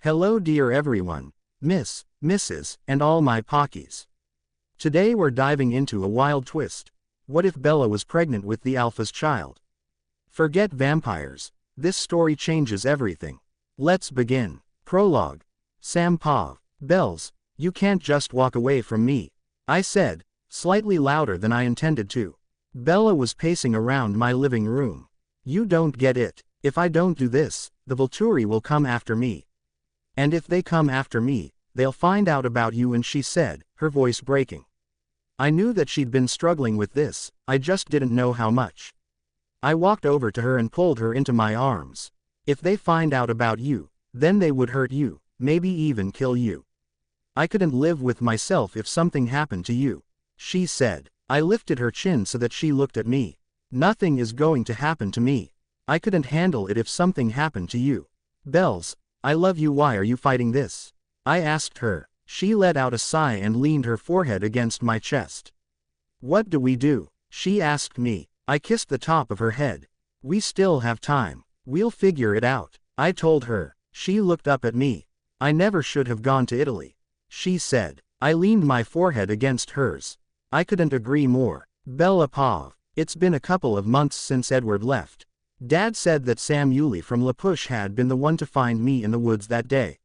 Hello dear everyone, Miss, Mrs., and all my pockies. Today we're diving into a wild twist. What if Bella was pregnant with the Alpha's child? Forget vampires, this story changes everything. Let's begin. Prologue. Sam Pav. Bells, you can't just walk away from me, I said, slightly louder than I intended to. Bella was pacing around my living room. You don't get it. If I don't do this, the Volturi will come after me. And if they come after me, they'll find out about you, and she said, her voice breaking. I knew that she'd been struggling with this, I just didn't know how much. I walked over to her and pulled her into my arms. If they find out about you, then they would hurt you, maybe even kill you. I couldn't live with myself if something happened to you, she said. I lifted her chin so that she looked at me. Nothing is going to happen to me. I couldn't handle it if something happened to you. Bells, I love you. Why are you fighting this? I asked her. She let out a sigh and leaned her forehead against my chest. What do we do? She asked me. I kissed the top of her head. We still have time. We'll figure it out, I told her. She looked up at me. I never should have gone to Italy, she said. I leaned my forehead against hers. I couldn't agree more. Bella Pav. It's been a couple of months since Edward left. Dad said that Sam Yulee from La Push had been the one to find me in the woods that day.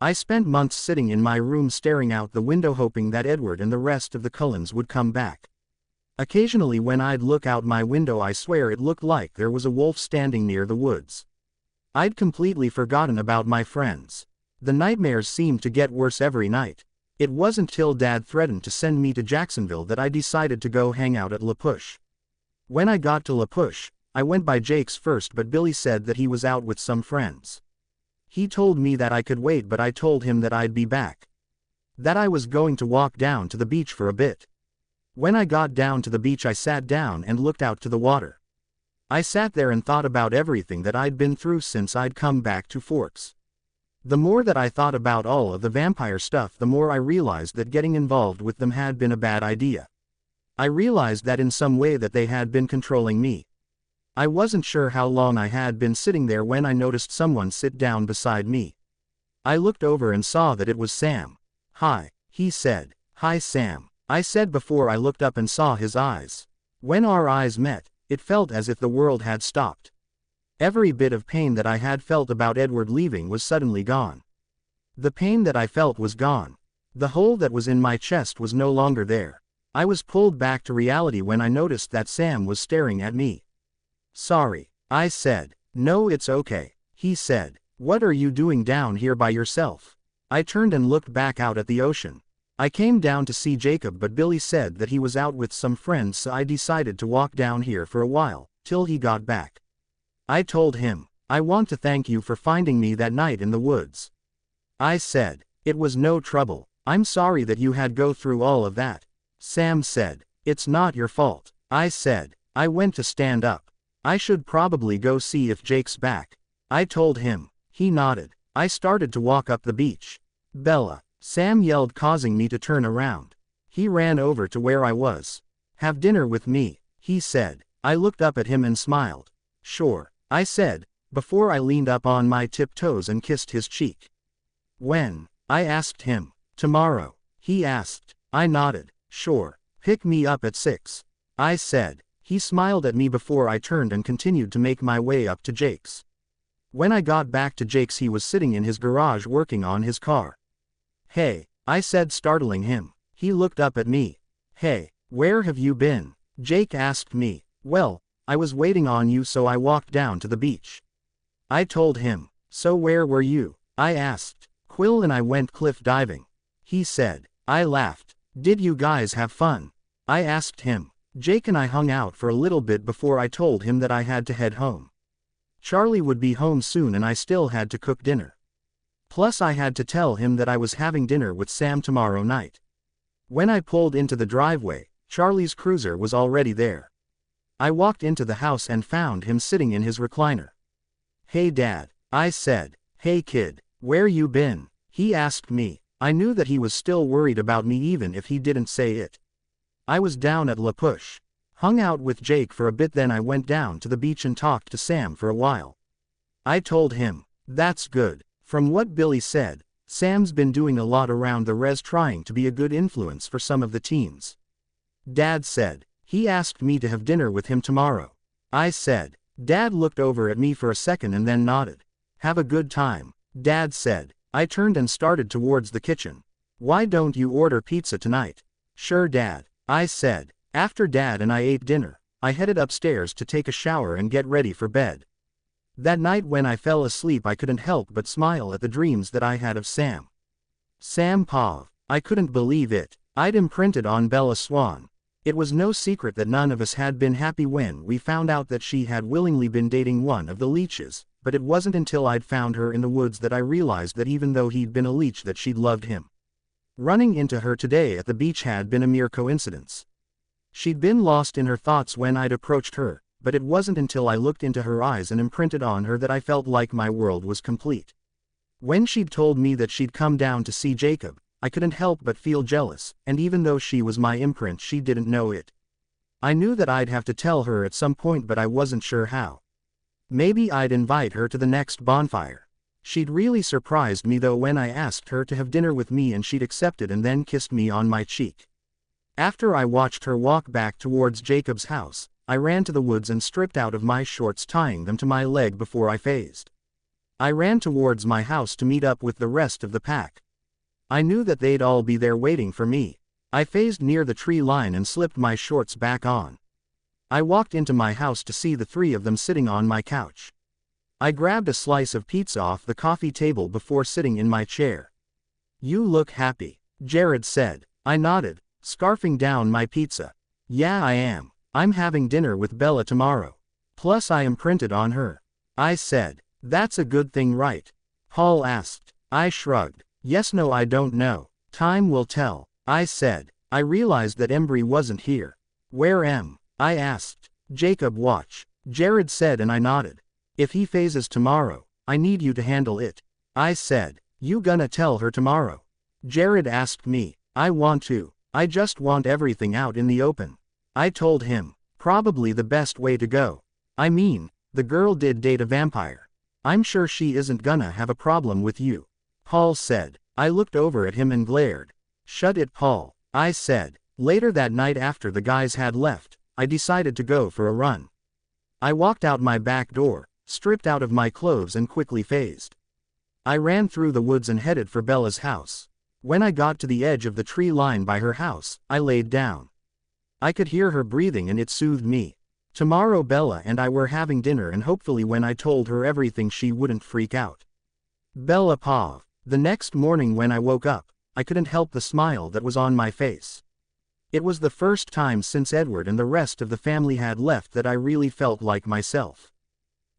I spent months sitting in my room staring out the window hoping that Edward and the rest of the Cullens would come back. Occasionally when I'd look out my window, I swear it looked like there was a wolf standing near the woods. I'd completely forgotten about my friends. The nightmares seemed to get worse every night. It wasn't till Dad threatened to send me to Jacksonville that I decided to go hang out at La Push. When I got to La Push, I went by Jake's first, but Billy said that he was out with some friends. He told me that I could wait, but I told him that I'd be back. That I was going to walk down to the beach for a bit. When I got down to the beach, I sat down and looked out to the water. I sat there and thought about everything that I'd been through since I'd come back to Forks. The more that I thought about all of the vampire stuff, the more I realized that getting involved with them had been a bad idea. I realized that in some way that they had been controlling me. I wasn't sure how long I had been sitting there when I noticed someone sit down beside me. I looked over and saw that it was Sam. Hi, he said. Hi Sam, I said before I looked up and saw his eyes. When our eyes met, it felt as if the world had stopped. Every bit of pain that I had felt about Edward leaving was suddenly gone. The pain that I felt was gone. The hole that was in my chest was no longer there. I was pulled back to reality when I noticed that Sam was staring at me. Sorry, I said. No, it's okay, he said. What are you doing down here by yourself? I turned and looked back out at the ocean. I came down to see Jacob, but Billy said that he was out with some friends, so I decided to walk down here for a while, till he got back. I told him, I want to thank you for finding me that night in the woods. I said, it was no trouble. I'm sorry that you had go through all of that. Sam said, it's not your fault. I said. I went to stand up. I should probably go see if Jake's back, I told him. He nodded. I started to walk up the beach. Bella, Sam yelled, causing me to turn around. He ran over to where I was. Have dinner with me, he said. I looked up at him and smiled. Sure, I said, before I leaned up on my tiptoes and kissed his cheek. When? I asked him. Tomorrow, he asked. I nodded. Sure, pick me up at 6, I said. He smiled at me before I turned and continued to make my way up to Jake's. When I got back to Jake's, he was sitting in his garage working on his car. Hey, I said, startling him. He looked up at me. Hey, where have you been? Jake asked me. Well, I was waiting on you, so I walked down to the beach, I told him. So where were you? I asked. Quill and I went cliff diving, he said. I laughed. Did you guys have fun? I asked him. Jake and I hung out for a little bit before I told him that I had to head home. Charlie would be home soon and I still had to cook dinner. Plus I had to tell him that I was having dinner with Sam tomorrow night. When I pulled into the driveway, Charlie's cruiser was already there. I walked into the house and found him sitting in his recliner. Hey Dad, I said. Hey kid, where you been? He asked me. I knew that he was still worried about me even if he didn't say it. I was down at La Push. Hung out with Jake for a bit, then I went down to the beach and talked to Sam for a while. I told him. That's good. From what Billy said, Sam's been doing a lot around the res trying to be a good influence for some of the teens. Dad said. He asked me to have dinner with him tomorrow. I said. Dad looked over at me for a second and then nodded. Have a good time, Dad said. I turned and started towards the kitchen. Why don't you order pizza tonight? Sure, Dad, I said. After Dad and I ate dinner, I headed upstairs to take a shower and get ready for bed. That night when I fell asleep I couldn't help but smile at the dreams that I had of Sam. Sam Pav. I couldn't believe it. I'd imprinted on Bella Swan. It was no secret that none of us had been happy when we found out that she had willingly been dating one of the leeches, but it wasn't until I'd found her in the woods that I realized that even though he'd been a leech that she'd loved him. Running into her today at the beach had been a mere coincidence. She'd been lost in her thoughts when I'd approached her, but it wasn't until I looked into her eyes and imprinted on her that I felt like my world was complete. When she'd told me that she'd come down to see Jacob, I couldn't help but feel jealous, and even though she was my imprint she didn't know it. I knew that I'd have to tell her at some point but I wasn't sure how. Maybe I'd invite her to the next bonfire. She'd really surprised me though when I asked her to have dinner with me and she'd accepted and then kissed me on my cheek. After I watched her walk back towards Jacob's house, I ran to the woods and stripped out of my shorts tying them to my leg before I phased. I ran towards my house to meet up with the rest of the pack. I knew that they'd all be there waiting for me. I phased near the tree line and slipped my shorts back on. I walked into my house to see the three of them sitting on my couch. I grabbed a slice of pizza off the coffee table before sitting in my chair. You look happy, Jared said. I nodded, scarfing down my pizza. Yeah, I am. I'm having dinner with Bella tomorrow. Plus I imprinted on her. I said. That's a good thing, right? Paul asked. I shrugged. Yes, no, I don't know. Time will tell, I said. I realized that Embry wasn't here. Where am? I asked. Jacob watch, Jared said, and I nodded. If he phases tomorrow, I need you to handle it. I said. You gonna tell her tomorrow? Jared asked me. I want to. I just want everything out in the open. I told him. Probably the best way to go. I mean, the girl did date a vampire. I'm sure she isn't gonna have a problem with you. Paul said. I looked over at him and glared. Shut it, Paul, I said. Later that night after the guys had left, I decided to go for a run. I walked out my back door, stripped out of my clothes and quickly phased. I ran through the woods and headed for Bella's house. When I got to the edge of the tree line by her house, I laid down. I could hear her breathing and it soothed me. Tomorrow Bella and I were having dinner and hopefully when I told her everything she wouldn't freak out. Bella Pav. The next morning when I woke up, I couldn't help the smile that was on my face. It was the first time since Edward and the rest of the family had left that I really felt like myself.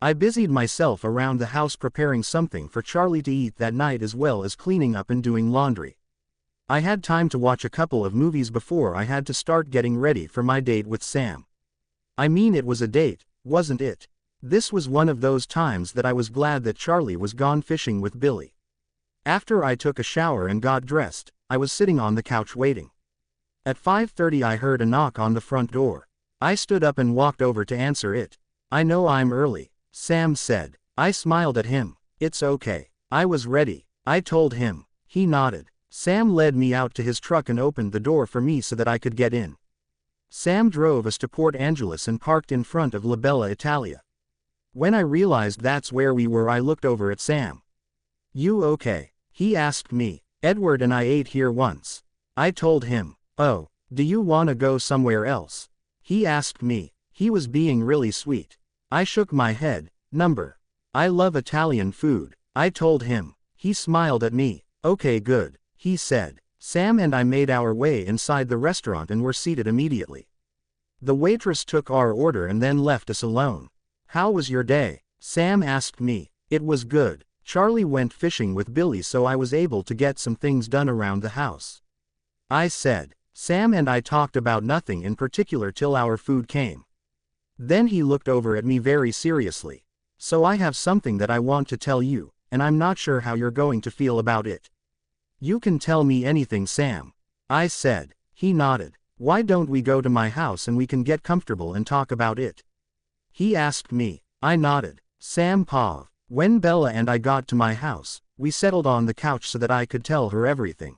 I busied myself around the house preparing something for Charlie to eat that night as well as cleaning up and doing laundry. I had time to watch a couple of movies before I had to start getting ready for my date with Sam. I mean, it was a date, wasn't it? This was one of those times that I was glad that Charlie was gone fishing with Billy. After I took a shower and got dressed, I was sitting on the couch waiting. At 5:30 I heard a knock on the front door. I stood up and walked over to answer it. I know I'm early, Sam said. I smiled at him. It's okay. I was ready, I told him. He nodded. Sam led me out to his truck and opened the door for me so that I could get in. Sam drove us to Port Angeles and parked in front of La Bella Italia. When I realized that's where we were, I looked over at Sam. You okay? He asked me. Edward and I ate here once. I told him. Oh, do you wanna go somewhere else? He asked me. He was being really sweet. I shook my head. Number. I love Italian food, I told him. He smiled at me. Okay, good, he said. Sam and I made our way inside the restaurant and were seated immediately. The waitress took our order and then left us alone. How was your day? Sam asked me. It was good. Charlie went fishing with Billy so I was able to get some things done around the house. I said. Sam and I talked about nothing in particular till our food came. Then he looked over at me very seriously. So I have something that I want to tell you, and I'm not sure how you're going to feel about it. You can tell me anything, Sam. I said. He nodded. Why don't we go to my house and we can get comfortable and talk about it? He asked me. I nodded. Sam Pav. When Bella and I got to my house, We settled on the couch so that I could tell her everything.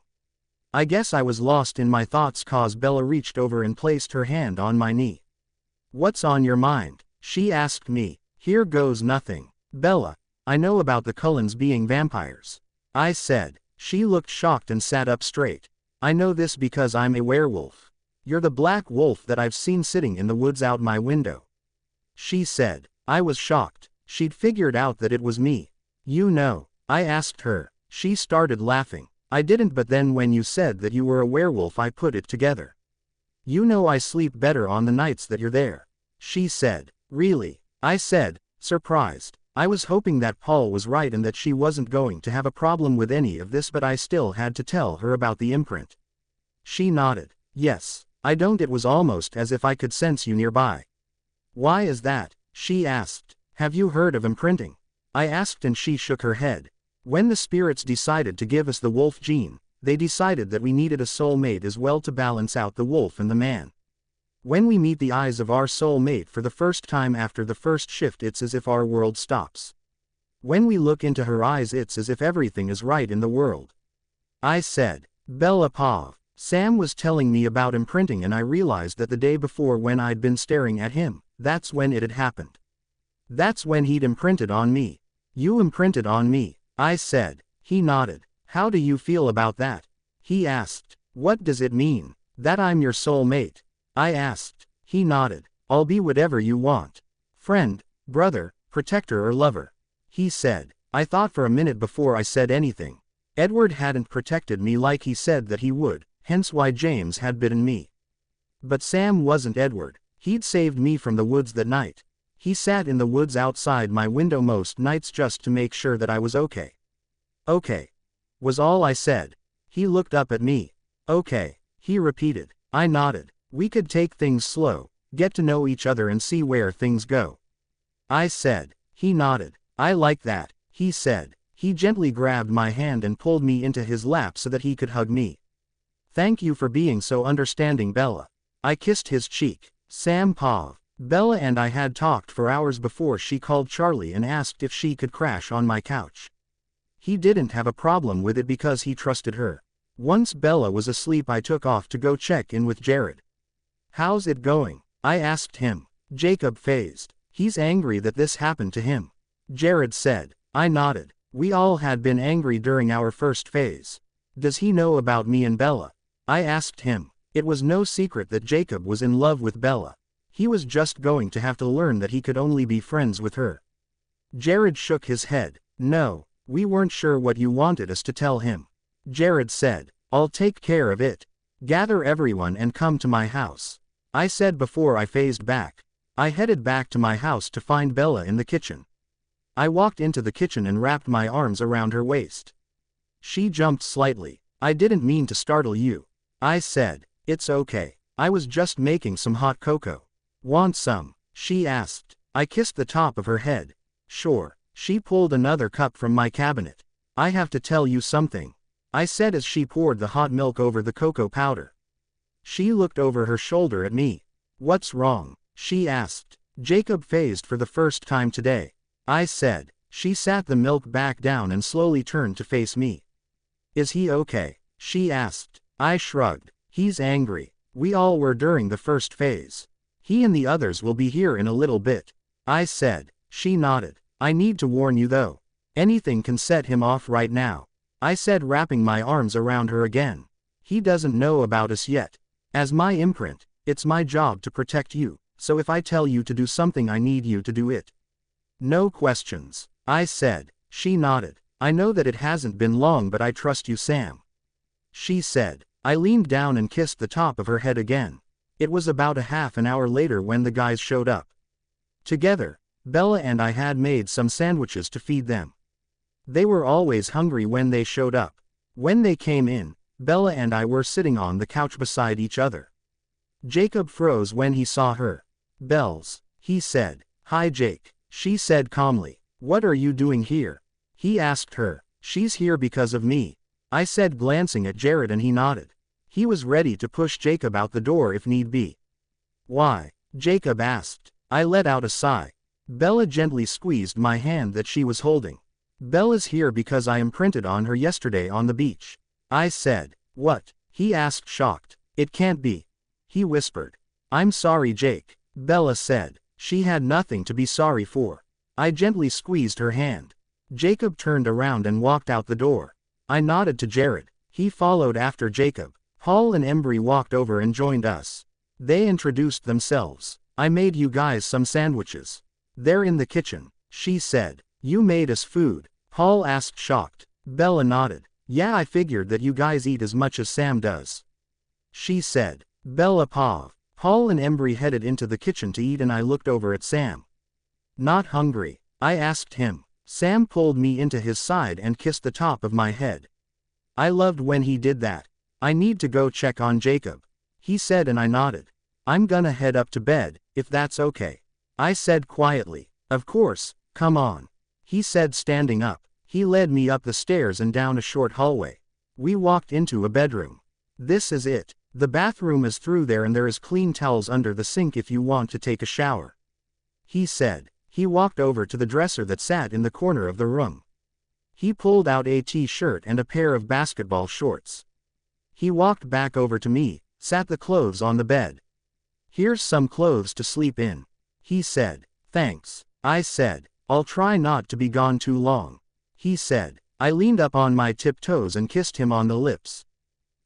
I guess I was lost in my thoughts cause Bella reached over and placed her hand on my knee. "What's on your mind?" she asked me. "Here goes nothing. Bella, I know about the Cullens being vampires," I said. She looked shocked and sat up straight. "I know this because I'm a werewolf. You're the black wolf that I've seen sitting in the woods out my window," she said. I was shocked. She'd figured out that it was me. "You know?" I asked her. She started laughing. "I didn't, but then when you said that you were a werewolf I put it together. You know I sleep better on the nights that you're there," she said. "Really?" I said, surprised. I was hoping that Paul was right and that she wasn't going to have a problem with any of this, but I still had to tell her about the imprint. She nodded. "Yes, I don't. It was almost as if I could sense you nearby." "Why is that?" she asked. "Have you heard of imprinting?" I asked, and she shook her head. "When the spirits decided to give us the wolf gene, they decided that we needed a soulmate as well to balance out the wolf and the man. When we meet the eyes of our soulmate for the first time after the first shift, it's as if our world stops. When we look into her eyes, it's as if everything is right in the world." I said. "Bella Pav." Sam was telling me about imprinting, and I realized that the day before when I'd been staring at him, that's when it had happened. That's when he'd imprinted on me. "You imprinted on me," I said. He nodded. "How do you feel about that?" he asked. "What does it mean?" "That I'm your soulmate," I asked. He nodded. "I'll be whatever you want. Friend, brother, protector or lover," he said. I thought for a minute before I said anything. Edward hadn't protected me like he said that he would, hence why James had bitten me. But Sam wasn't Edward. He'd saved me from the woods that night. He sat in the woods outside my window most nights just to make sure that I was okay. "Okay," was all I said. He looked up at me. "Okay," he repeated. I nodded. "We could take things slow, get to know each other and see where things go," I said. He nodded. "I like that," he said. He gently grabbed my hand and pulled me into his lap so that he could hug me. "Thank you for being so understanding, Bella." I kissed his cheek. Sam Pav. Bella and I had talked for hours before she called Charlie and asked if she could crash on my couch. He didn't have a problem with it because he trusted her. Once Bella was asleep, I took off to go check in with Jared. "How's it going?" I asked him. Jacob phased. "He's angry that this happened to him," Jared said. I nodded. "We all had been angry during our first phase. Does he know about me and Bella?" I asked him. It was no secret that Jacob was in love with Bella. He was just going to have to learn that he could only be friends with her. Jared shook his head. "No, we weren't sure what you wanted us to tell him," Jared said. "I'll take care of it. Gather everyone and come to my house," I said before I phased back. I headed back to my house to find Bella in the kitchen. I walked into the kitchen and wrapped my arms around her waist. She jumped slightly. "I didn't mean to startle you," I said. "It's okay. I was just making some hot cocoa." "Want some?" she asked. I kissed the top of her head. "Sure." She pulled another cup from my cabinet. "I have to tell you something," I said as she poured the hot milk over the cocoa powder. She looked over her shoulder at me. "What's wrong?" she asked. "Jacob phased for the first time today," I said. She sat the milk back down and slowly turned to face me. "Is he okay?" she asked. I shrugged. "He's angry. We all were during the first phase. He and the others will be here in a little bit," I said. She nodded. "I need to warn you though. Anything can set him off right now," I said, wrapping my arms around her again. "He doesn't know about us yet. As my imprint, it's my job to protect you, so if I tell you to do something I need you to do it. No questions," I said. She nodded. "I know that it hasn't been long, but I trust you, Sam," she said. I leaned down and kissed the top of her head again. It was about a half an hour later when the guys showed up. Together, Bella and I had made some sandwiches to feed them. They were always hungry when they showed up. When they came in, Bella and I were sitting on the couch beside each other. Jacob froze when he saw her. "Bells," he said. "Hi Jake," she said calmly. "What are you doing here?" he asked her. "She's here because of me," I said, glancing at Jared, and he nodded. He was ready to push Jacob out the door if need be. "Why?" Jacob asked. I let out a sigh. Bella gently squeezed my hand that she was holding. Bella's here because I imprinted on her yesterday on the beach. I said. What? He asked shocked. It can't be. He whispered. I'm sorry, Jake. Bella said. She had nothing to be sorry for. I gently squeezed her hand. Jacob turned around and walked out the door. I nodded to Jared. He followed after Jacob. Paul and Embry walked over and joined us. They introduced themselves. I made you guys some sandwiches. They're in the kitchen, she said. You made us food? Paul asked shocked. Bella nodded. Yeah, I figured that you guys eat as much as Sam does. She said. Bella paused. Paul and Embry headed into the kitchen to eat and I looked over at Sam. Not hungry? I asked him. Sam pulled me into his side and kissed the top of my head. I loved when he did that. I need to go check on Jacob, he said, and I nodded. I'm gonna head up to bed, if that's okay, I said quietly. Of course, come on, he said, standing up. He led me up the stairs and down a short hallway. We walked into a bedroom. This is it. The bathroom is through there and there is clean towels under the sink if you want to take a shower, he said. He walked over to the dresser that sat in the corner of the room. He pulled out a t-shirt and a pair of basketball shorts. He walked back over to me, sat the clothes on the bed. Here's some clothes to sleep in, he said. Thanks, I said. I'll try not to be gone too long, he said. I leaned up on my tiptoes and kissed him on the lips.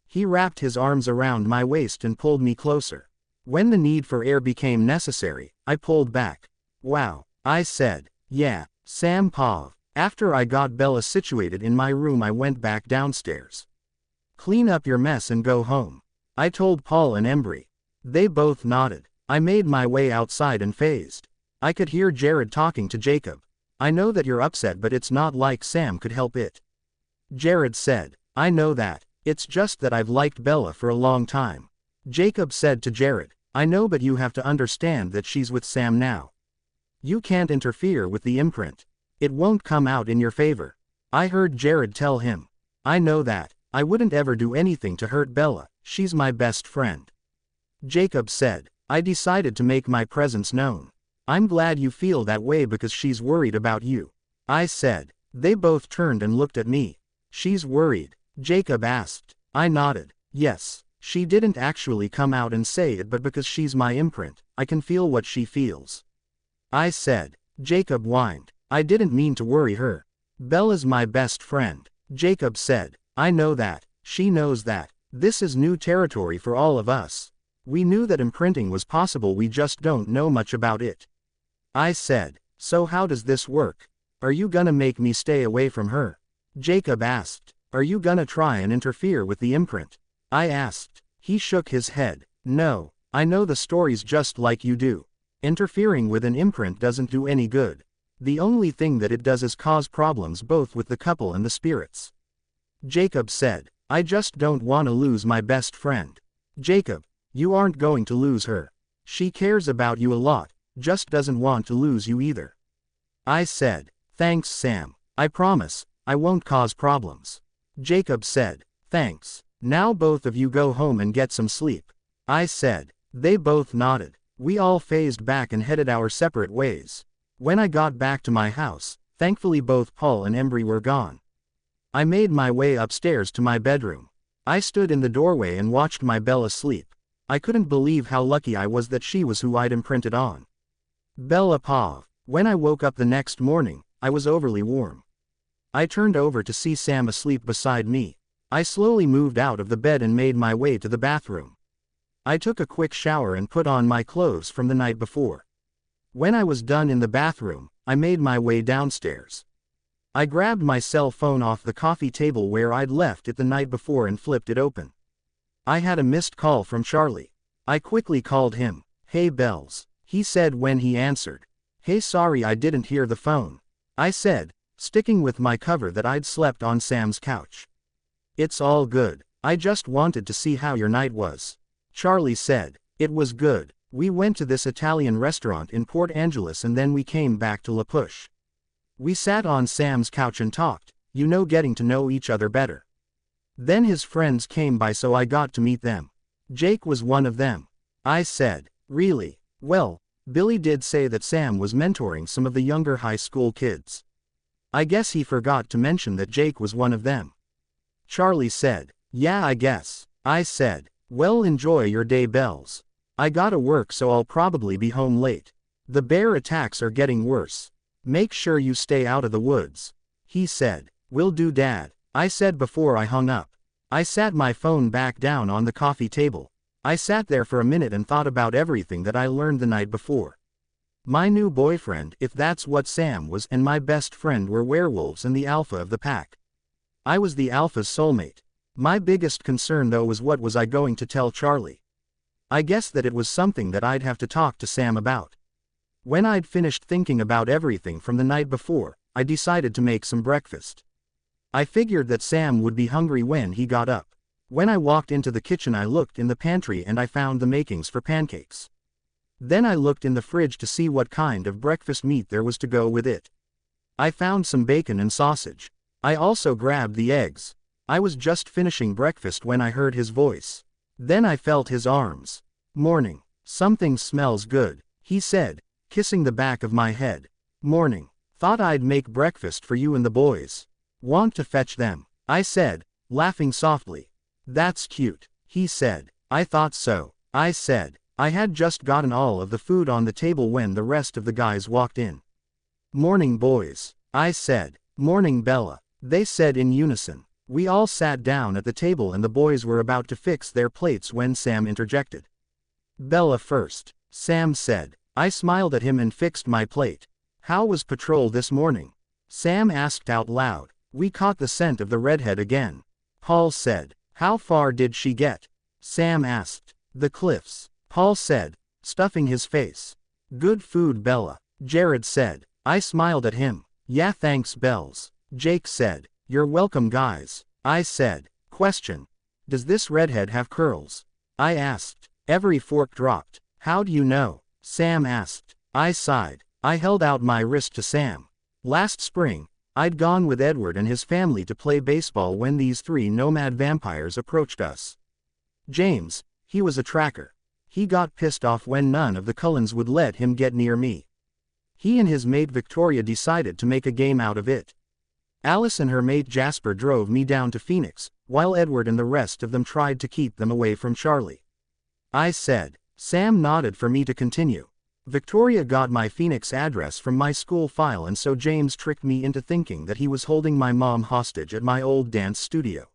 He wrapped his arms around my waist and pulled me closer. When the need for air became necessary, I pulled back. Wow, I said. Yeah, Sam paused. After I got Bella situated in my room, I went back downstairs. Clean up your mess and go home, I told Paul and Embry. They both nodded. I made my way outside and phased. I could hear Jared talking to Jacob. I know that you're upset, but it's not like Sam could help it, Jared said. I know that. It's just that I've liked Bella for a long time, Jacob said to Jared. I know, but you have to understand that she's with Sam now. You can't interfere with the imprint. It won't come out in your favor, I heard Jared tell him. I know that. I wouldn't ever do anything to hurt Bella. She's my best friend, Jacob said. I decided to make my presence known. I'm glad you feel that way because she's worried about you, I said. They both turned and looked at me. She's worried? Jacob asked. I nodded. Yes, she didn't actually come out and say it, but because she's my imprint, I can feel what she feels, I said. Jacob whined. I didn't mean to worry her. Bella's my best friend, Jacob said. I know that. She knows that. This is new territory for all of us. We knew that imprinting was possible, we just don't know much about it, I said. So how does this work? Are you gonna make me stay away from her? Jacob asked. Are you gonna try and interfere with the imprint? I asked. He shook his head. No, I know the stories just like you do. Interfering with an imprint doesn't do any good. The only thing that it does is cause problems both with the couple and the spirits, Jacob said. I just don't want to lose my best friend. Jacob, you aren't going to lose her. She cares about you a lot, just doesn't want to lose you either, I said. Thanks, Sam. I promise, I won't cause problems, Jacob said. Thanks. Now both of you go home and get some sleep, I said. They both nodded. We all phased back and headed our separate ways. When I got back to my house, thankfully both Paul and Embry were gone. I made my way upstairs to my bedroom. I stood in the doorway and watched my Bella sleep. I couldn't believe how lucky I was that she was who I'd imprinted on. Bella paused. When I woke up the next morning, I was overly warm. I turned over to see Sam asleep beside me. I slowly moved out of the bed and made my way to the bathroom. I took a quick shower and put on my clothes from the night before. When I was done in the bathroom, I made my way downstairs. I grabbed my cell phone off the coffee table where I'd left it the night before and flipped it open. I had a missed call from Charlie. I quickly called him. Hey Bells, he said when he answered. Hey, sorry I didn't hear the phone, I said, sticking with my cover that I'd slept on Sam's couch. It's all good. I just wanted to see how your night was, Charlie said. It was good. We went to this Italian restaurant in Port Angeles and then we came back to La Push. We sat on Sam's couch and talked, getting to know each other better. Then his friends came by so I got to meet them. Jake was one of them, I said. Really? Well, Billy did say that Sam was mentoring some of the younger high school kids. I guess he forgot to mention that Jake was one of them. Charlie said. Yeah, I guess. I said. Well, enjoy your day, Bells. I gotta work, so I'll probably be home late. The bear attacks are getting worse. Make sure you stay out of the woods. He said. Will do, Dad, I said before I hung up. I sat my phone back down on the coffee table. I sat there for a minute and thought about everything that I learned the night before. My new boyfriend, if that's what Sam was, and my best friend were werewolves and the alpha of the pack. I was the alpha's soulmate. My biggest concern though was what was I going to tell Charlie. I guess that it was something that I'd have to talk to Sam about. When I'd finished thinking about everything from the night before, I decided to make some breakfast. I figured that Sam would be hungry when he got up. When I walked into the kitchen, I looked in the pantry and I found the makings for pancakes. Then I looked in the fridge to see what kind of breakfast meat there was to go with it. I found some bacon and sausage. I also grabbed the eggs. I was just finishing breakfast when I heard his voice. Then I felt his arms. Morning. Something smells good, he said, kissing the back of my head. Morning. Thought I'd make breakfast for you and the boys. Want to fetch them? I said, laughing softly. That's cute, he said. I thought so, I said. I had just gotten all of the food on the table when the rest of the guys walked in. Morning, boys, I said. Morning, Bella, they said in unison. We all sat down at the table and the boys were about to fix their plates when Sam interjected. Bella first, Sam said. I smiled at him and fixed my plate. How was patrol this morning? Sam asked out loud. We caught the scent of the redhead again. Paul said. How far did she get? Sam asked. The cliffs, Paul said, stuffing his face. Good food, Bella, Jared said. I smiled at him. Yeah, thanks, Bells, Jake said. You're welcome, guys, I said. Question. Does this redhead have curls? I asked. Every fork dropped. How do you know? Sam asked. I sighed. I held out my wrist to Sam. Last spring, I'd gone with Edward and his family to play baseball when these 3 nomad vampires approached us. James, he was a tracker. He got pissed off when none of the Cullens would let him get near me. He and his mate Victoria decided to make a game out of it. Alice and her mate Jasper drove me down to Phoenix, while Edward and the rest of them tried to keep them away from Charlie. I said. Sam nodded for me to continue. Victoria got my Phoenix address from my school file, and so James tricked me into thinking that he was holding my mom hostage at my old dance studio.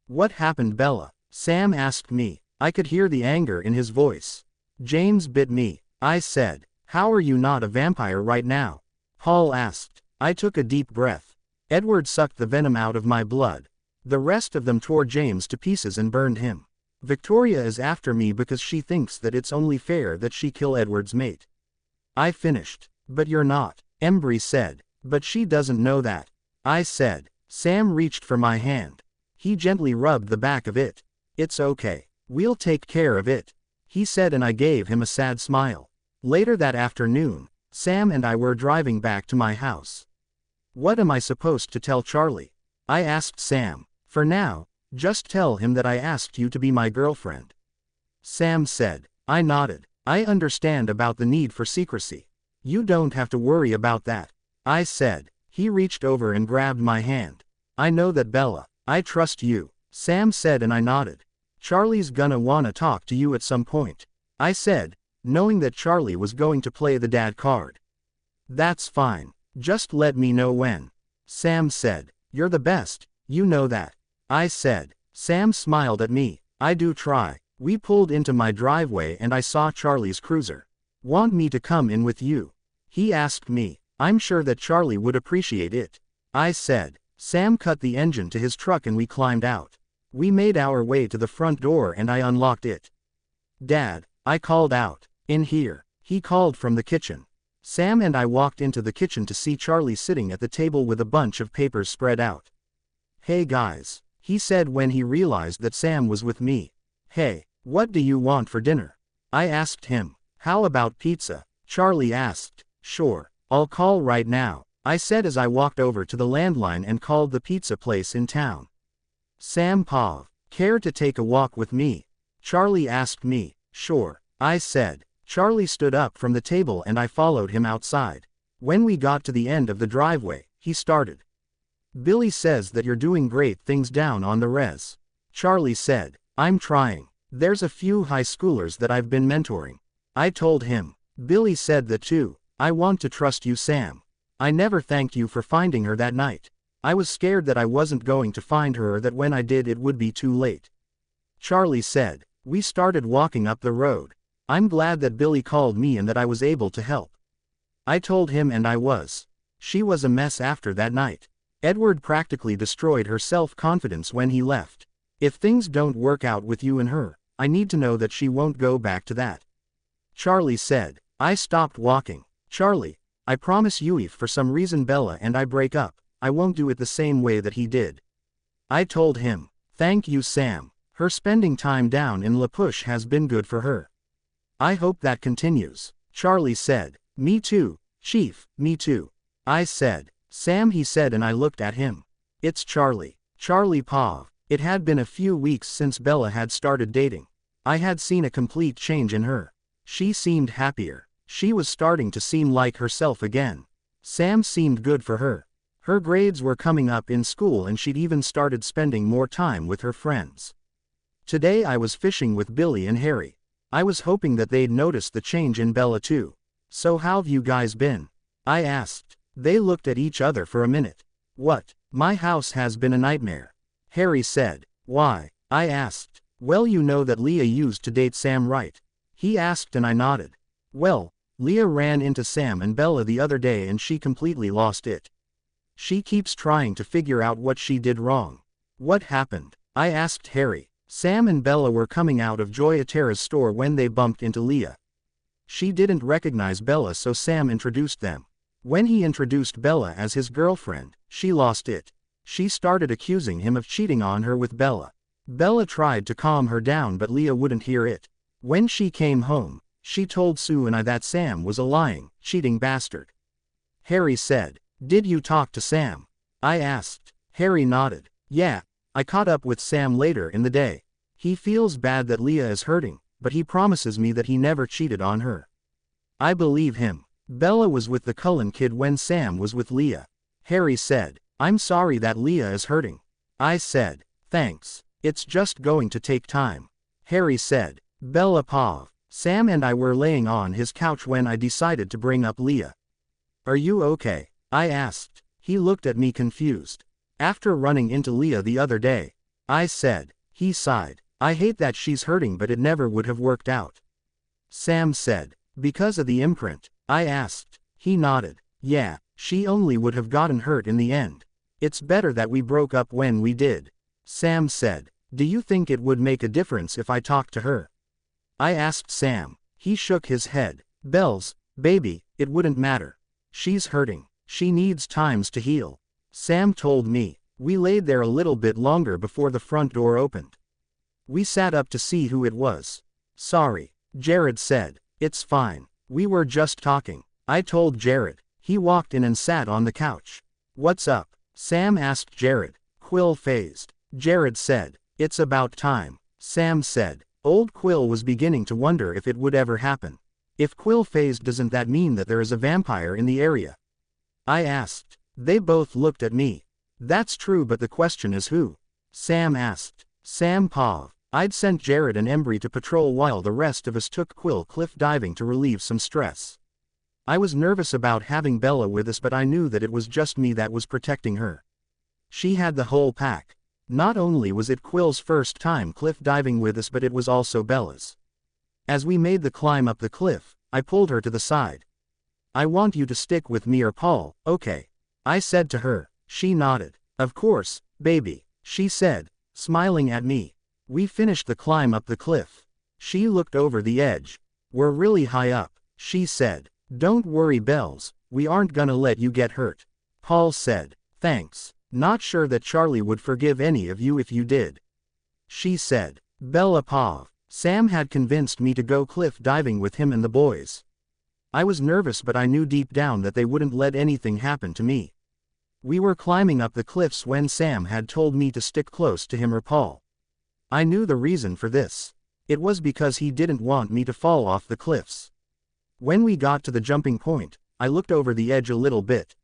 What happened, Bella? Sam asked me. I could hear the anger in his voice. James bit me, I said. How are you not a vampire right now? Paul asked. I took a deep breath. Edward sucked the venom out of my blood. The rest of them tore James to pieces and burned him. Victoria is after me because she thinks that it's only fair that she kill Edward's mate. I finished. But you're not, Embry said. But she doesn't know that. I said. Sam reached for my hand. He gently rubbed the back of it. It's okay. We'll take care of it, he said, and I gave him a sad smile. Later that afternoon, Sam and I were driving back to my house. What am I supposed to tell Charlie? I asked Sam. For now, just tell him that I asked you to be my girlfriend. Sam said. I nodded. I understand about the need for secrecy. You don't have to worry about that, I said. He reached over and grabbed my hand. I know that, Bella. I trust you, Sam said, and I nodded. Charlie's gonna wanna talk to you at some point, I said, knowing that Charlie was going to play the dad card. That's fine. Just let me know when. Sam said. You're the best, you know that, I said. Sam smiled at me. I do try. We pulled into my driveway and I saw Charlie's cruiser. Want me to come in with you? He asked me. I'm sure that Charlie would appreciate it, I said. Sam cut the engine to his truck and we climbed out. We made our way to the front door and I unlocked it. Dad, I called out. In here, he called from the kitchen. Sam and I walked into the kitchen to see Charlie sitting at the table with a bunch of papers spread out. Hey guys, he said when he realized that Sam was with me. Hey, what do you want for dinner? I asked him. How about pizza? Charlie asked. Sure, I'll call right now, I said as I walked over to the landline and called the pizza place in town. Sam Pav, care to take a walk with me? Charlie asked me. Sure, I said. Charlie stood up from the table and I followed him outside. When we got to the end of the driveway, he started. Billy says that you're doing great things down on the res. Charlie said, I'm trying. There's a few high schoolers that I've been mentoring. I told him. Billy said that too. I want to trust you, Sam. I never thanked you for finding her that night. I was scared that I wasn't going to find her or that when I did it would be too late. Charlie said. We started walking up the road. I'm glad that Billy called me and that I was able to help. I told him and I was. She was a mess after that night. Edward practically destroyed her self-confidence when he left. If things don't work out with you and her, I need to know that she won't go back to that. Charlie said. I stopped walking. Charlie, I promise you if for some reason Bella and I break up, I won't do it the same way that he did. I told him. Thank you, Sam. Her spending time down in La Push has been good for her. I hope that continues. Charlie said. Me too, Chief, me too. I said. Sam, he said, and I looked at him. It's Charlie. Charlie Pav. It had been a few weeks since Bella had started dating. I had seen a complete change in her. She seemed happier. She was starting to seem like herself again. Sam seemed good for her. Her grades were coming up in school and she'd even started spending more time with her friends. Today I was fishing with Billy and Harry. I was hoping that they'd notice the change in Bella too. So how've you guys been? I asked. They looked at each other for a minute. What? My house has been a nightmare. Harry said. Why? I asked. Well, you know that Leah used to date Sam, right? He asked and I nodded. Well, Leah ran into Sam and Bella the other day and she completely lost it. She keeps trying to figure out what she did wrong. What happened? I asked Harry. Sam and Bella were coming out of Joya Terra's store when they bumped into Leah. She didn't recognize Bella, so Sam introduced them. When he introduced Bella as his girlfriend, she lost it. She started accusing him of cheating on her with Bella. Bella tried to calm her down but Leah wouldn't hear it. When she came home, she told Sue and I that Sam was a lying, cheating bastard. Harry said. Did you talk to Sam? I asked. Harry nodded. Yeah, I caught up with Sam later in the day. He feels bad that Leah is hurting, but he promises me that he never cheated on her. I believe him. Bella was with the Cullen kid when Sam was with Leah. Harry said. I'm sorry that Leah is hurting. I said. Thanks. It's just going to take time. Harry said. Bella Pav. Sam and I were laying on his couch when I decided to bring up Leah. Are you okay? I asked. He looked at me confused. After running into Leah the other day. I said. He sighed. I hate that she's hurting but it never would have worked out. Sam said. Because of the imprint? I asked. He nodded. Yeah, she only would have gotten hurt in the end. It's better that we broke up when we did. Sam said. Do you think it would make a difference if I talked to her? I asked Sam. He shook his head. Bells, baby, it wouldn't matter. She's hurting. She needs times to heal. Sam told me. We laid there a little bit longer before the front door opened. We sat up to see who it was. Sorry, Jared said. It's fine. We were just talking. I told Jared. He walked in and sat on the couch. What's up? Sam asked Jared. Quill phased. Jared said. It's about time. Sam said. Old Quill was beginning to wonder if it would ever happen. If Quill phased, doesn't that mean that there is a vampire in the area? I asked. They both looked at me. That's true, but the question is who? Sam asked. Sam Pav. I'd sent Jared and Embry to patrol while the rest of us took Quill cliff diving to relieve some stress. I was nervous about having Bella with us, but I knew that it was just me that was protecting her. She had the whole pack. Not only was it Quill's first time cliff diving with us, but it was also Bella's. As we made the climb up the cliff, I pulled her to the side. I want you to stick with me or Paul, okay? I said to her. She nodded. Of course, baby, she said, smiling at me. We finished the climb up the cliff. She looked over the edge. We're really high up, she said. Don't worry, Bells, we aren't gonna let you get hurt. Paul said. Thanks. Not sure that Charlie would forgive any of you if you did. She said. Bella Pav. Sam had convinced me to go cliff diving with him and the boys. I was nervous, but I knew deep down that they wouldn't let anything happen to me. We were climbing up the cliffs when Sam had told me to stick close to him or Paul. I knew the reason for this. It was because he didn't want me to fall off the cliffs. When we got to the jumping point, I looked over the edge a little bit.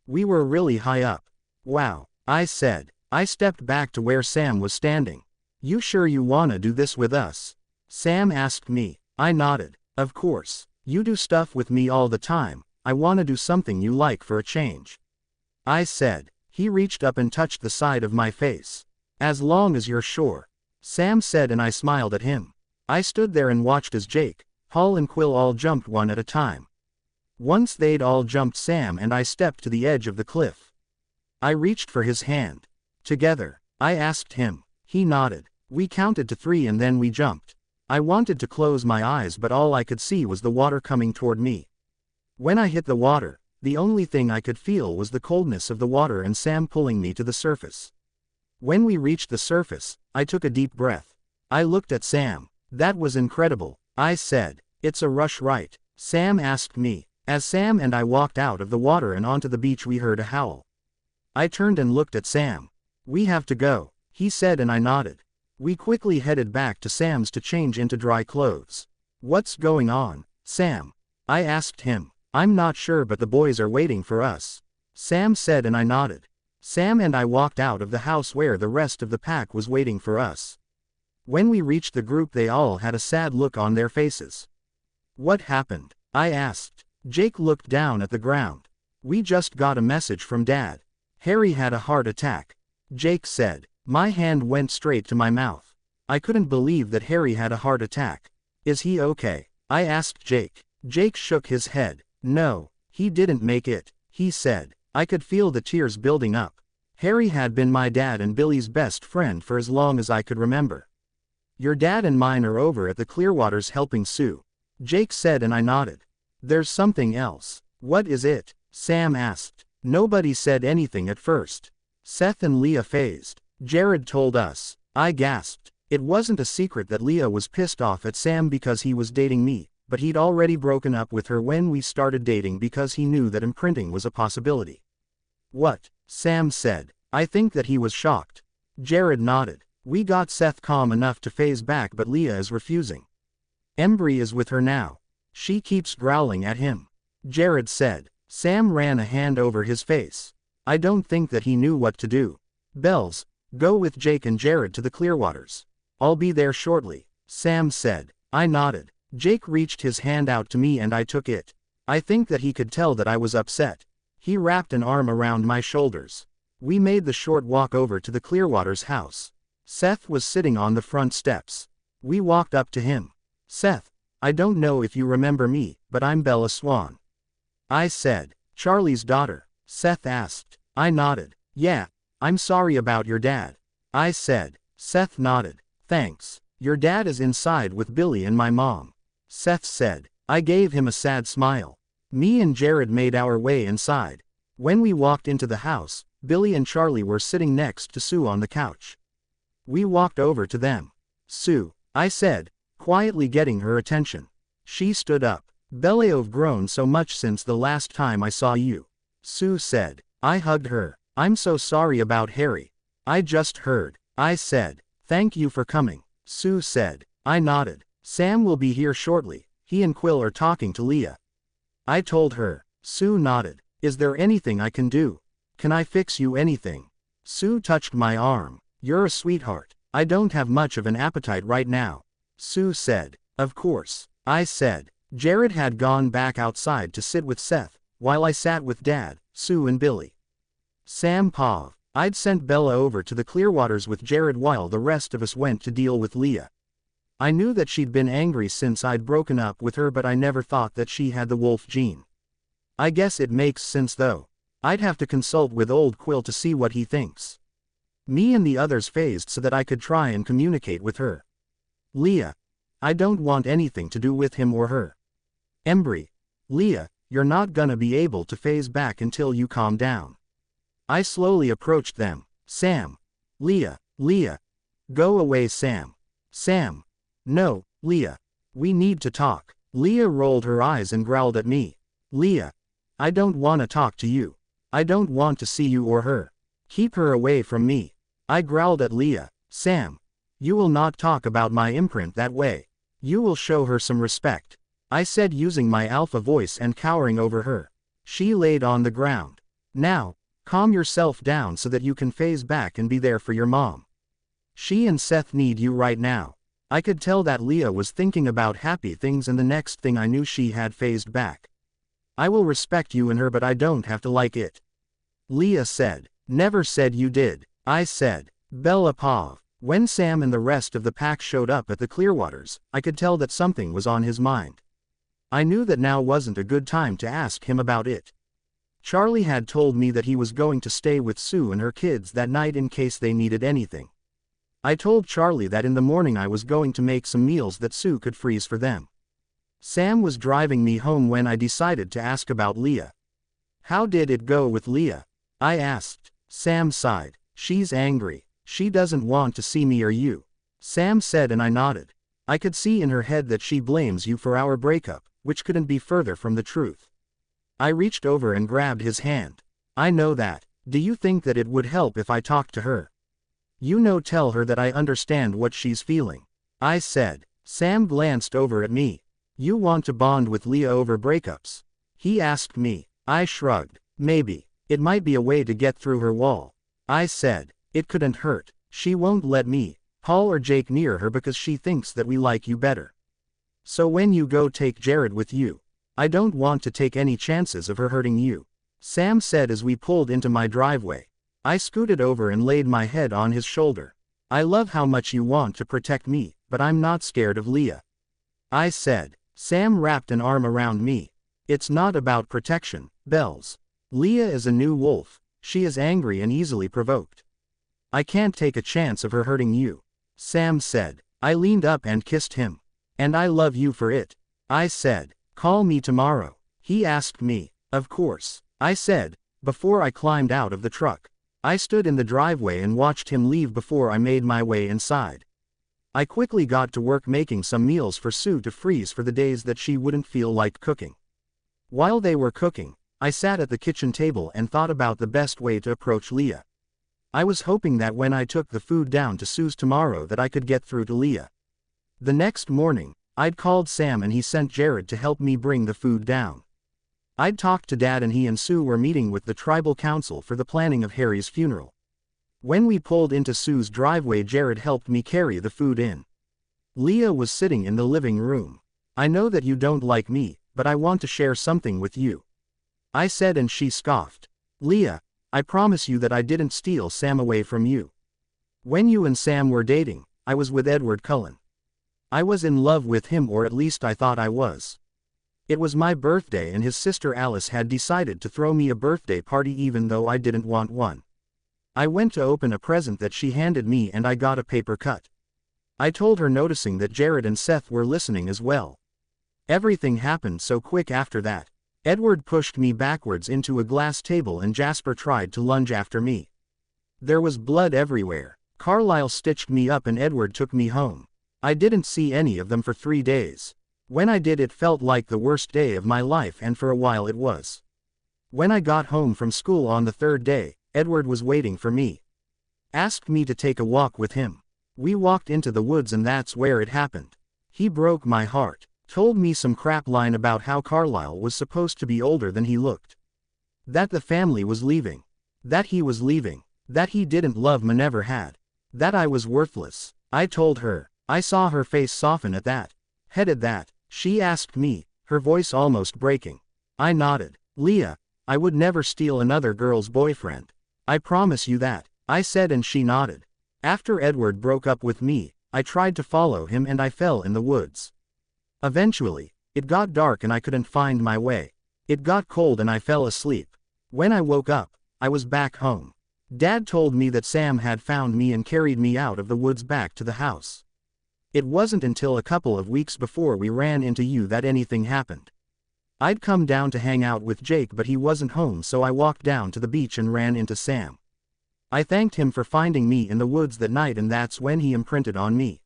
We were really high up. Wow, I said. I stepped back to where Sam was standing. You sure you wanna do this with us? Sam asked me. I nodded. Of course. You do stuff with me all the time, I wanna do something you like for a change. I said. He reached up and touched the side of my face. As long as you're sure. Sam said, and I smiled at him. I stood there and watched as Jake, Paul and Quill all jumped one at a time. Once they'd all jumped, Sam and I stepped to the edge of the cliff. I reached for his hand. Together, I asked him. He nodded. We counted to 3 and then we jumped. I wanted to close my eyes, but all I could see was the water coming toward me. When I hit the water, the only thing I could feel was the coldness of the water and Sam pulling me to the surface. When we reached the surface, I took a deep breath. I looked at Sam. That was incredible, I said. It's a rush, right? Sam asked me. As Sam and I walked out of the water and onto the beach, we heard a howl. I turned and looked at Sam. We have to go, he said, and I nodded. We quickly headed back to Sam's to change into dry clothes. What's going on, Sam? I asked him. I'm not sure, but the boys are waiting for us, Sam said, and I nodded. Sam and I walked out of the house where the rest of the pack was waiting for us. When we reached the group, they all had a sad look on their faces. What happened? I asked. Jake looked down at the ground. We just got a message from Dad. Harry had a heart attack, Jake said. My hand went straight to my mouth. I couldn't believe that Harry had a heart attack. Is he okay? I asked Jake. Jake shook his head. No, he didn't make it, he said. I could feel the tears building up. Harry had been my dad and Billy's best friend for as long as I could remember. Your dad and mine are over at the Clearwaters helping Sue, Jake said, and I nodded. There's something else. What is it? Sam asked. Nobody said anything at first. Seth and Leah phased. Jared told us. I gasped. It wasn't a secret that Leah was pissed off at Sam because he was dating me, but he'd already broken up with her when we started dating because he knew that imprinting was a possibility. What? Sam said. I think that he was shocked. Jared nodded. We got Seth calm enough to phase back, but Leah is refusing. Embry is with her now. She keeps growling at him, Jared said. Sam ran a hand over his face. I don't think that he knew what to do. Bells, go with Jake and Jared to the Clearwaters. I'll be there shortly, Sam said. I nodded. Jake reached his hand out to me and I took it. I think that he could tell that I was upset. He wrapped an arm around my shoulders. We made the short walk over to the Clearwaters house. Seth was sitting on the front steps. We walked up to him. Seth, I don't know if you remember me, but I'm Bella Swan, I said. Charlie's daughter, Seth asked. I nodded. Yeah, I'm sorry about your dad, I said. Seth nodded. Thanks. Your dad is inside with Billy and my mom, Seth said. I gave him a sad smile. Me and Jared made our way inside. When we walked into the house, Billy and Charlie were sitting next to Sue on the couch. We walked over to them. Sue, I said, quietly getting her attention. She stood up. Bella, you've grown so much since the last time I saw you, Sue said. I hugged her. I'm so sorry about Harry. I just heard, I said. Thank you for coming, Sue said. I nodded. Sam will be here shortly. He and Quill are talking to Leah, I told her. Sue nodded. Is there anything I can do? Can I fix you anything? Sue touched my arm. You're a sweetheart. I don't have much of an appetite right now, Sue said. Of course, I said. Jared had gone back outside to sit with Seth, while I sat with Dad, Sue and Billy. Sam paused. I'd sent Bella over to the Clearwaters with Jared while the rest of us went to deal with Leah. I knew that she'd been angry since I'd broken up with her, but I never thought that she had the wolf gene. I guess it makes sense though. I'd have to consult with old Quill to see what he thinks. Me and the others phased so that I could try and communicate with her. Leah, I don't want anything to do with him or her. Embry, Leah, you're not gonna be able to phase back until you calm down. I slowly approached them. Sam. Leah. Leah. Go away, Sam. Sam. No, Leah. We need to talk. Leah rolled her eyes and growled at me. Leah. I don't want to talk to you. I don't want to see you or her. Keep her away from me. I growled at Leah. Sam. You will not talk about my imprint that way. You will show her some respect, I said, using my alpha voice and cowering over her. She laid on the ground. Now, calm yourself down so that you can phase back and be there for your mom. She and Seth need you right now." I could tell that Leah was thinking about happy things, and the next thing I knew she had phased back. "I will respect you and her, but I don't have to like it," Leah said. "Never said you did," I said. Bella paused. When Sam and the rest of the pack showed up at the Clearwaters, I could tell that something was on his mind. I knew that now wasn't a good time to ask him about it. Charlie had told me that he was going to stay with Sue and her kids that night in case they needed anything. I told Charlie that in the morning I was going to make some meals that Sue could freeze for them. Sam was driving me home when I decided to ask about Leah. "How did it go with Leah?" I asked. Sam sighed. "She's angry. She doesn't want to see me or you," Sam said, and I nodded. I could see in her head that she blames you for our breakup, which couldn't be further from the truth. I reached over and grabbed his hand. "I know that. Do you think that it would help if I talked to her? Tell her that I understand what she's feeling," I said. Sam glanced over at me. "You want to bond with Leah over breakups?" he asked me. I shrugged. "Maybe. It might be a way to get through her wall," I said. "It couldn't hurt. She won't let me, Paul or Jake near her because she thinks that we like you better. So when you go, take Jared with you. I don't want to take any chances of her hurting you," Sam said as we pulled into my driveway. I scooted over and laid my head on his shoulder. "I love how much you want to protect me, but I'm not scared of Leah," I said. Sam wrapped an arm around me. "It's not about protection, Bells. Leah is a new wolf. She is angry and easily provoked. I can't take a chance of her hurting you," Sam said. I leaned up and kissed him. "And I love you for it," I said. "Call me tomorrow," he asked me. "Of course," I said, before I climbed out of the truck. I stood in the driveway and watched him leave before I made my way inside. I quickly got to work making some meals for Sue to freeze for the days that she wouldn't feel like cooking. While they were cooking, I sat at the kitchen table and thought about the best way to approach Leah. I was hoping that when I took the food down to Sue's tomorrow that I could get through to Leah. The next morning, I'd called Sam and he sent Jared to help me bring the food down. I'd talked to Dad and he and Sue were meeting with the tribal council for the planning of Harry's funeral. When we pulled into Sue's driveway, Jared helped me carry the food in. Leah was sitting in the living room. "I know that you don't like me, but I want to share something with you," I said, and she scoffed. "Leah, I promise you that I didn't steal Sam away from you. When you and Sam were dating, I was with Edward Cullen. I was in love with him, or at least I thought I was. It was my birthday and his sister Alice had decided to throw me a birthday party even though I didn't want one. I went to open a present that she handed me and I got a paper cut. I told her, noticing that Jared and Seth were listening as well. Everything happened so quick after that. Edward pushed me backwards into a glass table and Jasper tried to lunge after me. There was blood everywhere. Carlisle stitched me up and Edward took me home. I didn't see any of them for 3 days. When I did, it felt like the worst day of my life, and for a while it was. When I got home from school on the 3rd day, Edward was waiting for me. Asked me to take a walk with him. We walked into the woods and that's where it happened. He broke my heart. Told me some crap line about how Carlisle was supposed to be older than he looked. That the family was leaving. That he was leaving. That he didn't love me, never had. That I was worthless. I told her. I saw her face soften at that. Headed that, she asked me, her voice almost breaking. I nodded. "Leah, I would never steal another girl's boyfriend. I promise you that," I said, and she nodded. After Edward broke up with me, I tried to follow him and I fell in the woods. Eventually, it got dark and I couldn't find my way. It got cold and I fell asleep. When I woke up, I was back home. Dad told me that Sam had found me and carried me out of the woods back to the house. It wasn't until a couple of weeks before we ran into you that anything happened. I'd come down to hang out with Jake, but he wasn't home, so I walked down to the beach and ran into Sam. I thanked him for finding me in the woods that night, and that's when he imprinted on me,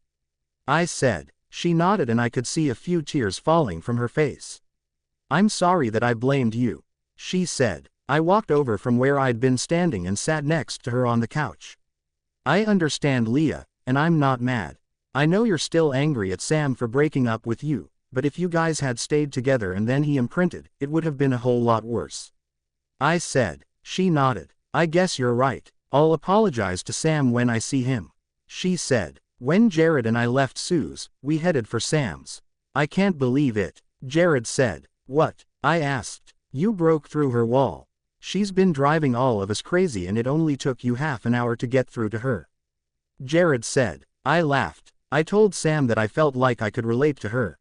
I said. She nodded and I could see a few tears falling from her face. "I'm sorry that I blamed you," she said. I walked over from where I'd been standing and sat next to her on the couch. "I understand, Leah, and I'm not mad. I know you're still angry at Sam for breaking up with you, but if you guys had stayed together and then he imprinted, it would have been a whole lot worse," I said. She nodded. I guess you're right. I'll apologize to Sam when I see him. She said. When Jared and I left Sue's, we headed for Sam's. I can't believe it. Jared said. What? I asked. You broke through her wall. She's been driving all of us crazy and it only took you half an hour to get through to her. Jared said. I laughed. I told Sam that I felt like I could relate to her.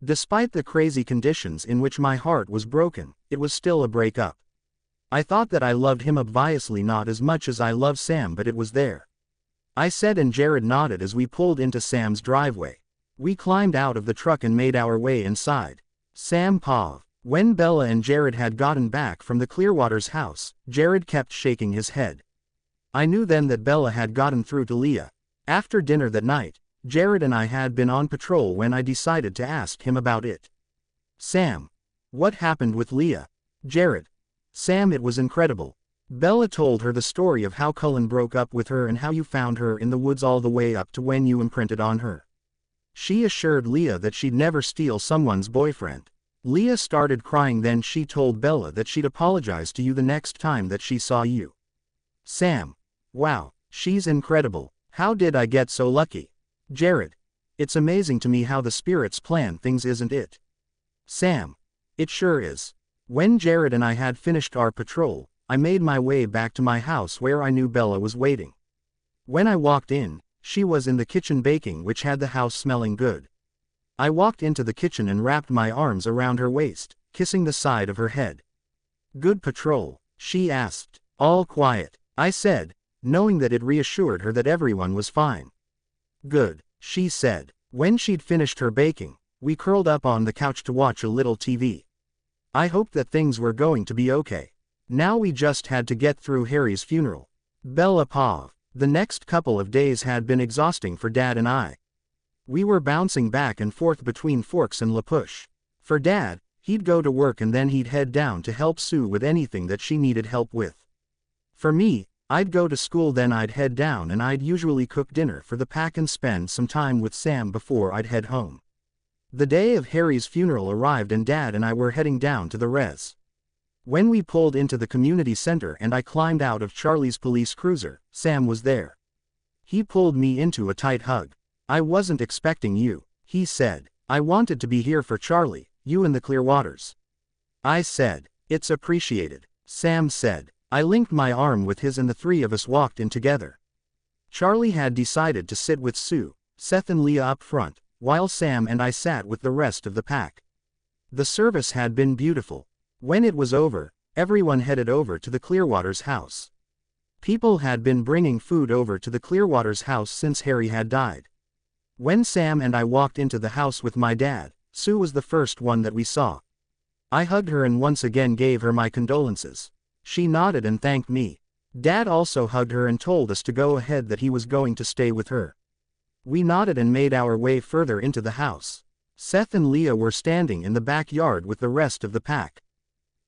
Despite the crazy conditions in which my heart was broken, it was still a breakup. I thought that I loved him obviously not as much as I love Sam, but it was there. I said, and Jared nodded as we pulled into Sam's driveway. We climbed out of the truck and made our way inside. Sam paused. When Bella and Jared had gotten back from the Clearwater's house, Jared kept shaking his head. I knew then that Bella had gotten through to Leah. After dinner that night, Jared and I had been on patrol when I decided to ask him about it. Sam. What happened with Leah? Jared. Sam, it was incredible. Bella told her the story of how Cullen broke up with her and how you found her in the woods all the way up to when you imprinted on her. She assured Leah that she'd never steal someone's boyfriend. Leah started crying, then she told Bella that she'd apologize to you the next time that she saw you. Sam. Wow, she's incredible. How did I get so lucky? Jared. It's amazing to me how the spirits plan things, isn't it? Sam. It sure is. When Jared and I had finished our patrol, I made my way back to my house where I knew Bella was waiting. When I walked in, she was in the kitchen baking, which had the house smelling good. I walked into the kitchen and wrapped my arms around her waist, kissing the side of her head. Good patrol? She asked. All quiet, I said, knowing that it reassured her that everyone was fine. Good, she said. When she'd finished her baking, we curled up on the couch to watch a little TV. I hoped that things were going to be okay. Now we just had to get through Harry's funeral. Bella paused. The next couple of days had been exhausting for Dad and I. We were bouncing back and forth between Forks and La Push. For Dad, he'd go to work and then he'd head down to help Sue with anything that she needed help with. For me, I'd go to school, then I'd head down and I'd usually cook dinner for the pack and spend some time with Sam before I'd head home. The day of Harry's funeral arrived and Dad and I were heading down to the res. When we pulled into the community center and I climbed out of Charlie's police cruiser, Sam was there. He pulled me into a tight hug. I wasn't expecting you, he said. I wanted to be here for Charlie, you and the Clearwaters. I said. It's appreciated. Sam said. I linked my arm with his and the three of us walked in together. Charlie had decided to sit with Sue, Seth and Leah up front, while Sam and I sat with the rest of the pack. The service had been beautiful. When it was over, everyone headed over to the Clearwaters' house. People had been bringing food over to the Clearwaters' house since Harry had died. When Sam and I walked into the house with my dad, Sue was the first one that we saw. I hugged her and once again gave her my condolences. She nodded and thanked me. Dad also hugged her and told us to go ahead, that he was going to stay with her. We nodded and made our way further into the house. Seth and Leah were standing in the backyard with the rest of the pack.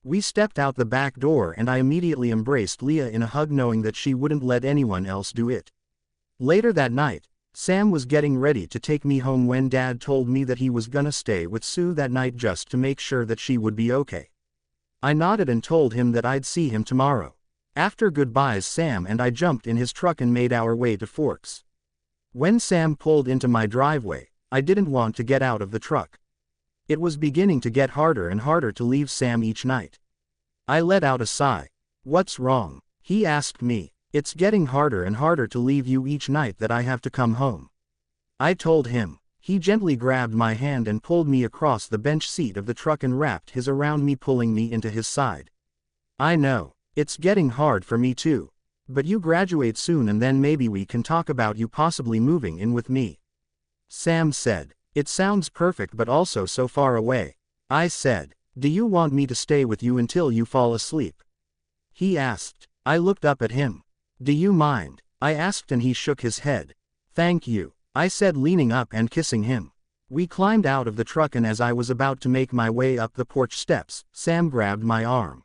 We stepped out the back door and I immediately embraced Leah in a hug, knowing that she wouldn't let anyone else do it. Later that night, Sam was getting ready to take me home when Dad told me that he was gonna stay with Sue that night just to make sure that she would be okay. I nodded and told him that I'd see him tomorrow. After goodbyes, Sam and I jumped in his truck and made our way to Forks. When Sam pulled into my driveway, I didn't want to get out of the truck. It was beginning to get harder and harder to leave Sam each night. I let out a sigh. What's wrong? He asked me. It's getting harder and harder to leave you each night that I have to come home. I told him. He gently grabbed my hand and pulled me across the bench seat of the truck and wrapped his around me, pulling me into his side. I know. It's getting hard for me too. But you graduate soon and then maybe we can talk about you possibly moving in with me. Sam said. It sounds perfect but also so far away. I said. Do you want me to stay with you until you fall asleep? He asked. I looked up at him. Do you mind? I asked and he shook his head. Thank you, I said, leaning up and kissing him. We climbed out of the truck and as I was about to make my way up the porch steps, Sam grabbed my arm.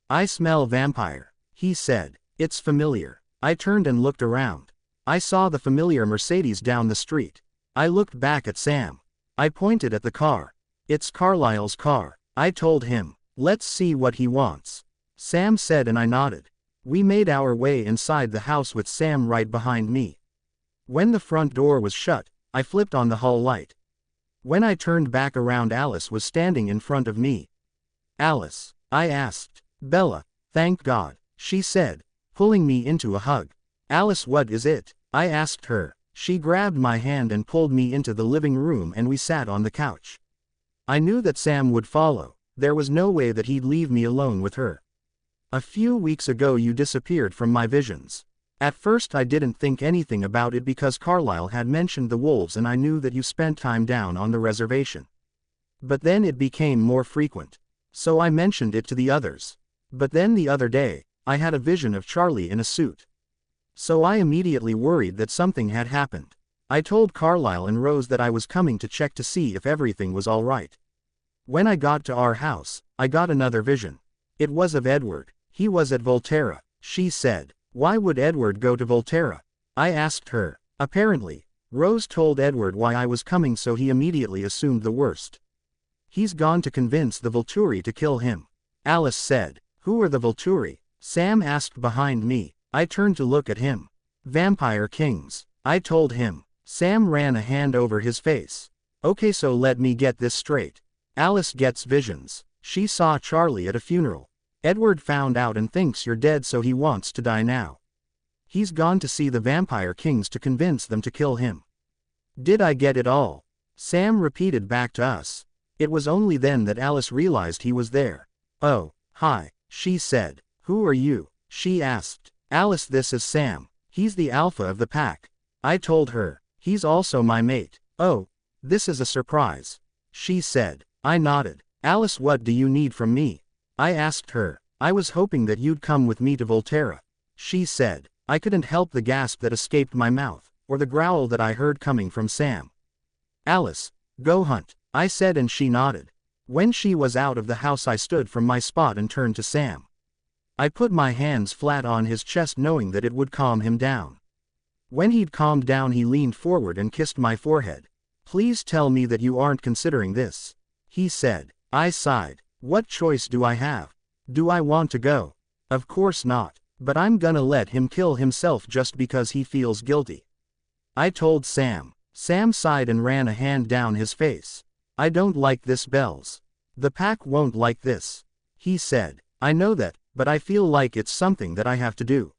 I smell vampire, he said. It's familiar. I turned and looked around. I saw the familiar Mercedes down the street. I looked back at Sam. I pointed at the car. It's Carlisle's car. I told him. Let's see what he wants. Sam said, and I nodded. We made our way inside the house with Sam right behind me. When the front door was shut, I flipped on the hall light. When I turned back around, Alice was standing in front of me. "Alice?" I asked. "Bella, thank God," she said, pulling me into a hug. "Alice, what is it?" I asked her. She grabbed my hand and pulled me into the living room, and we sat on the couch. I knew that Sam would follow. There was no way that he'd leave me alone with her. "A few weeks ago you disappeared from my visions. At first I didn't think anything about it because Carlisle had mentioned the wolves and I knew that you spent time down on the reservation. But then it became more frequent. So I mentioned it to the others. But then the other day, I had a vision of Charlie in a suit. So I immediately worried that something had happened. I told Carlisle and Rose that I was coming to check to see if everything was all right. When I got to our house, I got another vision. It was of Edward. He was at Volterra," she said. "Why would Edward go to Volterra?" I asked her. "Apparently, Rose told Edward why I was coming, so he immediately assumed the worst. He's gone to convince the Volturi to kill him," Alice said. "Who are the Volturi?" Sam asked behind me. I turned to look at him. "Vampire kings," I told him. Sam ran a hand over his face. "Okay, so let me get this straight. Alice gets visions. She saw Charlie at a funeral. Edward found out and thinks you're dead, so he wants to die now. He's gone to see the Vampire Kings to convince them to kill him. Did I get it all?" Sam repeated back to us. It was only then that Alice realized he was there. "Oh, hi," she said. "Who are you?" she asked. "Alice, this is Sam. He's the alpha of the pack," I told her. "He's also my mate." "Oh, this is a surprise," she said. I nodded. "Alice, what do you need from me?" I asked her. "I was hoping that you'd come with me to Volterra," she said. I couldn't help the gasp that escaped my mouth, or the growl that I heard coming from Sam. "Alice, go hunt," I said, and she nodded. When she was out of the house, I stood from my spot and turned to Sam. I put my hands flat on his chest, knowing that it would calm him down. When he'd calmed down, he leaned forward and kissed my forehead. "Please tell me that you aren't considering this," he said. I sighed. "What choice do I have? Do I want to go? Of course not. But I'm gonna let him kill himself just because he feels guilty," I told Sam. Sam sighed and ran a hand down his face. "I don't like this, Bells. The pack won't like this," he said. "I know that, but I feel like it's something that I have to do.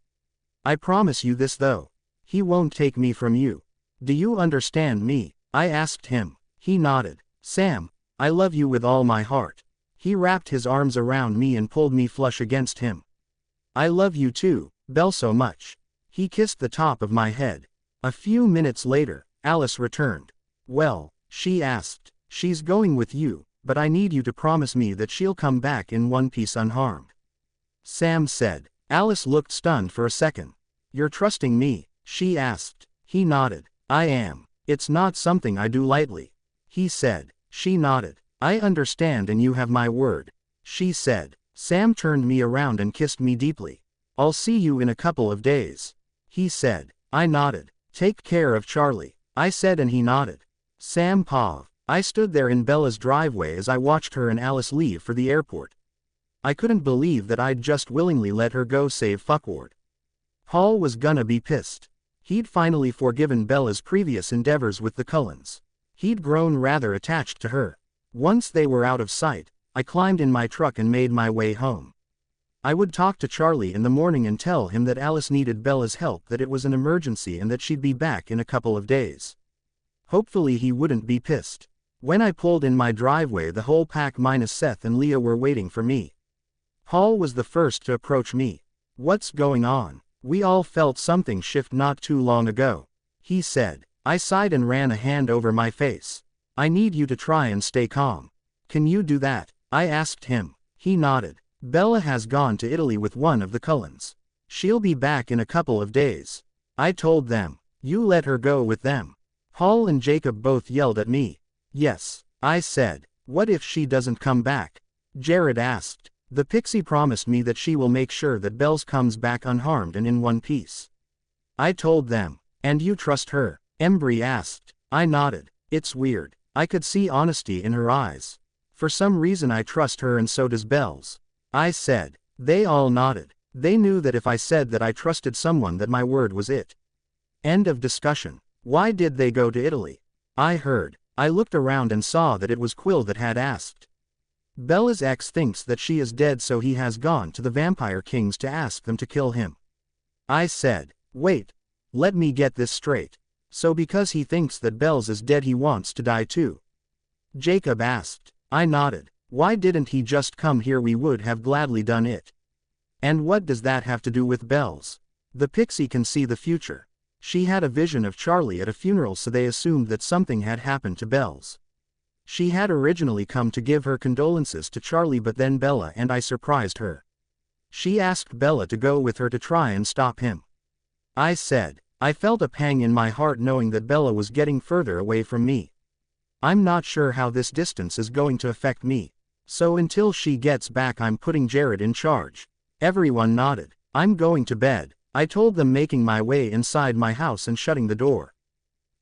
I promise you this though. He won't take me from you. Do you understand me?" I asked him. He nodded. "Sam, I love you with all my heart." He wrapped his arms around me and pulled me flush against him. "I love you too, Belle, so much." He kissed the top of my head. A few minutes later, Alice returned. "Well," she asked. "She's going with you, but I need you to promise me that she'll come back in one piece unharmed," Sam said. Alice looked stunned for a second. "You're trusting me?" she asked. He nodded. "I am. It's not something I do lightly," he said. She nodded. "I understand, and you have my word," she said. Sam turned me around and kissed me deeply. "I'll see you in a couple of days," he said. I nodded. "Take care of Charlie," I said, and he nodded. Sam paused. I stood there in Bella's driveway as I watched her and Alice leave for the airport. I couldn't believe that I'd just willingly let her go save fuckward. Hall was gonna be pissed. He'd finally forgiven Bella's previous endeavors with the Cullens. He'd grown rather attached to her. Once they were out of sight, I climbed in my truck and made my way home. I would talk to Charlie in the morning and tell him that Alice needed Bella's help, that it was an emergency and that she'd be back in a couple of days. Hopefully he wouldn't be pissed. When I pulled in my driveway, the whole pack minus Seth and Leah were waiting for me. Hall was the first to approach me. "What's going on? We all felt something shift not too long ago," he said. I sighed and ran a hand over my face. "I need you to try and stay calm. Can you do that?" I asked him. He nodded. "Bella has gone to Italy with one of the Cullens. She'll be back in a couple of days," I told them. "You let her go with them." Hall and Jacob both yelled at me. "Yes," I said. "What if she doesn't come back?" Jared asked. "The pixie promised me that she will make sure that Bells comes back unharmed and in one piece," I told them. "And you trust her?" Embry asked. I nodded. It's weird. I could see honesty in her eyes. "For some reason I trust her, and so does Bells," I said. They all nodded. They knew that if I said that I trusted someone, that my word was it. End of discussion. Why did they go to Italy? I heard. I looked around and saw that it was Quill that had asked. Bella's ex thinks that she is dead, so he has gone to the Vampire Kings to ask them to kill him. I said, wait. Let me get this straight. So because he thinks that Bells is dead, he wants to die too? Jacob asked. I nodded. Why didn't he just come here? We would have gladly done it. And what does that have to do with Bells? The pixie can see the future. She had a vision of Charlie at a funeral, so they assumed that something had happened to Bells. She had originally come to give her condolences to Charlie, but then Bella and I surprised her. She asked Bella to go with her to try and stop him. I said. I felt a pang in my heart knowing that Bella was getting further away from me. I'm not sure how this distance is going to affect me. So until she gets back, I'm putting Jared in charge. Everyone nodded. I'm going to bed, I told them, making my way inside my house and shutting the door.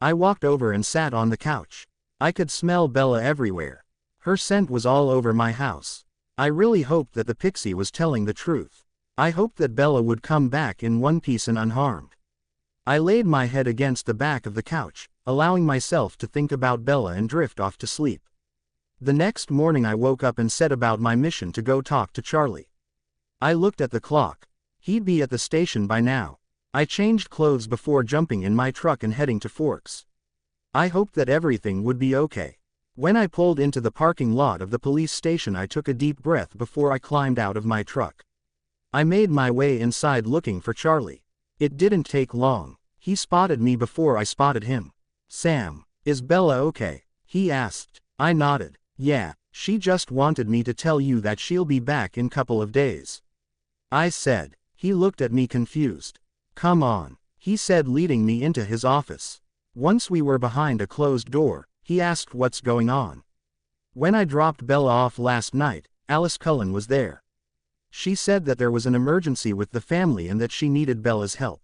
I walked over and sat on the couch. I could smell Bella everywhere. Her scent was all over my house. I really hoped that the pixie was telling the truth. I hoped that Bella would come back in one piece and unharmed. I laid my head against the back of the couch, allowing myself to think about Bella and drift off to sleep. The next morning I woke up and set about my mission to go talk to Charlie. I looked at the clock. He'd be at the station by now. I changed clothes before jumping in my truck and heading to Forks. I hoped that everything would be okay. When I pulled into the parking lot of the police station, I took a deep breath before I climbed out of my truck. I made my way inside looking for Charlie. It didn't take long. He spotted me before I spotted him. Sam, is Bella okay? He asked. I nodded. Yeah, she just wanted me to tell you that she'll be back in a couple of days. I said. He looked at me confused. Come on, he said, leading me into his office. Once we were behind a closed door, he asked what's going on. When I dropped Bella off last night, Alice Cullen was there. She said that there was an emergency with the family and that she needed Bella's help.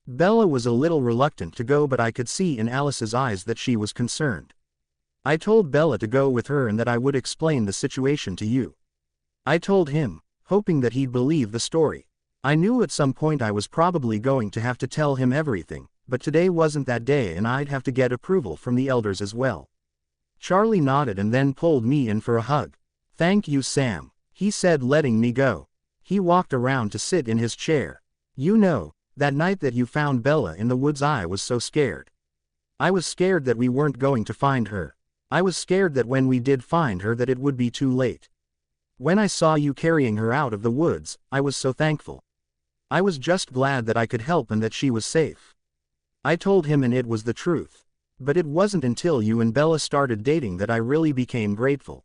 Bella was a little reluctant to go, but I could see in Alice's eyes that she was concerned. I told Bella to go with her and that I would explain the situation to you. I told him, hoping that he'd believe the story. I knew at some point I was probably going to have to tell him everything, but today wasn't that day and I'd have to get approval from the elders as well. Charlie nodded and then pulled me in for a hug. Thank you, Sam, he said, letting me go. He walked around to sit in his chair. You know, that night that you found Bella in the woods, I was so scared. I was scared that we weren't going to find her. I was scared that when we did find her that it would be too late. When I saw you carrying her out of the woods, I was so thankful. I was just glad that I could help and that she was safe. I told him, and it was the truth. But it wasn't until you and Bella started dating that I really became grateful.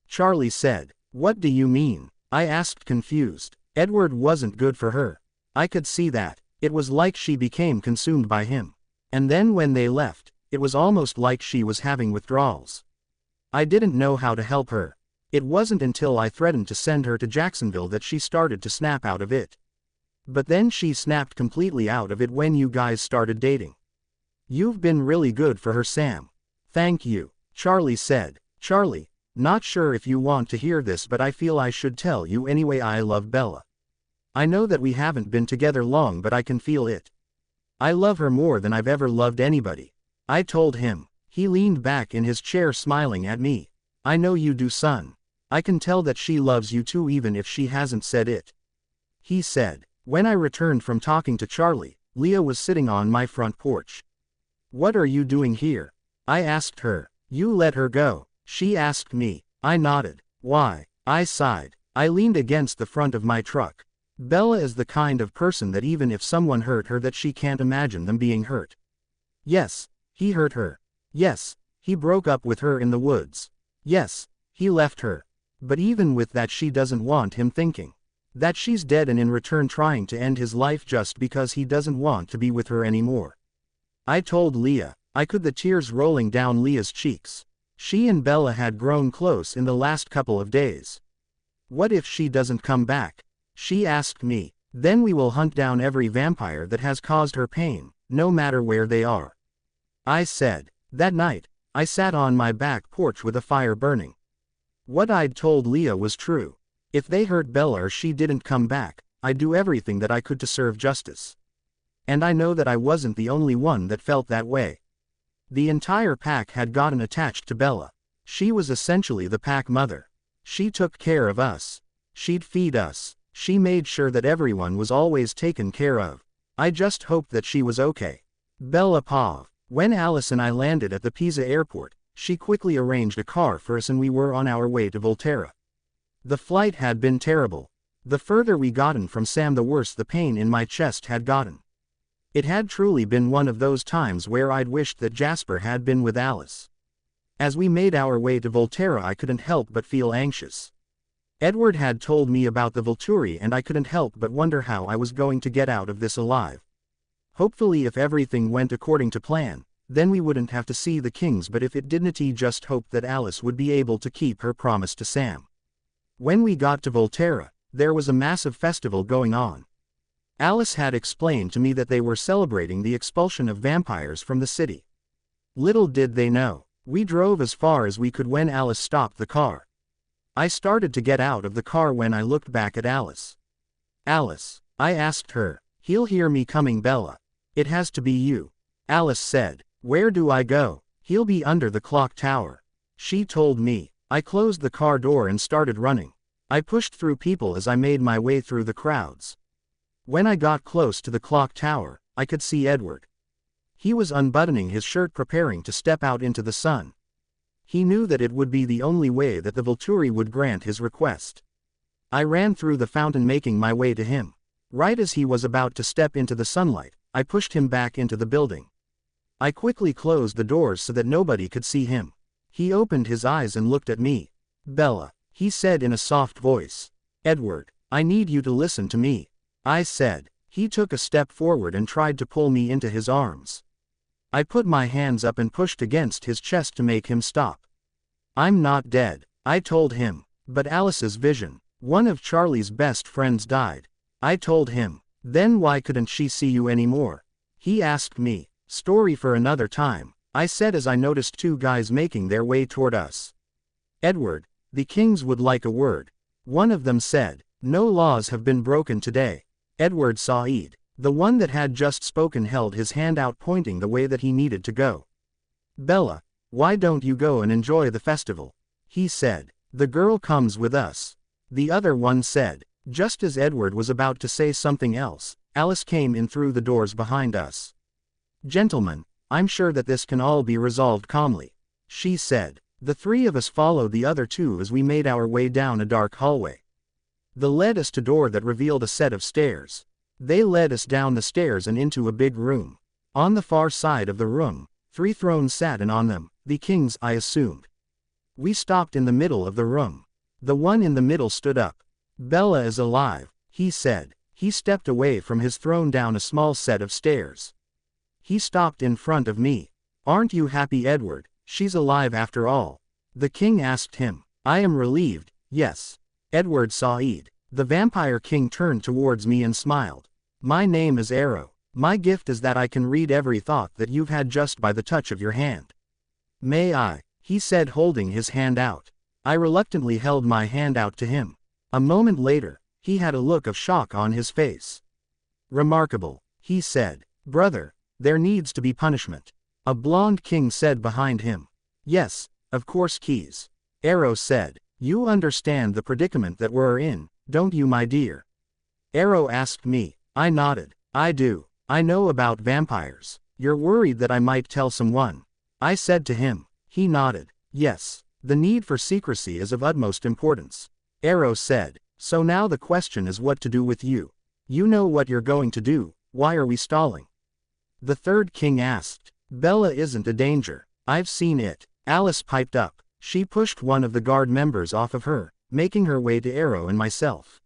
Charlie said. What do you mean? I asked, confused. Edward wasn't good for her. I could see that. It was like she became consumed by him. And then when they left, it was almost like she was having withdrawals. I didn't know how to help her. It wasn't until I threatened to send her to Jacksonville that she started to snap out of it. But then she snapped completely out of it when you guys started dating. You've been really good for her, Sam. Thank you, Charlie said. Charlie, not sure if you want to hear this, but I feel I should tell you anyway. I love Bella. I know that we haven't been together long, but I can feel it. I love her more than I've ever loved anybody. I told him. He leaned back in his chair smiling at me. I know you do, son. I can tell that she loves you too, even if she hasn't said it. He said. When I returned from talking to Charlie, Leah was sitting on my front porch. What are you doing here? I asked her. You let her go, she asked me. I nodded. Why? I sighed. I leaned against the front of my truck. Bella is the kind of person that even if someone hurt her, that she can't imagine them being hurt. Yes, he hurt her. Yes, he broke up with her in the woods. Yes, he left her. But even with that, she doesn't want him thinking that she's dead and in return trying to end his life just because he doesn't want to be with her anymore. I told Leah. I could the tears rolling down Leah's cheeks. She and Bella had grown close in the last couple of days. What if she doesn't come back? She asked me. Then we will hunt down every vampire that has caused her pain, no matter where they are. I said. That night, I sat on my back porch with a fire burning. What I'd told Leah was true. If they hurt Bella or she didn't come back, I'd do everything that I could to serve justice. And I know that I wasn't the only one that felt that way. The entire pack had gotten attached to Bella. She was essentially the pack mother. She took care of us. She'd feed us. She made sure that everyone was always taken care of. I just hoped that she was okay. Bella Pav. When Alice and I landed at the Pisa airport, she quickly arranged a car for us and we were on our way to Volterra. The flight had been terrible. The further we gotten from Sam, the worse the pain in my chest had gotten. It had truly been one of those times where I'd wished that Jasper had been with Alice. As we made our way to Volterra, I couldn't help but feel anxious. Edward had told me about the Volturi and I couldn't help but wonder how I was going to get out of this alive. Hopefully, if everything went according to plan, then we wouldn't have to see the Kings, but if it didn't, he just hoped that Alice would be able to keep her promise to Sam. When we got to Volterra, there was a massive festival going on. Alice had explained to me that they were celebrating the expulsion of vampires from the city. Little did they know, we drove as far as we could when Alice stopped the car. I started to get out of the car when I looked back at Alice. Alice, I asked her. He'll hear me coming, Bella. It has to be you. Alice said. Where do I go? He'll be under the clock tower. She told me. I closed the car door and started running. I pushed through people as I made my way through the crowds. When I got close to the clock tower, I could see Edward. He was unbuttoning his shirt, preparing to step out into the sun. He knew that it would be the only way that the Volturi would grant his request. I ran through the fountain, making my way to him. Right as he was about to step into the sunlight, I pushed him back into the building. I quickly closed the doors so that nobody could see him. He opened his eyes and looked at me. Bella, he said in a soft voice. Edward, I need you to listen to me. I said. He took a step forward and tried to pull me into his arms. I put my hands up and pushed against his chest to make him stop. I'm not dead, I told him. But Alice's vision, one of Charlie's best friends, died. I told him. Then why couldn't she see you anymore? He asked me. Story for another time, I said as I noticed two guys making their way toward us. Edward, the Kings would like a word. One of them said. No laws have been broken today. Edward Said, the one that had just spoken, held his hand out, pointing the way that he needed to go. Bella, why don't you go and enjoy the festival? He said. The girl comes with us. The other one said. Just as Edward was about to say something else, Alice came in through the doors behind us. Gentlemen, I'm sure that this can all be resolved calmly, she said. The three of us followed the other two as we made our way down a dark hallway. They led us to a door that revealed a set of stairs. They led us down the stairs and into a big room. On the far side of the room, 3 thrones sat, and on them, the Kings, I assumed. We stopped in the middle of the room. The one in the middle stood up. Bella is alive, he said. He stepped away from his throne down a small set of stairs. He stopped in front of me. Aren't you happy, Edward? She's alive after all. The King asked him. I am relieved, yes. Edward Said. The Vampire King turned towards me and smiled. My name is Arrow. My gift is that I can read every thought that you've had just by the touch of your hand. May I? He said, holding his hand out. I reluctantly held my hand out to him. A moment later, he had a look of shock on his face. Remarkable, he said. Brother, there needs to be punishment. A blonde king said behind him. Yes, of course, Keys. Arrow said. You understand the predicament that we're in, don't you, my dear? Arrow asked me. I nodded. I do. I know about vampires. You're worried that I might tell someone? I said to him. He nodded. Yes. The need for secrecy is of utmost importance. Arrow said. So now the question is what to do with you. You know what you're going to do, why are we stalling? The third king asked. Bella isn't a danger. I've seen it. Alice piped up. She pushed one of the guard members off of her, making her way to Arrow and myself.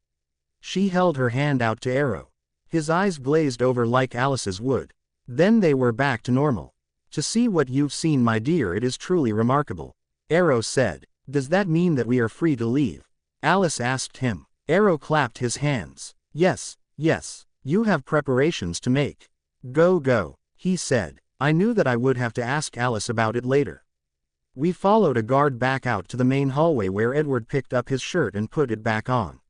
She held her hand out to Arrow. His eyes glazed over like Alice's would. Then they were back to normal. To see what you've seen, my dear, it is truly remarkable. Arrow said. Does that mean that we are free to leave? Alice asked him. Arrow clapped his hands. Yes, yes, you have preparations to make. Go, go, he said. I knew that I would have to ask Alice about it later. We followed a guard back out to the main hallway where Edward picked up his shirt and put it back on.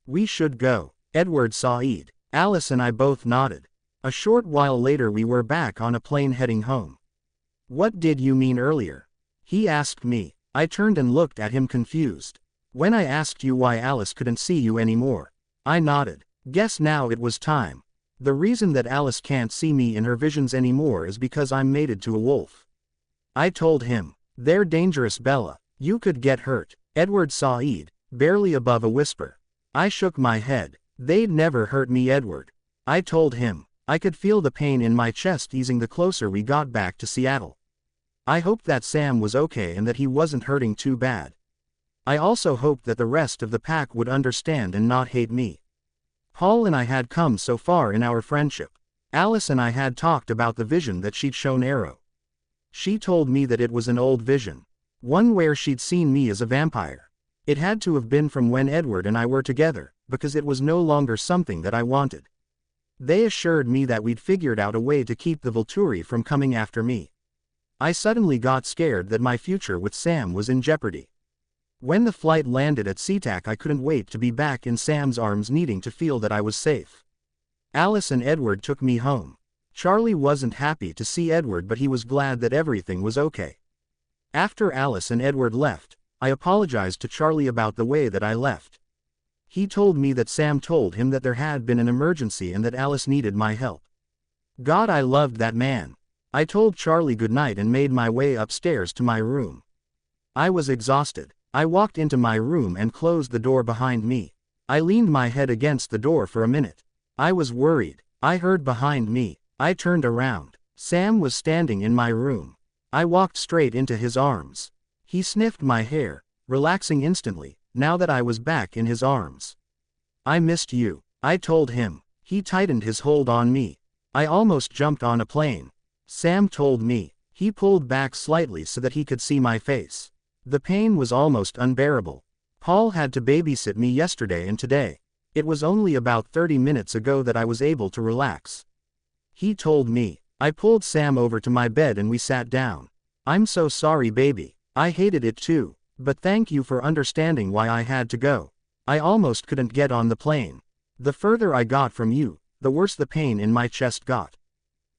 We should go, Edward said. Alice and I both nodded. A short while later we were back on a plane heading home. What did you mean earlier? He asked me. I turned and looked at him confused. When I asked you why Alice couldn't see you anymore. I nodded. Guess now it was time. The reason that Alice can't see me in her visions anymore is because I'm mated to a wolf. I told him. They're dangerous, Bella. You could get hurt, Edward said, barely above a whisper. I shook my head. They'd never hurt me, Edward. I told him. I could feel the pain in my chest easing the closer we got back to Seattle. I hoped that Sam was okay and that he wasn't hurting too bad. I also hoped that the rest of the pack would understand and not hate me. Paul and I had come so far in our friendship. Alice and I had talked about the vision that she'd shown Arrow. She told me that it was an old vision. One where she'd seen me as a vampire. It had to have been from when Edward and I were together, because it was no longer something that I wanted. They assured me that we'd figured out a way to keep the Volturi from coming after me. I suddenly got scared that my future with Sam was in jeopardy. When the flight landed at SeaTac, I couldn't wait to be back in Sam's arms, needing to feel that I was safe. Alice and Edward took me home. Charlie wasn't happy to see Edward, but he was glad that everything was okay. After Alice and Edward left, I apologized to Charlie about the way that I left. He told me that Sam told him that there had been an emergency and that Alice needed my help. God, I loved that man. I told Charlie goodnight and made my way upstairs to my room. I was exhausted. I walked into my room and closed the door behind me. I leaned my head against the door for a minute. I was worried. I heard behind me. I turned around. Sam was standing in my room. I walked straight into his arms. He sniffed my hair, relaxing instantly, now that I was back in his arms. I missed you, I told him. He tightened his hold on me. I almost jumped on a plane. Sam told me. He pulled back slightly so that he could see my face. The pain was almost unbearable. Paul had to babysit me yesterday and today. It was only about 30 minutes ago that I was able to relax. He told me. I pulled Sam over to my bed and we sat down. I'm so sorry, baby. I hated it too, but thank you for understanding why I had to go. I almost couldn't get on the plane. The further I got from you, the worse the pain in my chest got.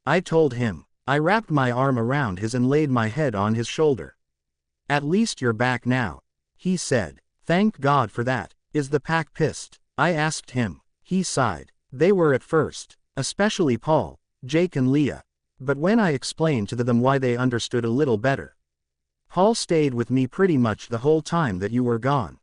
I told him. I wrapped my arm around his and laid my head on his shoulder. At least you're back now, he said. Thank God for that. Is the pack pissed? I asked him. He sighed. They were at first, especially Paul, Jake and Leah. But when I explained to them why, they understood a little better. Paul stayed with me pretty much the whole time that you were gone.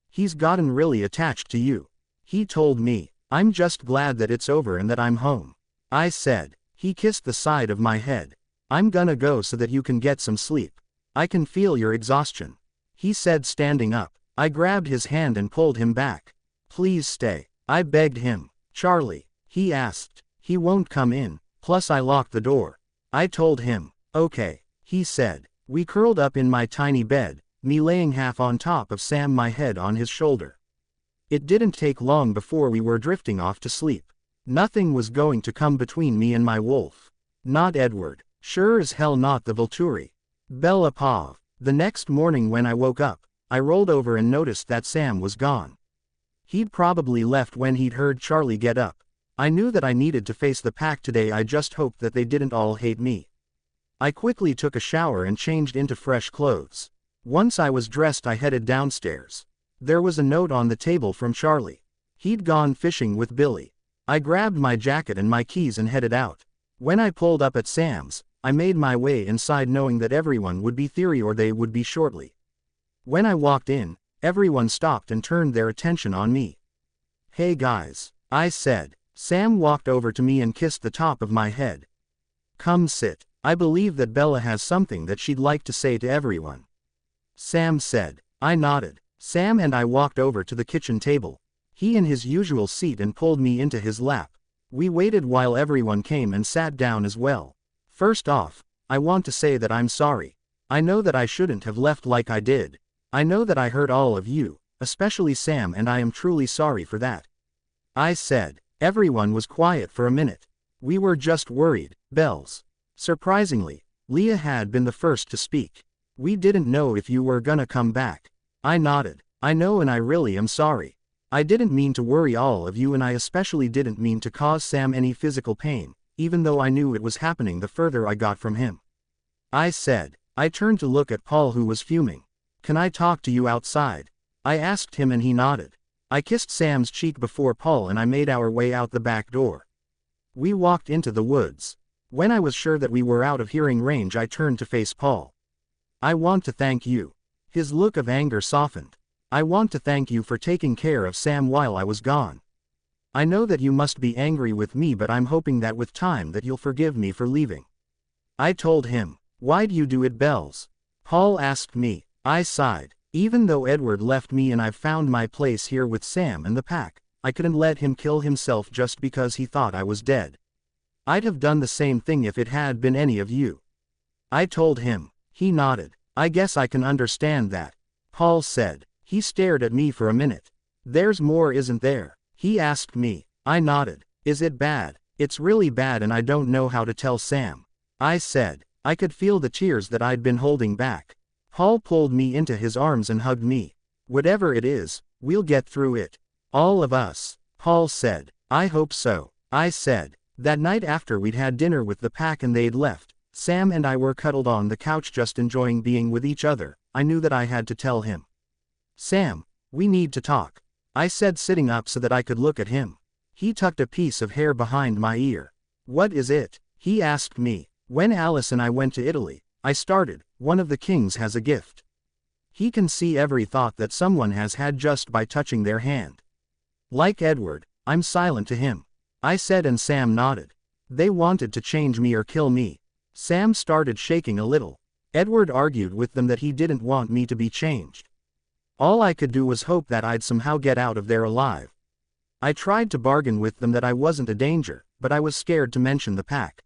He's gotten really attached to you. He told me. I'm just glad that it's over and that I'm home. I said. He kissed the side of my head. I'm gonna go so that you can get some sleep. I can feel your exhaustion. He said, standing up. I grabbed his hand and pulled him back. Please stay. I begged him. Charlie, he asked. He won't come in, plus I locked the door. I told him. Okay, he said. We curled up in my tiny bed, me laying half on top of Sam, my head on his shoulder. It didn't take long before we were drifting off to sleep. Nothing was going to come between me and my wolf. Not Edward. Sure as hell not the Volturi. Bella Pav. The next morning when I woke up, I rolled over and noticed that Sam was gone. He'd probably left when he'd heard Charlie get up. I knew that I needed to face the pack today. I just hoped that they didn't all hate me. I quickly took a shower and changed into fresh clothes. Once I was dressed, I headed downstairs. There was a note on the table from Charlie. He'd gone fishing with Billy. I grabbed my jacket and my keys and headed out. When I pulled up at Sam's, I made my way inside knowing that everyone would be there or they would be shortly. When I walked in, everyone stopped and turned their attention on me. Hey guys, I said. Sam walked over to me and kissed the top of my head. Come sit. I believe that Bella has something that she'd like to say to everyone. Sam said. I nodded. Sam and I walked over to the kitchen table. He in his usual seat and pulled me into his lap. We waited while everyone came and sat down as well. First off, I want to say that I'm sorry. I know that I shouldn't have left like I did. I know that I hurt all of you, especially Sam, and I am truly sorry for that. I said. Everyone was quiet for a minute. We were just worried, Bells. Surprisingly, Leah had been the first to speak. We didn't know if you were gonna come back. I nodded. I know, and I really am sorry. I didn't mean to worry all of you, and I especially didn't mean to cause Sam any physical pain, even though I knew it was happening the further I got from him. I said. I turned to look at Paul, who was fuming. Can I talk to you outside? I asked him, and he nodded. I kissed Sam's cheek before Paul and I made our way out the back door. We walked into the woods. When I was sure that we were out of hearing range, I turned to face Paul. I want to thank you. His look of anger softened. I want to thank you for taking care of Sam while I was gone. I know that you must be angry with me, but I'm hoping that with time that you'll forgive me for leaving. I told him. Why do you do it, Bells? Paul asked me. I sighed. Even though Edward left me and I've found my place here with Sam and the pack, I couldn't let him kill himself just because he thought I was dead. I'd have done the same thing if it had been any of you. I told him. He nodded. I guess I can understand that. Paul said. He stared at me for a minute. There's more, isn't there? He asked me. I nodded. Is it bad? It's really bad, and I don't know how to tell Sam. I said. I could feel the tears that I'd been holding back. Paul pulled me into his arms and hugged me. Whatever it is, we'll get through it. All of us. Paul said. I hope so. I said. That night after we'd had dinner with the pack and they'd left, Sam and I were cuddled on the couch just enjoying being with each other. I knew that I had to tell him. Sam, we need to talk. I said, sitting up so that I could look at him. He tucked a piece of hair behind my ear. What is it? He asked me. When Alice and I went to Italy, I started, one of the kings has a gift. He can see every thought that someone has had just by touching their hand. Like Edward, I'm silent to him. I said, and Sam nodded. They wanted to change me or kill me. Sam started shaking a little. Edward argued with them that he didn't want me to be changed. All I could do was hope that I'd somehow get out of there alive. I tried to bargain with them that I wasn't a danger, but I was scared to mention the pack.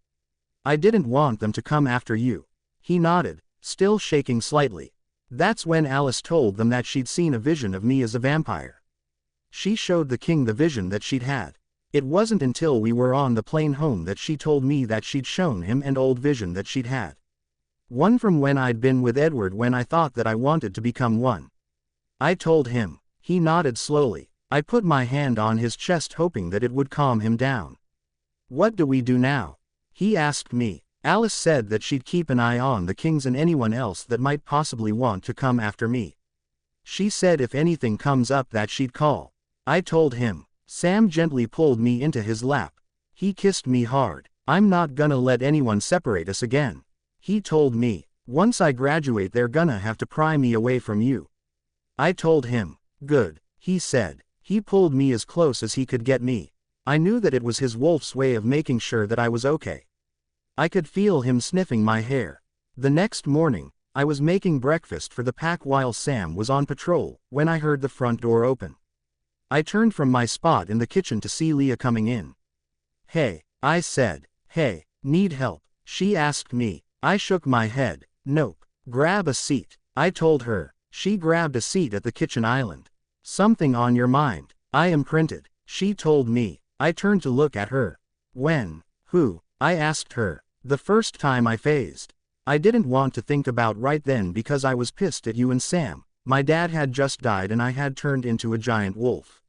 I didn't want them to come after you. He nodded, still shaking slightly. That's when Alice told them that she'd seen a vision of me as a vampire. She showed the king the vision that she'd had. It wasn't until we were on the plane home that she told me that she'd shown him an old vision that she'd had. One from when I'd been with Edward, when I thought that I wanted to become one. I told him. He nodded slowly. I put my hand on his chest, hoping that it would calm him down. What do we do now? He asked me. Alice said that she'd keep an eye on the kings and anyone else that might possibly want to come after me. She said if anything comes up that she'd call. I told him. Sam gently pulled me into his lap. He kissed me hard. I'm not gonna let anyone separate us again. He told me. Once I graduate, they're gonna have to pry me away from you. I told him. Good, he said. He pulled me as close as he could get me. I knew that it was his wolf's way of making sure that I was okay. I could feel him sniffing my hair. The next morning, I was making breakfast for the pack while Sam was on patrol, when I heard the front door open. I turned from my spot in the kitchen to see Leah coming in. Hey, I said. Hey, need help? She asked me. I shook my head. Nope. Grab a seat, I told her. She grabbed a seat at the kitchen island. Something on your mind? I imprinted. She told me. I turned to look at her. When? Who? I asked her. The first time I phased. I didn't want to think about right then because I was pissed at you and Sam. My dad had just died and I had turned into a giant wolf.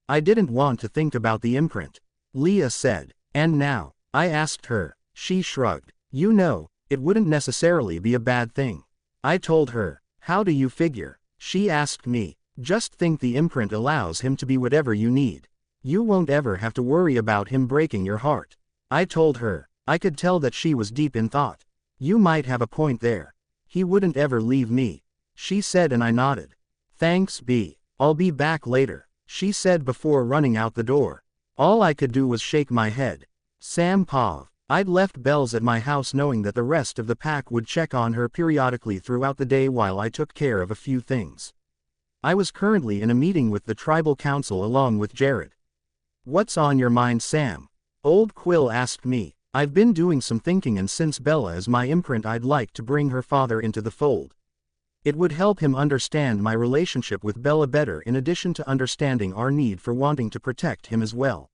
I didn't want to think about the imprint. Leah said. And now? I asked her. She shrugged. You know, it wouldn't necessarily be a bad thing. I told her. How do you figure? She asked me. Just think, the imprint allows him to be whatever you need. You won't ever have to worry about him breaking your heart. I told her. I could tell that she was deep in thought. You might have a point there. He wouldn't ever leave me. She said, and I nodded. Thanks, B. I'll be back later, she said before running out the door. All I could do was shake my head. Sam Pav. I'd left Bells at my house knowing that the rest of the pack would check on her periodically throughout the day while I took care of a few things. I was currently in a meeting with the tribal council along with Jared. What's on your mind, Sam? Old Quill asked me. I've been doing some thinking, and since Bella is my imprint, I'd like to bring her father into the fold. It would help him understand my relationship with Bella better, in addition to understanding our need for wanting to protect him as well.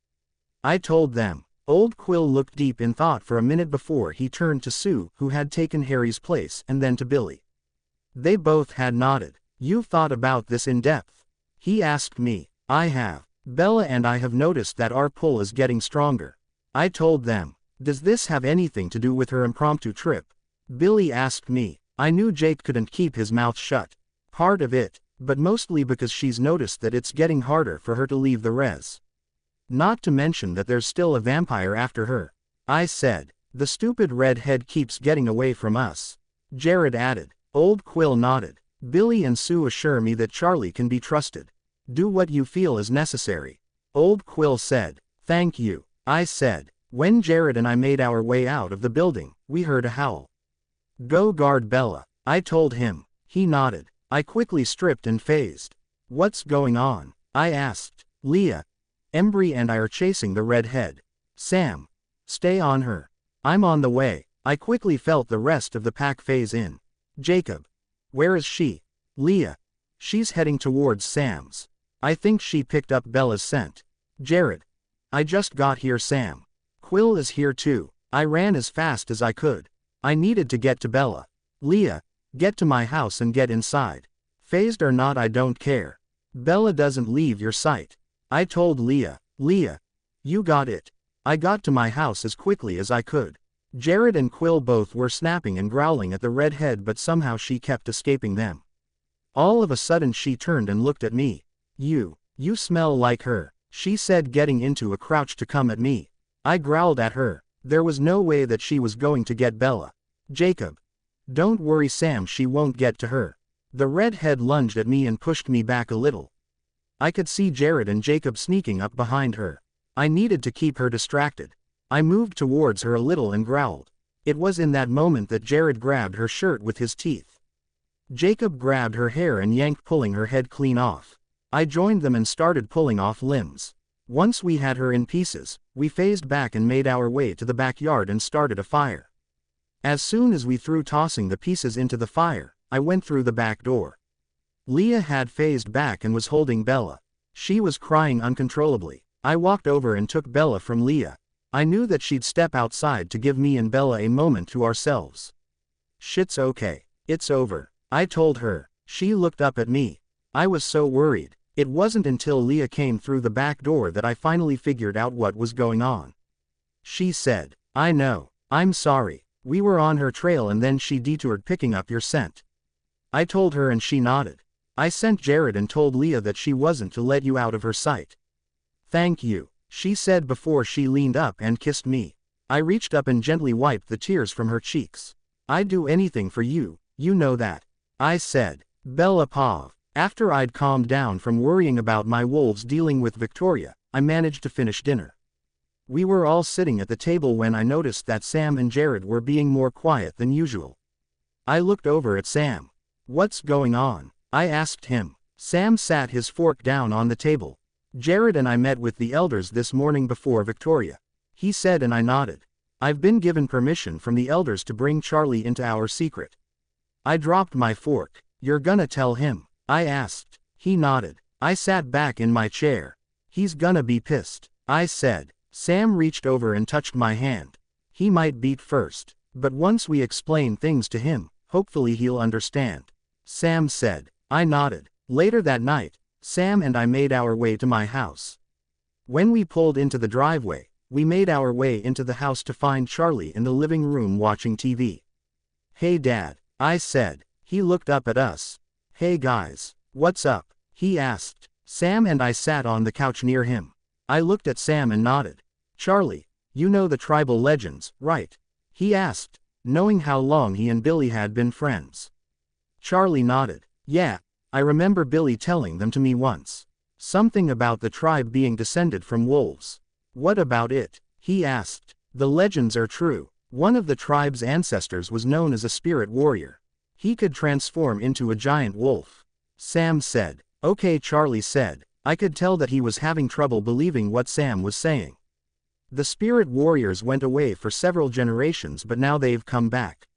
I told them. Old Quill looked deep in thought for a minute before he turned to Sue, who had taken Harry's place, and then to Billy. They both had nodded. You've thought about this in depth? He asked me. I have. Bella and I have noticed that our pull is getting stronger. I told them. Does this have anything to do with her impromptu trip? Billy asked me. I knew Jake couldn't keep his mouth shut. Part of it, but mostly because she's noticed that it's getting harder for her to leave the res. Not to mention that there's still a vampire after her. I said. The stupid redhead keeps getting away from us. Jared added. Old Quill nodded. Billy and Sue assure me that Charlie can be trusted. Do what you feel is necessary. Old Quill said. Thank you. I said. When Jared and I made our way out of the building, we heard a howl. Go guard Bella, I told him. He nodded. I quickly stripped and phased. What's going on? I asked. Leah. Embry and I are chasing the redhead. Sam. Stay on her. I'm on the way. I quickly felt the rest of the pack phase in. Jacob. Where is she? Leah. She's heading towards Sam's. I think she picked up Bella's scent. Jared. I just got here, Sam. Quill is here too. I ran as fast as I could. I needed to get to Bella. Leah. Get to my house and get inside. Phased or not, I don't care. Bella doesn't leave your sight. I told Leah. Leah. You got it. I got to my house as quickly as I could. Jared and Quill both were snapping and growling at the redhead, but somehow she kept escaping them. All of a sudden she turned and looked at me. You smell like her, she said, getting into a crouch to come at me. I growled at her. There was no way that she was going to get Bella. Jacob. Don't worry, Sam, she won't get to her. The redhead lunged at me and pushed me back a little. I could see Jared and Jacob sneaking up behind her. I needed to keep her distracted. I moved towards her a little and growled. It was in that moment that Jared grabbed her shirt with his teeth. Jacob grabbed her hair and yanked, pulling her head clean off. I joined them and started pulling off limbs. Once we had her in pieces, we phased back and made our way to the backyard and started a fire. As soon as we threw tossing the pieces into the fire, I went through the back door. Leah had phased back and was holding Bella. She was crying uncontrollably. I walked over and took Bella from Leah. I knew that she'd step outside to give me and Bella a moment to ourselves. Shit's okay. It's over, I told her. She looked up at me. I was so worried. It wasn't until Leah came through the back door that I finally figured out what was going on. She said, I know. I'm sorry. We were on her trail and then she detoured picking up your scent. I told her and she nodded. I sent Jared and told Leah that she wasn't to let you out of her sight. Thank you, she said before she leaned up and kissed me. I reached up and gently wiped the tears from her cheeks. I'd do anything for you, you know that. I said. Bella Pav. After I'd calmed down from worrying about my wolves dealing with Victoria, I managed to finish dinner. We were all sitting at the table when I noticed that Sam and Jared were being more quiet than usual. I looked over at Sam. What's going on? I asked him. Sam sat his fork down on the table. Jared and I met with the elders this morning before Victoria. He said, and I nodded. I've been given permission from the elders to bring Charlie into our secret. I dropped my fork. You're gonna tell him? I asked. He nodded. I sat back in my chair. He's gonna be pissed, I said. Sam reached over and touched my hand. He might beat first, but once we explain things to him, hopefully he'll understand. Sam said. I nodded. Later that night, Sam and I made our way to my house. When we pulled into the driveway, we made our way into the house to find Charlie in the living room watching TV. Hey Dad, I said. He looked up at us. Hey guys, what's up? He asked. Sam and I sat on the couch near him. I looked at Sam and nodded. Charlie, you know the tribal legends, right? He asked, knowing how long he and Billy had been friends. Charlie nodded. Yeah, I remember Billy telling them to me once. Something about the tribe being descended from wolves. What about it? He asked. The legends are true. One of the tribe's ancestors was known as a spirit warrior. He could transform into a giant wolf. Sam said. Okay, Charlie said. I could tell that he was having trouble believing what Sam was saying. The spirit warriors went away for several generations, but now they've come back.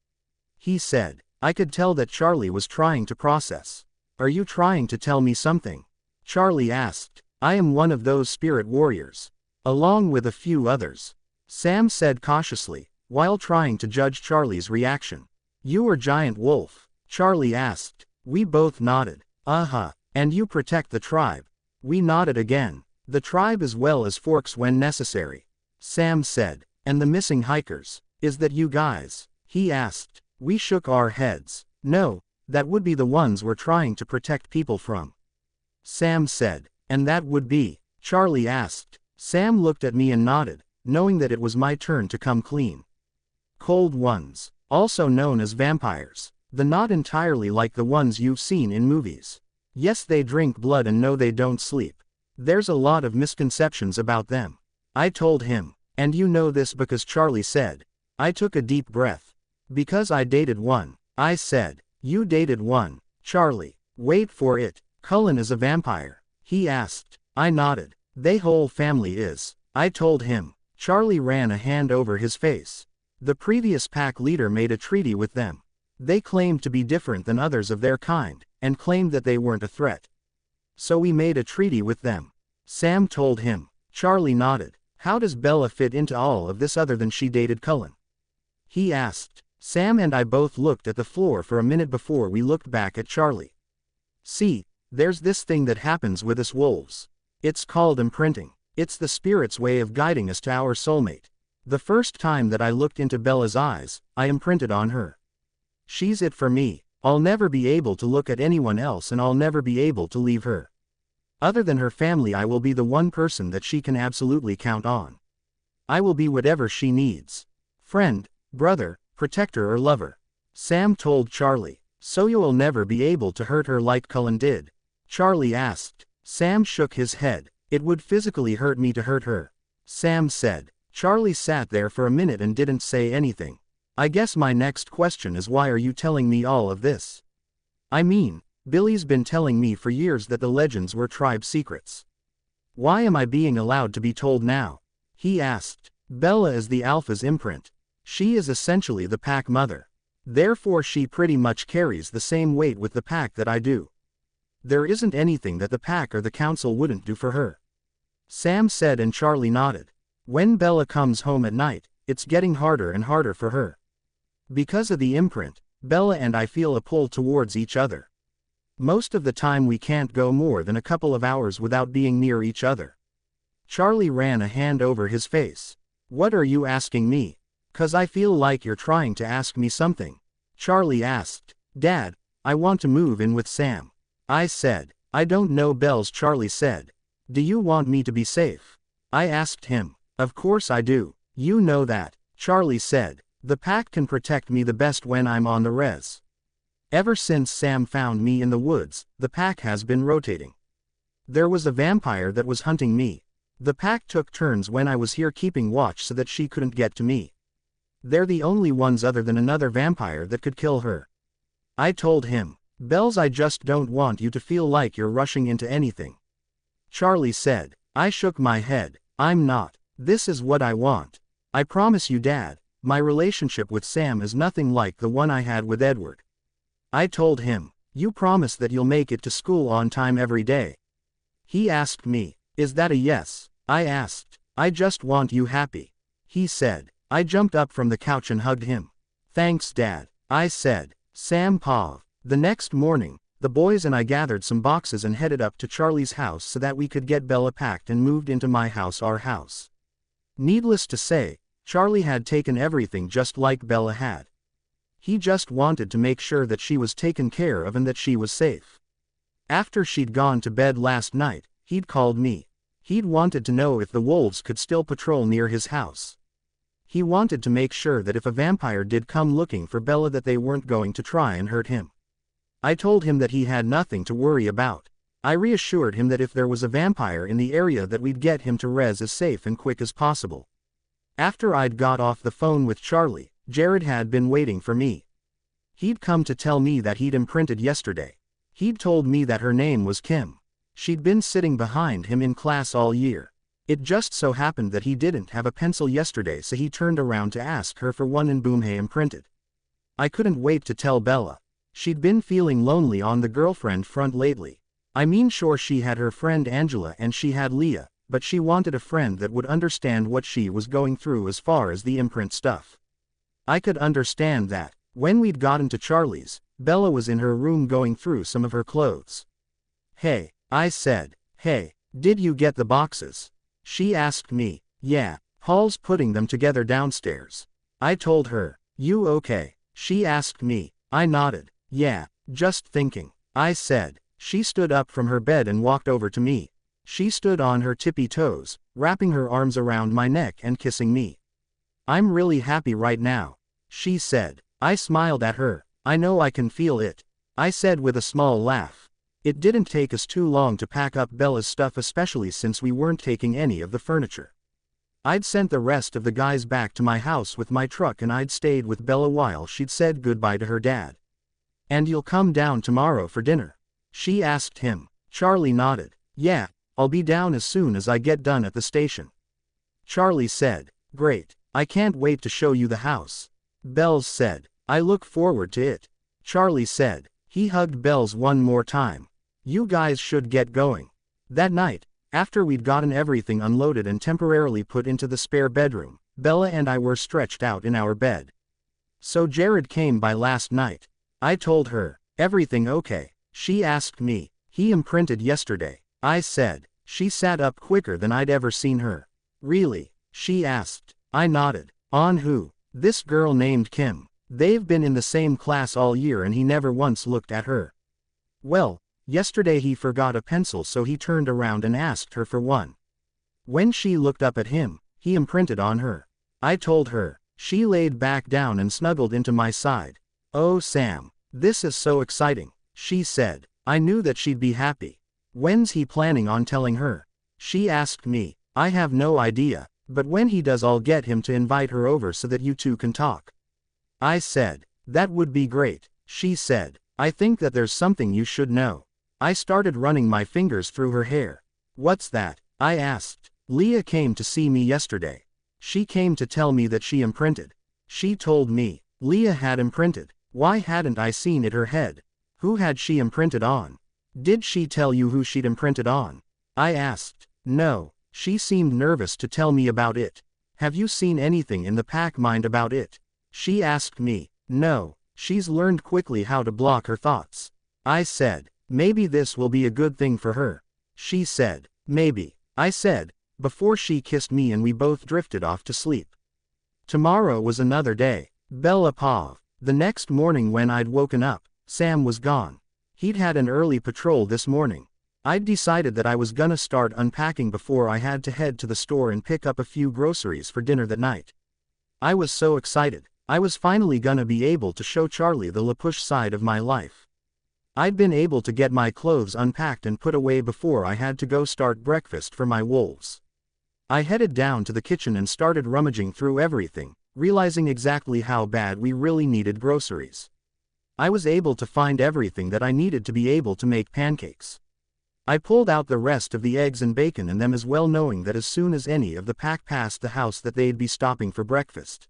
He said. I could tell that Charlie was trying to process. Are you trying to tell me something? Charlie asked. I am one of those spirit warriors. Along with a few others. Sam said cautiously, while trying to judge Charlie's reaction. You are giant wolf. Charlie asked. We both nodded. Uh-huh. And you protect the tribe. We nodded again. The tribe as well as Forks when necessary. Sam said. And the missing hikers. Is that you guys? He asked. We shook our heads. No, that would be the ones we're trying to protect people from. Sam said. And that would be? Charlie asked. Sam looked at me and nodded, knowing that it was my turn to come clean. Cold ones. Also known as vampires. Not entirely like the ones you've seen in movies. Yes, they drink blood and no, they don't sleep. There's a lot of misconceptions about them. I told him. And you know this because Charlie said. I took a deep breath. Because I dated one. I said. You dated one. Charlie. Wait for it. Cullen is a vampire. He asked. I nodded. They whole family is. I told him. Charlie ran a hand over his face. The previous pack leader made a treaty with them. They claimed to be different than others of their kind, and claimed that they weren't a threat. So we made a treaty with them. Sam told him. Charlie nodded. How does Bella fit into all of this other than she dated Cullen? He asked. Sam and I both looked at the floor for a minute before we looked back at Charlie. See, there's this thing that happens with us wolves. It's called imprinting. It's the spirit's way of guiding us to our soulmate. The first time that I looked into Bella's eyes, I imprinted on her. She's it for me. I'll never be able to look at anyone else and I'll never be able to leave her. Other than her family, I will be the one person that she can absolutely count on. I will be whatever she needs. Friend, brother, protector or lover. Sam told Charlie. So you will never be able to hurt her like Cullen did? Charlie asked. Sam shook his head. It would physically hurt me to hurt her. Sam said. Charlie sat there for a minute and didn't say anything. I guess my next question is, why are you telling me all of this? I mean, Billy's been telling me for years that the legends were tribe secrets. Why am I being allowed to be told now? He asked. Bella is the Alpha's imprint. She is essentially the pack mother. Therefore she pretty much carries the same weight with the pack that I do. There isn't anything that the pack or the council wouldn't do for her. Sam said, and Charlie nodded. When Bella comes home at night, it's getting harder and harder for her. Because of the imprint, Bella and I feel a pull towards each other. Most of the time we can't go more than a couple of hours without being near each other. Charlie ran a hand over his face. What are you asking me? 'Cause I feel like you're trying to ask me something. Charlie asked. Dad, I want to move in with Sam. I said. I don't know Bells. Charlie said. Do you want me to be safe? I asked him. Of course I do. You know that. Charlie said. The pack can protect me the best when I'm on the res. Ever since Sam found me in the woods, the pack has been rotating. There was a vampire that was hunting me. The pack took turns when I was here keeping watch so that she couldn't get to me. They're the only ones other than another vampire that could kill her. I told him. Bells, I just don't want you to feel like you're rushing into anything. Charlie said. I shook my head. I'm not. This is what I want. I promise you, Dad, my relationship with Sam is nothing like the one I had with Edward. I told him. You promise that you'll make it to school on time every day? He asked me. Is that a yes? I asked. I just want you happy. He said. I jumped up from the couch and hugged him. Thanks, Dad. I said. Sam Pav. The next morning, the boys and I gathered some boxes and headed up to Charlie's house so that we could get Bella packed and moved into my house, our house. Needless to say, Charlie had taken everything just like Bella had. He just wanted to make sure that she was taken care of and that she was safe. After she'd gone to bed last night, he'd called me. He'd wanted to know if the wolves could still patrol near his house. He wanted to make sure that if a vampire did come looking for Bella that they weren't going to try and hurt him. I told him that he had nothing to worry about. I reassured him that if there was a vampire in the area that we'd get him to res as safe and quick as possible. After I'd got off the phone with Charlie, Jared had been waiting for me. He'd come to tell me that he'd imprinted yesterday. He'd told me that her name was Kim. She'd been sitting behind him in class all year. It just so happened that he didn't have a pencil yesterday, so he turned around to ask her for one and boom, hey, imprinted. I couldn't wait to tell Bella. She'd been feeling lonely on the girlfriend front lately. I mean, sure, she had her friend Angela and she had Leah, but she wanted a friend that would understand what she was going through as far as the imprint stuff. I could understand that, When we'd gotten to Charlie's, Bella was in her room going through some of her clothes. "Hey," I said. "Hey, did you get the boxes?" She asked me. "Yeah, Paul's putting them together downstairs." I told her. "You okay?" She asked me. I nodded. "Yeah, just thinking," I said. She stood up from her bed and walked over to me. She stood on her tippy toes, wrapping her arms around my neck and kissing me. "I'm really happy right now," she said. I smiled at her. "I know I can feel it," I said with a small laugh. It didn't take us too long to pack up Bella's stuff, especially since we weren't taking any of the furniture. I'd sent the rest of the guys back to my house with my truck and I'd stayed with Bella while she'd said goodbye to her dad. "And you'll come down tomorrow for dinner?" she asked him. Charlie nodded. "Yeah, I'll be down as soon as I get done at the station." Charlie said. "Great. I can't wait to show you the house." Bells said. "I look forward to it." Charlie said. He hugged Bells one more time. "You guys should get going." That night, after we'd gotten everything unloaded and temporarily put into the spare bedroom, Bella and I were stretched out in our bed. "So Jared came by last night?" I told her. "Everything okay?" She asked me. "He imprinted yesterday," I said. She sat up quicker than I'd ever seen her. "Really?" she asked. I nodded. "On who?" "This girl named Kim. They've been in the same class all year and he never once looked at her. Well, yesterday he forgot a pencil, so he turned around and asked her for one. When she looked up at him, he imprinted on her." I told her. She laid back down and snuggled into my side. "Oh Sam, this is so exciting," she said. I knew that she'd be happy. "When's he planning on telling her?" she asked me. "I have no idea, but when he does I'll get him to invite her over so that you two can talk." I said. "That would be great," she said. "I think that there's something you should know." I started running my fingers through her hair. "What's that?" I asked. "Leah came to see me yesterday. She came to tell me that she imprinted." She told me. Leah had imprinted. Why hadn't I seen it? Her head. Who had she imprinted on? "Did she tell you who she'd imprinted on?" I asked. "No, she seemed nervous to tell me about it." "Have you seen anything in the pack mind about it?" she asked me. "No, she's learned quickly how to block her thoughts." I said. "Maybe this will be a good thing for her." She said. "Maybe," I said, before she kissed me and we both drifted off to sleep. Tomorrow was another day. Bella Pav. The next morning when I'd woken up, Sam was gone. He'd had an early patrol this morning. I'd decided that I was gonna start unpacking before I had to head to the store and pick up a few groceries for dinner that night. I was so excited. I was finally gonna be able to show Charlie the lapush side of my life. I'd been able to get my clothes unpacked and put away before I had to go start breakfast for my wolves. I headed down to the kitchen and started rummaging through everything, realizing exactly how bad we really needed groceries. I was able to find everything that I needed to be able to make pancakes. I pulled out the rest of the eggs and bacon in them as well, knowing that as soon as any of the pack passed the house that they'd be stopping for breakfast.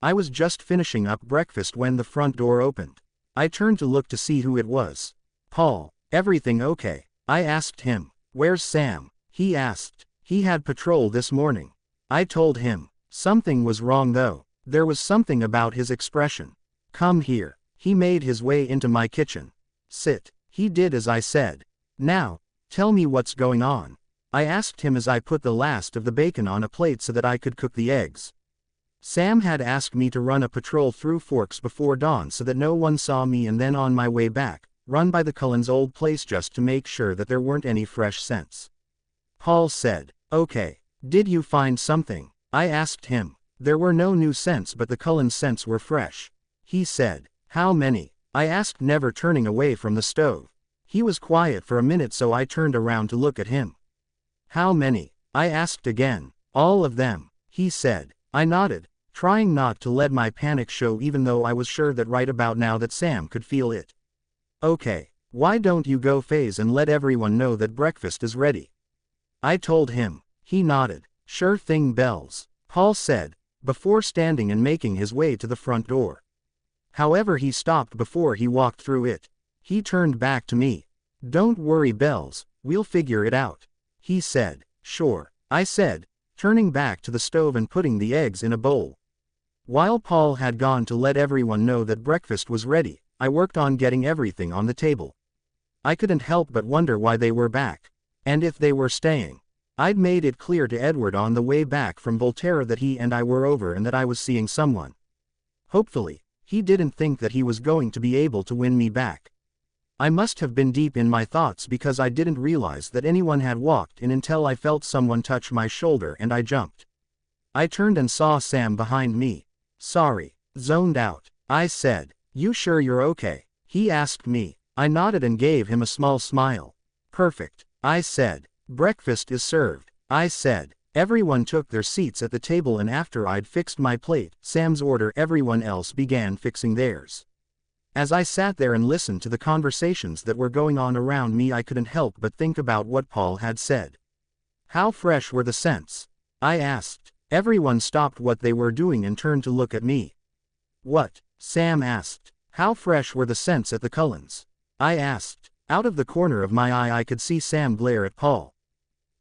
I was just finishing up breakfast when the front door opened. I turned to look to see who it was. "Paul, everything okay?" I asked him. "Where's Sam?" he asked. "He had patrol this morning." I told him. Something was wrong though. There was something about his expression. "Come here." He made his way into my kitchen. "Sit." He did as I said. "Now, tell me what's going on," I asked him as I put the last of the bacon on a plate so that I could cook the eggs. Sam had asked me to run a patrol through Forks before dawn so that no one saw me, and then on my way back, run by the Cullens' old place just to make sure that there weren't any fresh scents. Paul said. "Okay. Did you find something?" I asked him. "There were no new scents, but the Cullens' scents were fresh." He said. "How many?" I asked, never turning away from the stove. He was quiet for a minute, so I turned around to look at him. "How many?" I asked again. "All of them," he said. I nodded, trying not to let my panic show, even though I was sure that right about now that Sam could feel it. "Okay, why don't you go phase and let everyone know that breakfast is ready?" I told him. He nodded. "Sure thing, Bells," Paul said, before standing and making his way to the front door. However, he stopped before he walked through it. He turned back to me. "Don't worry, Bells, we'll figure it out," he said. "Sure," I said, turning back to the stove and putting the eggs in a bowl. While Paul had gone to let everyone know that breakfast was ready, I worked on getting everything on the table. I couldn't help but wonder why they were back. And if they were staying. I'd made it clear to Edward on the way back from Volterra that he and I were over and that I was seeing someone. Hopefully, he didn't think that he was going to be able to win me back. I must have been deep in my thoughts because I didn't realize that anyone had walked in until I felt someone touch my shoulder and I jumped. I turned and saw Sam behind me. Sorry. Zoned out. I said, "You sure you're okay?" He asked me. I nodded and gave him a small smile. Perfect. I said. Breakfast is served. I said. Everyone took their seats at the table and after I'd fixed my plate, Sam's order, everyone else began fixing theirs. As I sat there and listened to the conversations that were going on around me, I couldn't help but think about what Paul had said. How fresh were the scents? I asked. Everyone stopped what they were doing and turned to look at me. What? Sam asked. How fresh were the scents at the Cullens? I asked. Out of the corner of my eye I could see Sam glare at Paul.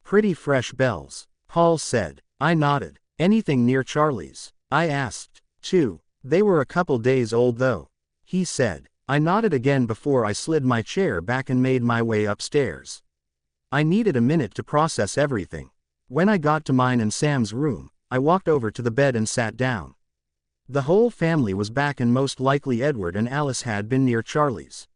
Pretty fresh bells, Paul said. I nodded. Anything near Charlie's? I asked. 2. They were a couple days old though, he said. I nodded again before I slid my chair back and made my way upstairs. I needed a minute to process everything. When I got to mine and Sam's room, I walked over to the bed and sat down. The whole family was back and most likely Edward and Alice had been near Charlie's.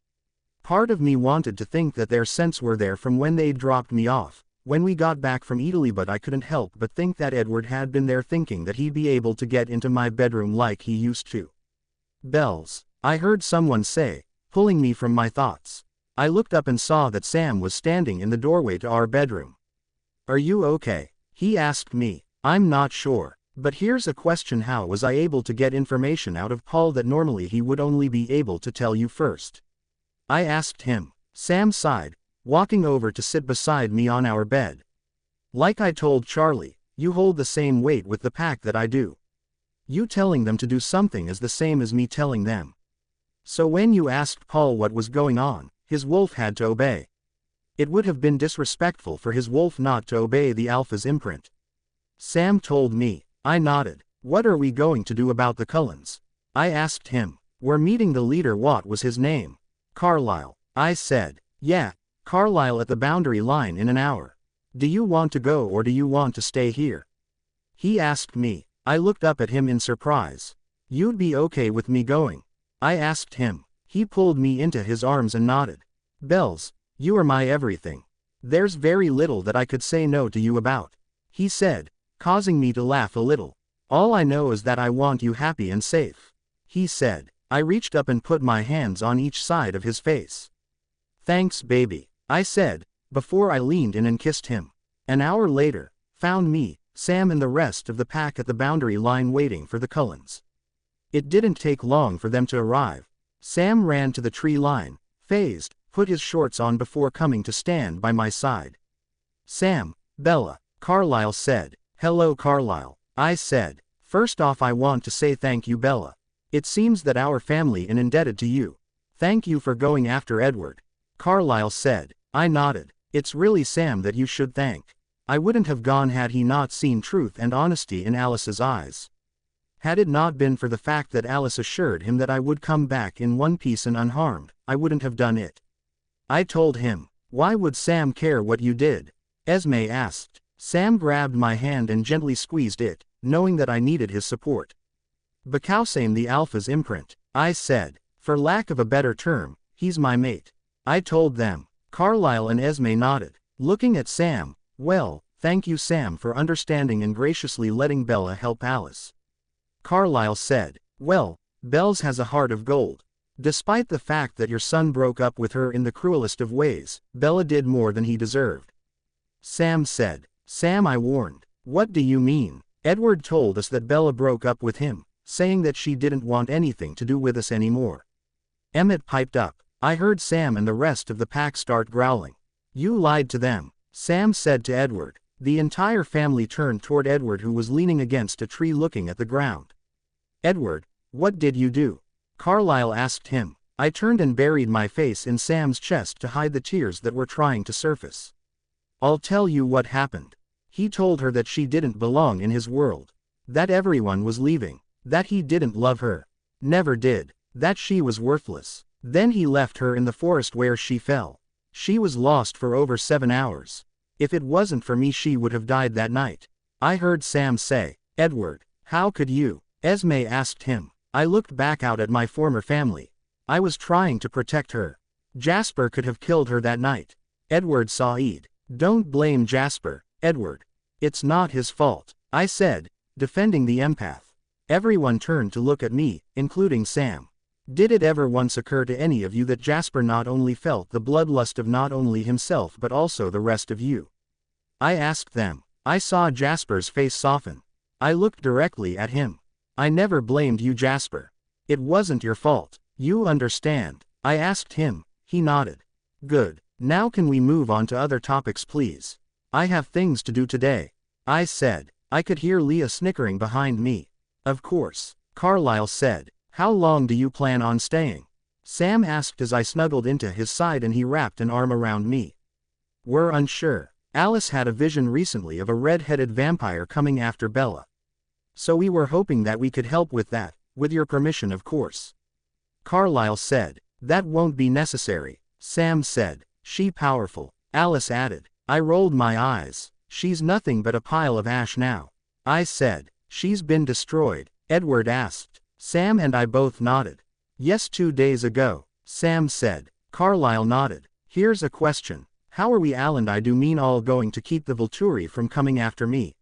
Part of me wanted to think that their scents were there from when they'd dropped me off, when we got back from Italy, but I couldn't help but think that Edward had been there thinking that he'd be able to get into my bedroom like he used to. Bells, I heard someone say, pulling me from my thoughts. I looked up and saw that Sam was standing in the doorway to our bedroom. Are you okay? He asked me. I'm not sure. But here's a question: how was I able to get information out of Paul that normally he would only be able to tell you first? I asked him. Sam sighed, walking over to sit beside me on our bed. Like I told Charlie, you hold the same weight with the pack that I do. You telling them to do something is the same as me telling them. So when you asked Paul what was going on, his wolf had to obey. It would have been disrespectful for his wolf not to obey the alpha's imprint. Sam told me. I nodded. What are we going to do about the Cullens? I asked him. We're meeting the leader. What was his name? Carlisle. I said. Yeah, Carlisle at the boundary line in an hour. Do you want to go or do you want to stay here? He asked me. I looked up at him in surprise. You'd be okay with me going? I asked him. He pulled me into his arms and nodded. Bells, you are my everything. There's very little that I could say no to you about, he said, causing me to laugh a little. All I know is that I want you happy and safe, he said. I reached up and put my hands on each side of his face. Thanks, baby, I said, before I leaned in and kissed him. An hour later, found me, Sam and the rest of the pack at the boundary line waiting for the Cullens. It didn't take long for them to arrive. Sam ran to the tree line, phased, put his shorts on before coming to stand by my side. Sam, Bella, Carlisle said. Hello Carlisle, I said. First off I want to say thank you Bella. It seems that our family is indebted to you. Thank you for going after Edward. Carlisle said. I nodded. It's really Sam that you should thank. I wouldn't have gone had he not seen truth and honesty in Alice's eyes. Had it not been for the fact that Alice assured him that I would come back in one piece and unharmed, I wouldn't have done it. I told him. Why would Sam care what you did? Esme asked. Sam grabbed my hand and gently squeezed it, knowing that I needed his support. Because I'm the alpha's imprint, I said. For lack of a better term, he's my mate. I told them. Carlisle and Esme nodded, looking at Sam. Well, thank you Sam for understanding and graciously letting Bella help Alice. Carlisle said. Well, Bells has a heart of gold. Despite the fact that your son broke up with her in the cruelest of ways, Bella did more than he deserved. Sam said. Sam, I warned. What do you mean? Edward told us that Bella broke up with him, saying that she didn't want anything to do with us anymore. Emmett piped up. I heard Sam and the rest of the pack start growling. You lied to them, Sam said to Edward. The entire family turned toward Edward, who was leaning against a tree looking at the ground. Edward, what did you do? Carlisle asked him. I turned and buried my face in Sam's chest to hide the tears that were trying to surface. I'll tell you what happened. He told her that she didn't belong in his world. That everyone was leaving. That he didn't love her. Never did. That she was worthless. Then he left her in the forest where she fell. She was lost for over 7 hours. If it wasn't for me she would have died that night. I heard Sam say. Edward, how could you? Esme asked him. I looked back out at my former family. I was trying to protect her. Jasper could have killed her that night. Edward sighed. Don't blame Jasper, Edward. It's not his fault, I said, defending the empath. Everyone turned to look at me, including Sam. Did it ever once occur to any of you that Jasper not only felt the bloodlust of not only himself but also the rest of you? I asked them. I saw Jasper's face soften. I looked directly at him. I never blamed you, Jasper. It wasn't your fault. You understand? I asked him. He nodded. Good. Now can we move on to other topics, please? I have things to do today, I said. I could hear Leah snickering behind me. Of course, Carlisle said. How long do you plan on staying? Sam asked as I snuggled into his side and he wrapped an arm around me. We're unsure. Alice had a vision recently of a red-headed vampire coming after Bella. So we were hoping that we could help with that, with your permission of course. Carlisle said. That won't be necessary, Sam said. She powerful, Alice added. I rolled my eyes. She's nothing but a pile of ash now. I said. She's been destroyed, Edward asked. Sam and I both nodded. Yes, 2 days ago, Sam said. Carlisle nodded. Here's a question. How are we all and I do mean all going to keep the Volturi from coming after me?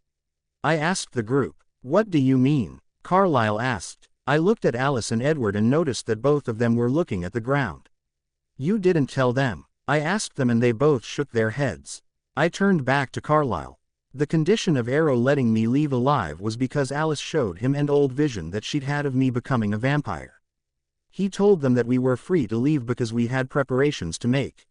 I asked the group. What do you mean? Carlisle asked. I looked at Alice and Edward and noticed that both of them were looking at the ground. You didn't tell them? I asked them and they both shook their heads. I turned back to Carlisle. The condition of Arrow letting me leave alive was because Alice showed him an old vision that she'd had of me becoming a vampire. He told them that we were free to leave because we had preparations to make.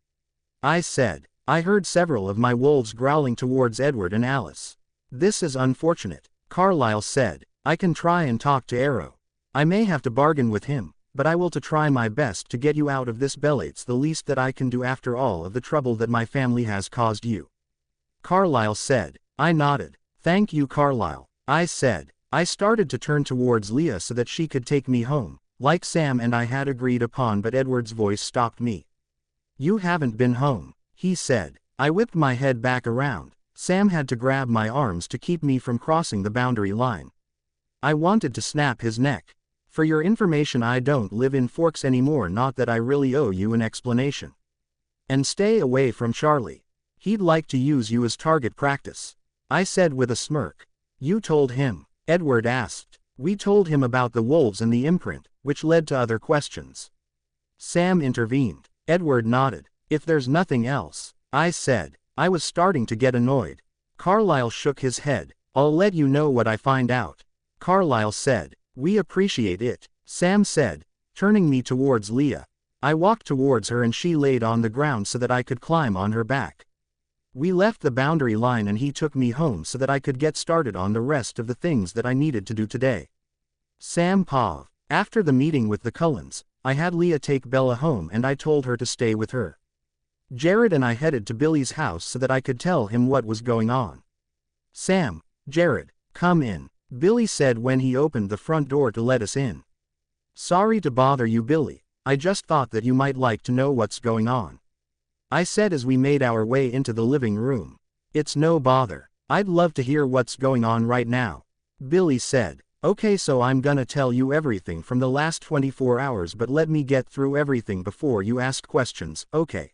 I said. I heard several of my wolves growling towards Edward and Alice. This is unfortunate, Carlisle said. I can try and talk to Arrow. I may have to bargain with him, but I will to try my best to get you out of this, Bella. It's the least that I can do after all of the trouble that my family has caused you. Carlisle said. I nodded. Thank you, Carlisle, I said. I started to turn towards Leah so that she could take me home, like Sam and I had agreed upon, but Edward's voice stopped me. You haven't been home, he said. I whipped my head back around. Sam had to grab my arms to keep me from crossing the boundary line. I wanted to snap his neck. For your information, I don't live in Forks anymore, not that I really owe you an explanation. And stay away from Charlie. He'd like to use you as target practice, I said with a smirk. You told him? Edward asked. We told him about the wolves and the imprint, which led to other questions. Sam intervened. Edward nodded. If there's nothing else, I said. I was starting to get annoyed. Carlisle shook his head. I'll let you know what I find out. Carlisle said. We appreciate it, Sam said, turning me towards Leah. I walked towards her and she laid on the ground so that I could climb on her back. We left the boundary line and he took me home so that I could get started on the rest of the things that I needed to do today. Sam paused. After the meeting with the Cullens, I had Leah take Bella home and I told her to stay with her. Jared and I headed to Billy's house so that I could tell him what was going on. Sam, Jared, come in, Billy said when he opened the front door to let us in. Sorry to bother you, Billy. I just thought that you might like to know what's going on, I said as we made our way into the living room. It's no bother. I'd love to hear what's going on right now, Billy said. Okay, so I'm gonna tell you everything from the last 24 hours, but let me get through everything before you ask questions, okay?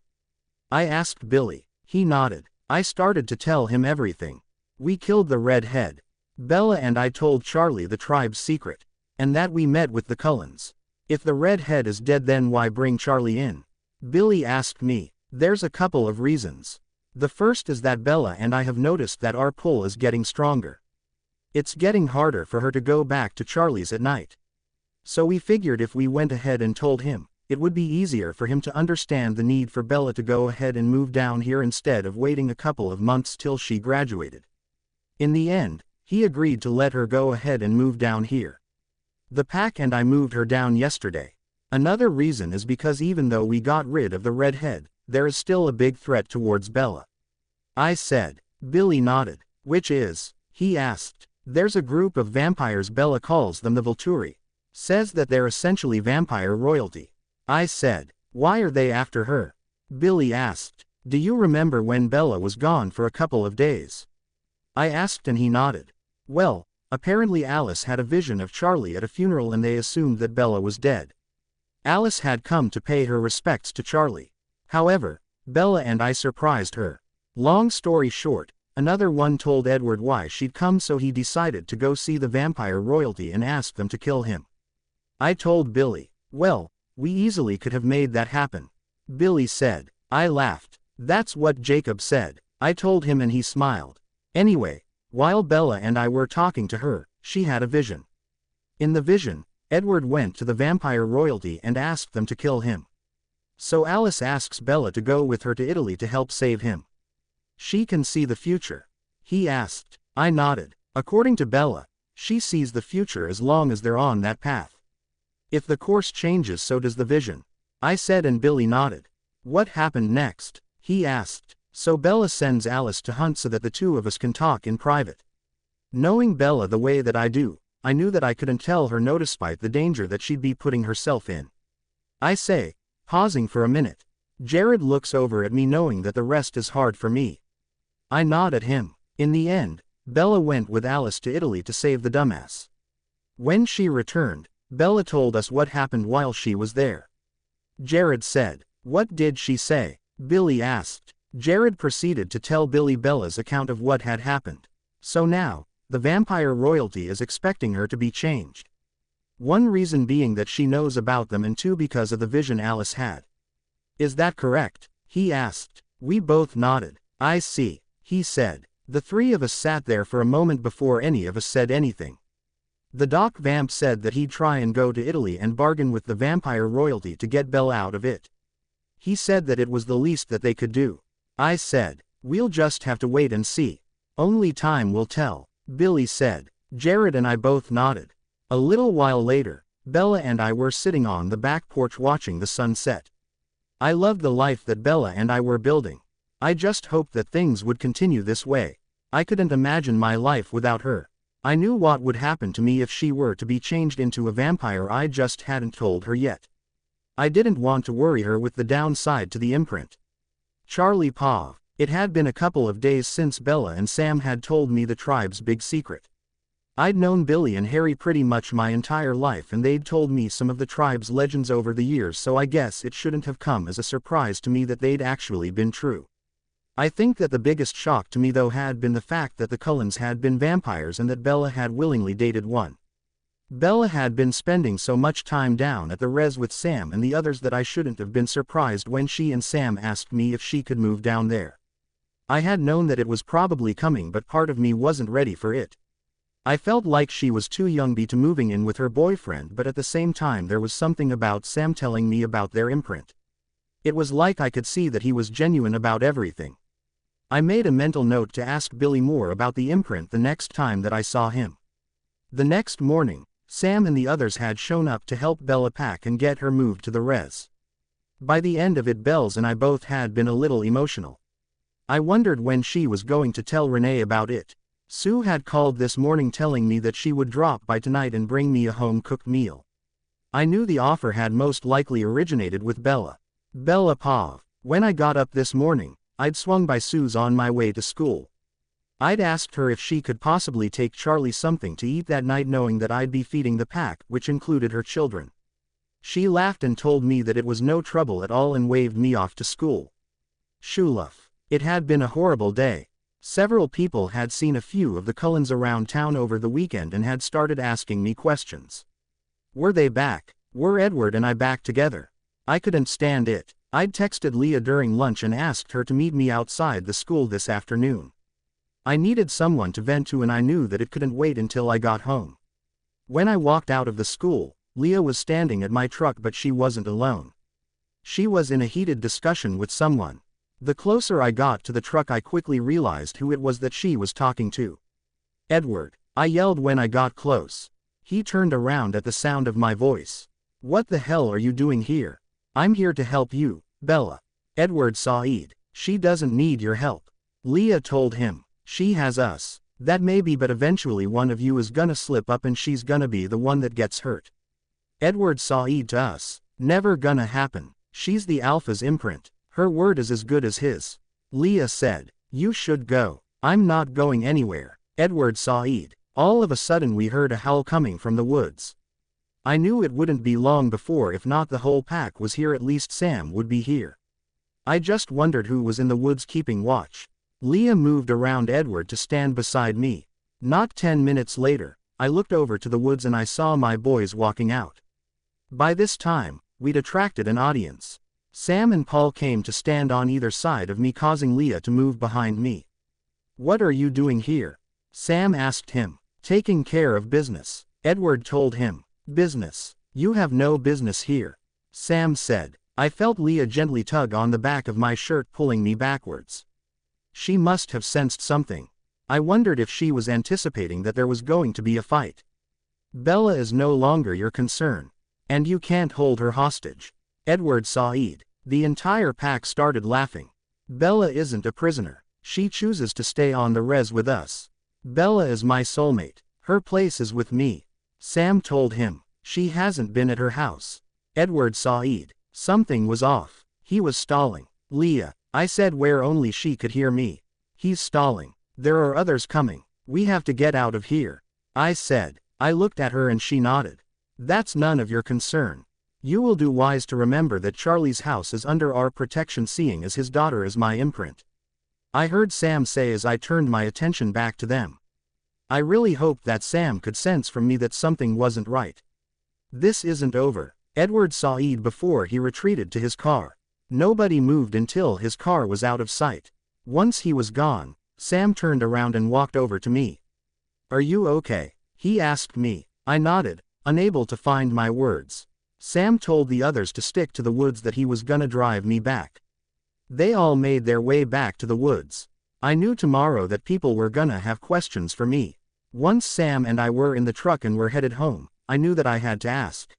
I asked Billy. He nodded. I started to tell him everything. We killed the redhead. Bella and I told Charlie the tribe's secret, and that we met with the Cullens. If the redhead is dead, then why bring Charlie in? Billy asked me. There's a couple of reasons. The first is that Bella and I have noticed that our pull is getting stronger. It's getting harder for her to go back to Charlie's at night. So we figured if we went ahead and told him, it would be easier for him to understand the need for Bella to go ahead and move down here instead of waiting a couple of months till she graduated. In the end, he agreed to let her go ahead and move down here. The pack and I moved her down yesterday. Another reason is because even though we got rid of the redhead, there is still a big threat towards Bella, I said. Billy nodded. Which is? He asked. There's a group of vampires, Bella calls them the Volturi. Says that they're essentially vampire royalty. I said, why are they after her? Billy asked, do you remember when Bella was gone for a couple of days? I asked and he nodded. Well, apparently Alice had a vision of Charlie at a funeral and they assumed that Bella was dead. Alice had come to pay her respects to Charlie. However, Bella and I surprised her. Long story short, another one told Edward why she'd come, so he decided to go see the vampire royalty and ask them to kill him. I told Billy, well, we easily could have made that happen. Billy said. I laughed. That's what Jacob said. I told him and he smiled. Anyway, while Bella and I were talking to her, she had a vision. In the vision, Edward went to the vampire royalty and asked them to kill him. So Alice asks Bella to go with her to Italy to help save him. She can see the future. He asked. I nodded. According to Bella, she sees the future as long as they're on that path. If the course changes, so does the vision. I said and Billy nodded. What happened next? He asked. So Bella sends Alice to hunt so that the two of us can talk in private. Knowing Bella the way that I do, I knew that I couldn't tell her no, despite the danger that she'd be putting herself in. I say, pausing for a minute. Jared looks over at me knowing that the rest is hard for me. I nod at him. In the end, Bella went with Alice to Italy to save the dumbass. When she returned, Bella told us what happened while she was there. Jared said, what did she say? Billy asked. Jared proceeded to tell Billy Bella's account of what had happened. So now, the vampire royalty is expecting her to be changed. One reason being that she knows about them, and two because of the vision Alice had. Is that correct? He asked. We both nodded. I see, he said. The three of us sat there for a moment before any of us said anything. The Doc Vamp said that he'd try and go to Italy and bargain with the vampire royalty to get Bella out of it. He said that it was the least that they could do. I said, we'll just have to wait and see. Only time will tell. Billy said. Jared and I both nodded. A little while later, Bella and I were sitting on the back porch watching the sunset. I loved the life that Bella and I were building. I just hoped that things would continue this way. I couldn't imagine my life without her. I knew what would happen to me if she were to be changed into a vampire. I just hadn't told her yet. I didn't want to worry her with the downside to the imprint. Charlie Pav. It had been a couple of days since Bella and Sam had told me the tribe's big secret. I'd known Billy and Harry pretty much my entire life, and they'd told me some of the tribe's legends over the years, so I guess it shouldn't have come as a surprise to me that they'd actually been true. I think that the biggest shock to me though had been the fact that the Cullens had been vampires and that Bella had willingly dated one. Bella had been spending so much time down at the res with Sam and the others that I shouldn't have been surprised when she and Sam asked me if she could move down there. I had known that it was probably coming, but part of me wasn't ready for it. I felt like she was too young to moving in with her boyfriend, but at the same time there was something about Sam telling me about their imprint. It was like I could see that he was genuine about everything. I made a mental note to ask Billy more about the imprint the next time that I saw him. The next morning, Sam and the others had shown up to help Bella pack and get her moved to the res. By the end of it, Bells and I both had been a little emotional. I wondered when she was going to tell Renee about it. Sue had called this morning telling me that she would drop by tonight and bring me a home-cooked meal. I knew the offer had most likely originated with Bella. Bella Pav. When I got up this morning, I'd swung by Sue's on my way to school. I'd asked her if she could possibly take Charlie something to eat that night, knowing that I'd be feeding the pack, which included her children. She laughed and told me that it was no trouble at all and waved me off to school. Shuluff. It had been a horrible day. Several people had seen a few of the Cullens around town over the weekend and had started asking me questions. Were they back? Were Edward and I back together? I couldn't stand it. I'd texted Leah during lunch and asked her to meet me outside the school this afternoon. I needed someone to vent to, and I knew that it couldn't wait until I got home. When I walked out of the school, Leah was standing at my truck, but she wasn't alone. She was in a heated discussion with someone. The closer I got to the truck, I quickly realized who it was that she was talking to. Edward, I yelled when I got close. He turned around at the sound of my voice. What the hell are you doing here? I'm here to help you, Bella. Edward sighed. She doesn't need your help. Leah told him. She has us. That may be, but eventually one of you is gonna slip up and she's gonna be the one that gets hurt. Edward Said to us. Never gonna happen. She's the Alpha's imprint. Her word is as good as his. Leah said. You should go. I'm not going anywhere. Edward Said. All of a sudden we heard a howl coming from the woods. I knew it wouldn't be long before, if not the whole pack was here, at least Sam would be here. I just wondered who was in the woods keeping watch. Leah moved around Edward to stand beside me. Not 10 minutes later, I looked over to the woods and I saw my boys walking out. By this time, we'd attracted an audience. Sam and Paul came to stand on either side of me, causing Leah to move behind me. What are you doing here? Sam asked him. Taking care of business. Edward told him. Business? You have no business here. Sam said. I felt Leah gently tug on the back of my shirt, pulling me backwards. She must have sensed something. I wondered if she was anticipating that there was going to be a fight. Bella is no longer your concern. And you can't hold her hostage. Edward Said. The entire pack started laughing. Bella isn't a prisoner. She chooses to stay on the res with us. Bella is my soulmate. Her place is with me. Sam told him. She hasn't been at her house. Edward Said. Something was off. He was stalling. Leah. I said, where only she could hear me. He's stalling. There are others coming. We have to get out of here. I said. I looked at her and she nodded. That's none of your concern. You will do wise to remember that Charlie's house is under our protection, seeing as his daughter is my imprint. I heard Sam say as I turned my attention back to them. I really hoped that Sam could sense from me that something wasn't right. This isn't over. Edward Said before he retreated to his car. Nobody moved until his car was out of sight. Once he was gone, Sam turned around and walked over to me. Are you okay? He asked me. I nodded, unable to find my words. Sam told the others to stick to the woods, that he was gonna drive me back. They all made their way back to the woods. I knew tomorrow that people were gonna have questions for me. Once Sam and I were in the truck and were headed home, I knew that I had to ask.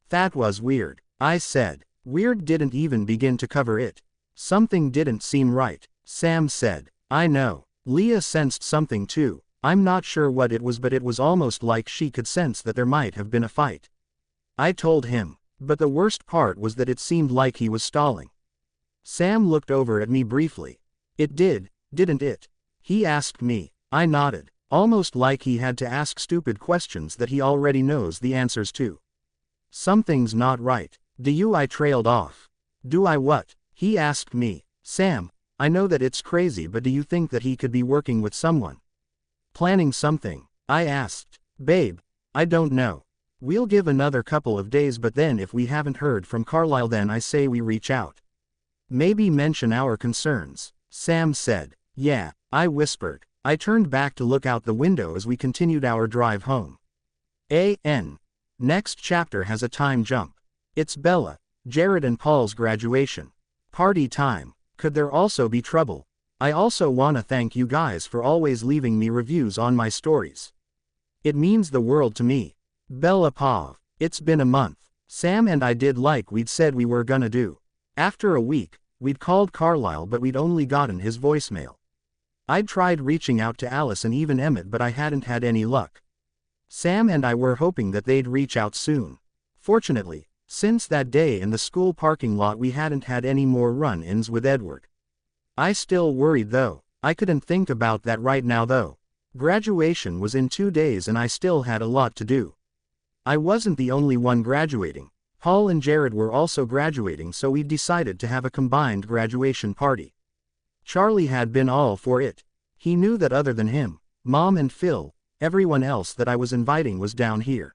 That was weird, I said. Weird didn't even begin to cover it. Something didn't seem right. Sam said. I know. Leah sensed something too. I'm not sure what it was, but it was almost like she could sense that there might have been a fight. I told him. But the worst part was that it seemed like he was stalling. Sam looked over at me briefly. It did, didn't it? He asked me. I nodded, almost like he had to ask stupid questions that he already knows the answers to. Something's not right. I trailed off. Do I what? He asked me. Sam, I know that it's crazy, but do you think that he could be working with someone? Planning something? I asked. Babe, I don't know. We'll give another couple of days, but then if we haven't heard from Carlisle, then I say we reach out. Maybe mention our concerns. Sam said. Yeah, I whispered. I turned back to look out the window as we continued our drive home. Next chapter has a time jump. It's Bella, Jared and Paul's graduation. Party time. Could there also be trouble? I also wanna thank you guys for always leaving me reviews on my stories. It means the world to me. Bella Pav. It's been a month. Sam and I did like we'd said we were gonna do. After a week, we'd called Carlisle, but we'd only gotten his voicemail. I'd tried reaching out to Alice and even Emmett, but I hadn't had any luck. Sam and I were hoping that they'd reach out soon. Fortunately, since that day in the school parking lot, we hadn't had any more run-ins with Edward. I still worried though. I couldn't think about that right now though. Graduation was in 2 days and I still had a lot to do. I wasn't the only one graduating. Paul and Jared were also graduating, so we decided to have a combined graduation party. Charlie had been all for it. He knew that other than him, Mom and Phil, everyone else that I was inviting was down here.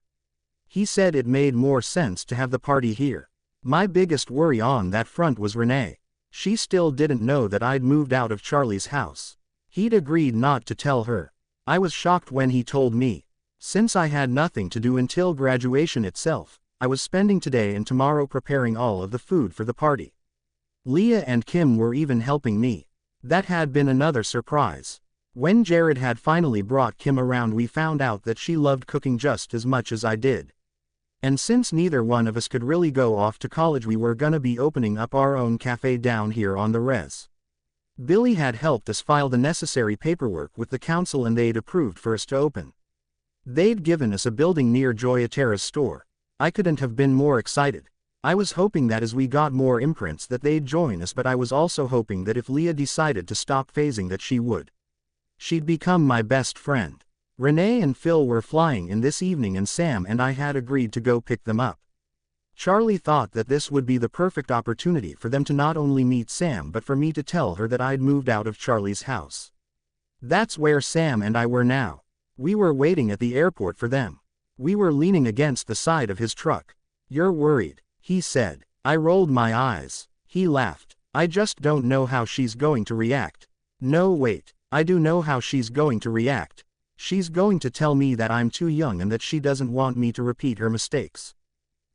He said it made more sense to have the party here. My biggest worry on that front was Renee. She still didn't know that I'd moved out of Charlie's house. He'd agreed not to tell her. I was shocked when he told me. Since I had nothing to do until graduation itself, I was spending today and tomorrow preparing all of the food for the party. Leah and Kim were even helping me. That had been another surprise. When Jared had finally brought Kim around, we found out that she loved cooking just as much as I did. And since neither one of us could really go off to college, we were gonna be opening up our own cafe down here on the res. Billy had helped us file the necessary paperwork with the council and they'd approved for us to open. They'd given us a building near Joyatera's store. I couldn't have been more excited. I was hoping that as we got more imprints that they'd join us, but I was also hoping that if Leah decided to stop phasing that she would. She'd become my best friend. Renee and Phil were flying in this evening and Sam and I had agreed to go pick them up. Charlie thought that this would be the perfect opportunity for them to not only meet Sam but for me to tell her that I'd moved out of Charlie's house. That's where Sam and I were now. We were waiting at the airport for them. We were leaning against the side of his truck. "You're worried," he said. I rolled my eyes. He laughed. "I just don't know how she's going to react." "No, wait. I do know how she's going to react. She's going to tell me that I'm too young and that she doesn't want me to repeat her mistakes."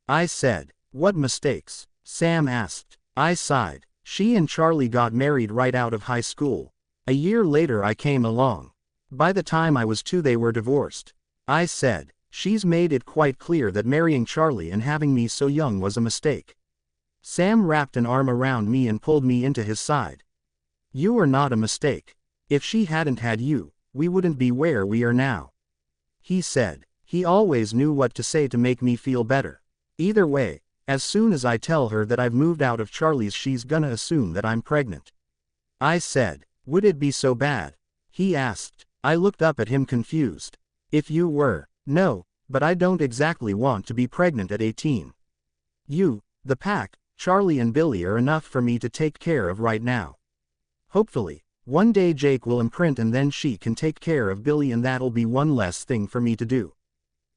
I said. "What mistakes?" Sam asked. I sighed. "She and Charlie got married right out of high school. A year later I came along. By the time I was 2 they were divorced." I said. "She's made it quite clear that marrying Charlie and having me so young was a mistake." Sam wrapped an arm around me and pulled me into his side. "You are not a mistake. If she hadn't had you, we wouldn't be where we are now," he said. He always knew what to say to make me feel better. "Either way, as soon as I tell her that I've moved out of Charlie's she's gonna assume that I'm pregnant." I said. "Would it be so bad?" he asked. I looked up at him confused. "If you were." "No, but I don't exactly want to be pregnant at 18. You, the pack, Charlie and Billy are enough for me to take care of right now. Hopefully, one day Jake will imprint and then she can take care of Billy and that'll be one less thing for me to do."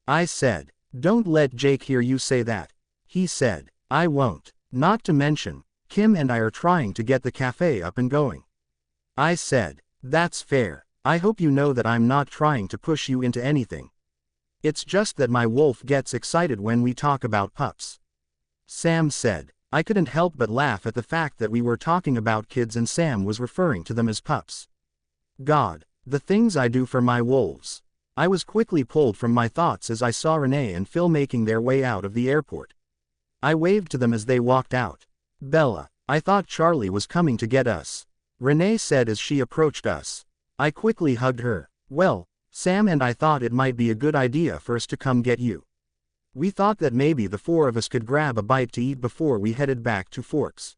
I said. "Don't let Jake hear you say that," he said. "I won't. Not to mention, Kim and I are trying to get the cafe up and going." I said. "That's fair. I hope you know that I'm not trying to push you into anything. It's just that my wolf gets excited when we talk about pups." Sam said. I couldn't help but laugh at the fact that we were talking about kids and Sam was referring to them as pups. God, the things I do for my wolves. I was quickly pulled from my thoughts as I saw Renee and Phil making their way out of the airport. I waved to them as they walked out. "Bella, I thought Charlie was coming to get us," Renee said as she approached us. I quickly hugged her. "Well, Sam and I thought it might be a good idea for us to come get you. We thought that maybe the 4 of us could grab a bite to eat before we headed back to Forks."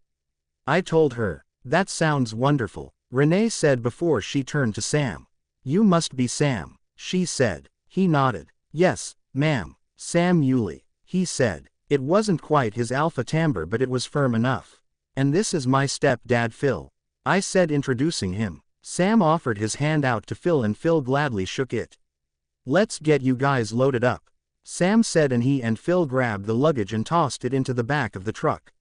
I told her. "That sounds wonderful," Renee said before she turned to Sam. "You must be Sam," she said. He nodded. "Yes, ma'am, Sam Yulee," he said. It wasn't quite his alpha timbre but it was firm enough. "And this is my step-dad Phil," I said introducing him. Sam offered his hand out to Phil and Phil gladly shook it. "Let's get you guys loaded up," Sam said and he and Phil grabbed the luggage and tossed it into the back of the truck.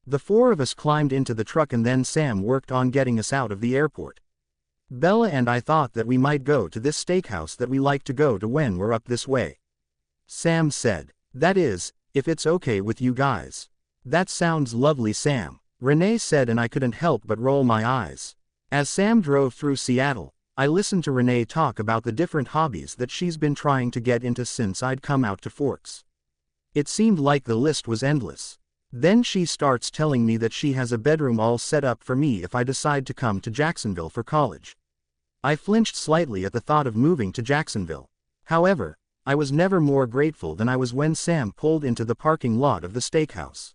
The 4 of us climbed into the truck and then Sam worked on getting us out of the airport. Bella and I thought that we might go to this steakhouse that we like to go to when we're up this way. Sam said. "That is, if it's okay with you guys." "That sounds lovely, Sam," Renee said and I couldn't help but roll my eyes. As Sam drove through Seattle, I listened to Renee talk about the different hobbies that she's been trying to get into since I'd come out to Forks. It seemed like the list was endless. Then she starts telling me that she has a bedroom all set up for me if I decide to come to Jacksonville for college. I flinched slightly at the thought of moving to Jacksonville. However, I was never more grateful than I was when Sam pulled into the parking lot of the steakhouse.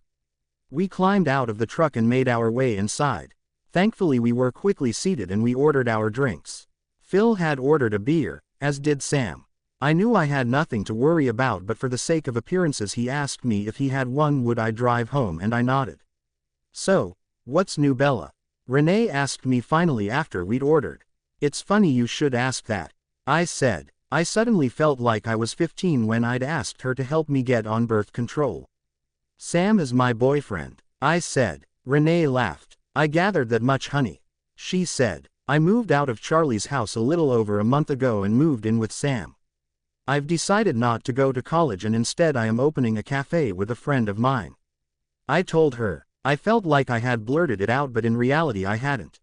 We climbed out of the truck and made our way inside. Thankfully we were quickly seated and we ordered our drinks. Phil had ordered a beer, as did Sam. I knew I had nothing to worry about but for the sake of appearances he asked me if he had one would I drive home and I nodded. "So, what's new, Bella?" Renee asked me finally after we'd ordered. "It's funny you should ask that," I said. I suddenly felt like I was 15 when I'd asked her to help me get on birth control. "Sam is my boyfriend," I said. Renee laughed. "I gathered that much, honey," she said. "I moved out of Charlie's house a little over a month ago and moved in with Sam. I've decided not to go to college and instead I am opening a cafe with a friend of mine." I told her. I felt like I had blurted it out but in reality I hadn't.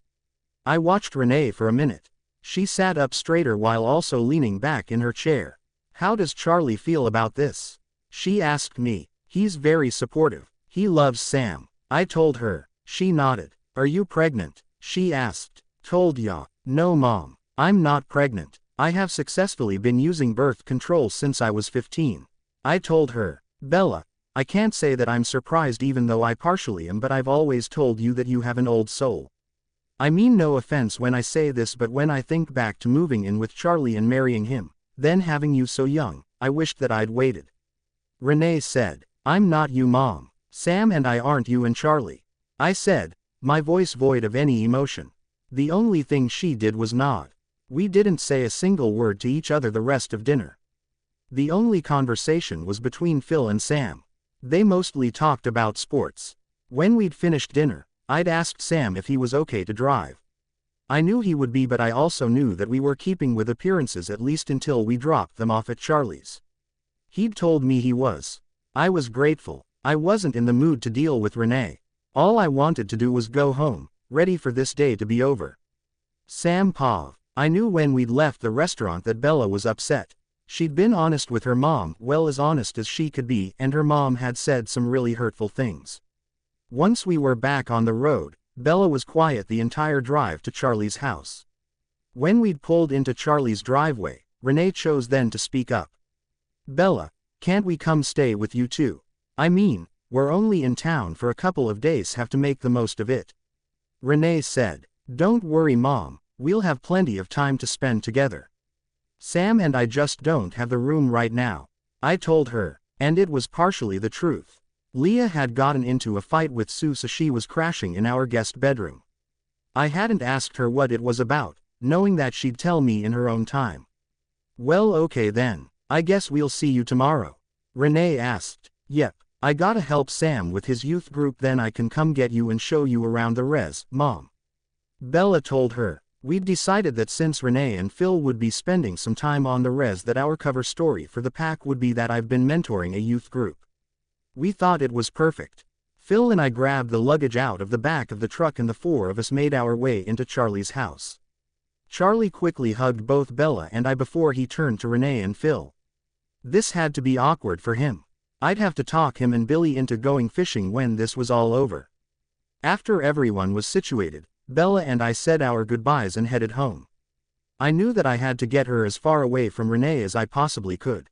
I watched Renee for a minute. She sat up straighter while also leaning back in her chair. "How does Charlie feel about this?" she asked me. "He's very supportive. He loves Sam," I told her. She nodded. "Are you pregnant?" She asked. Told ya. No mom. I'm not pregnant. I have successfully been using birth control since I was 15. I told her. Bella, I can't say that I'm surprised even though I partially am, but I've always told you that you have an old soul. I mean no offense when I say this, but when I think back to moving in with Charlie and marrying him, then having you so young, I wished that I'd waited. Renee said. I'm not you mom. Sam and I aren't you and Charlie. I said, my voice void of any emotion. The only thing she did was nod. We didn't say a single word to each other the rest of dinner. The only conversation was between Phil and Sam. They mostly talked about sports. When we'd finished dinner, I'd asked Sam if he was okay to drive. I knew he would be, but I also knew that we were keeping with appearances at least until we dropped them off at Charlie's. He'd told me he was. I was grateful. I wasn't in the mood to deal with Renee. All I wanted to do was go home, ready for this day to be over. Sam paused. I knew when we'd left the restaurant that Bella was upset. She'd been honest with her mom, well, as honest as she could be, and her mom had said some really hurtful things. Once we were back on the road, Bella was quiet the entire drive to Charlie's house. When we'd pulled into Charlie's driveway, Renee chose then to speak up. Bella, can't we come stay with you too? I mean, we're only in town for a couple of days, have to make the most of it. Renee said. Don't worry mom, we'll have plenty of time to spend together. Sam and I just don't have the room right now. I told her, and it was partially the truth. Leah had gotten into a fight with Sue, so she was crashing in our guest bedroom. I hadn't asked her what it was about, knowing that she'd tell me in her own time. Well, okay then, I guess we'll see you tomorrow. Renee asked. Yep, I gotta help Sam with his youth group, then I can come get you and show you around the res, mom. Bella told her. We'd decided that since Renee and Phil would be spending some time on the res, that our cover story for the pack would be that I've been mentoring a youth group. We thought it was perfect. Phil and I grabbed the luggage out of the back of the truck and the four of us made our way into Charlie's house. Charlie quickly hugged both Bella and I before he turned to Renee and Phil. This had to be awkward for him. I'd have to talk him and Billy into going fishing when this was all over. After everyone was situated, Bella and I said our goodbyes and headed home. I knew that I had to get her as far away from Renee as I possibly could.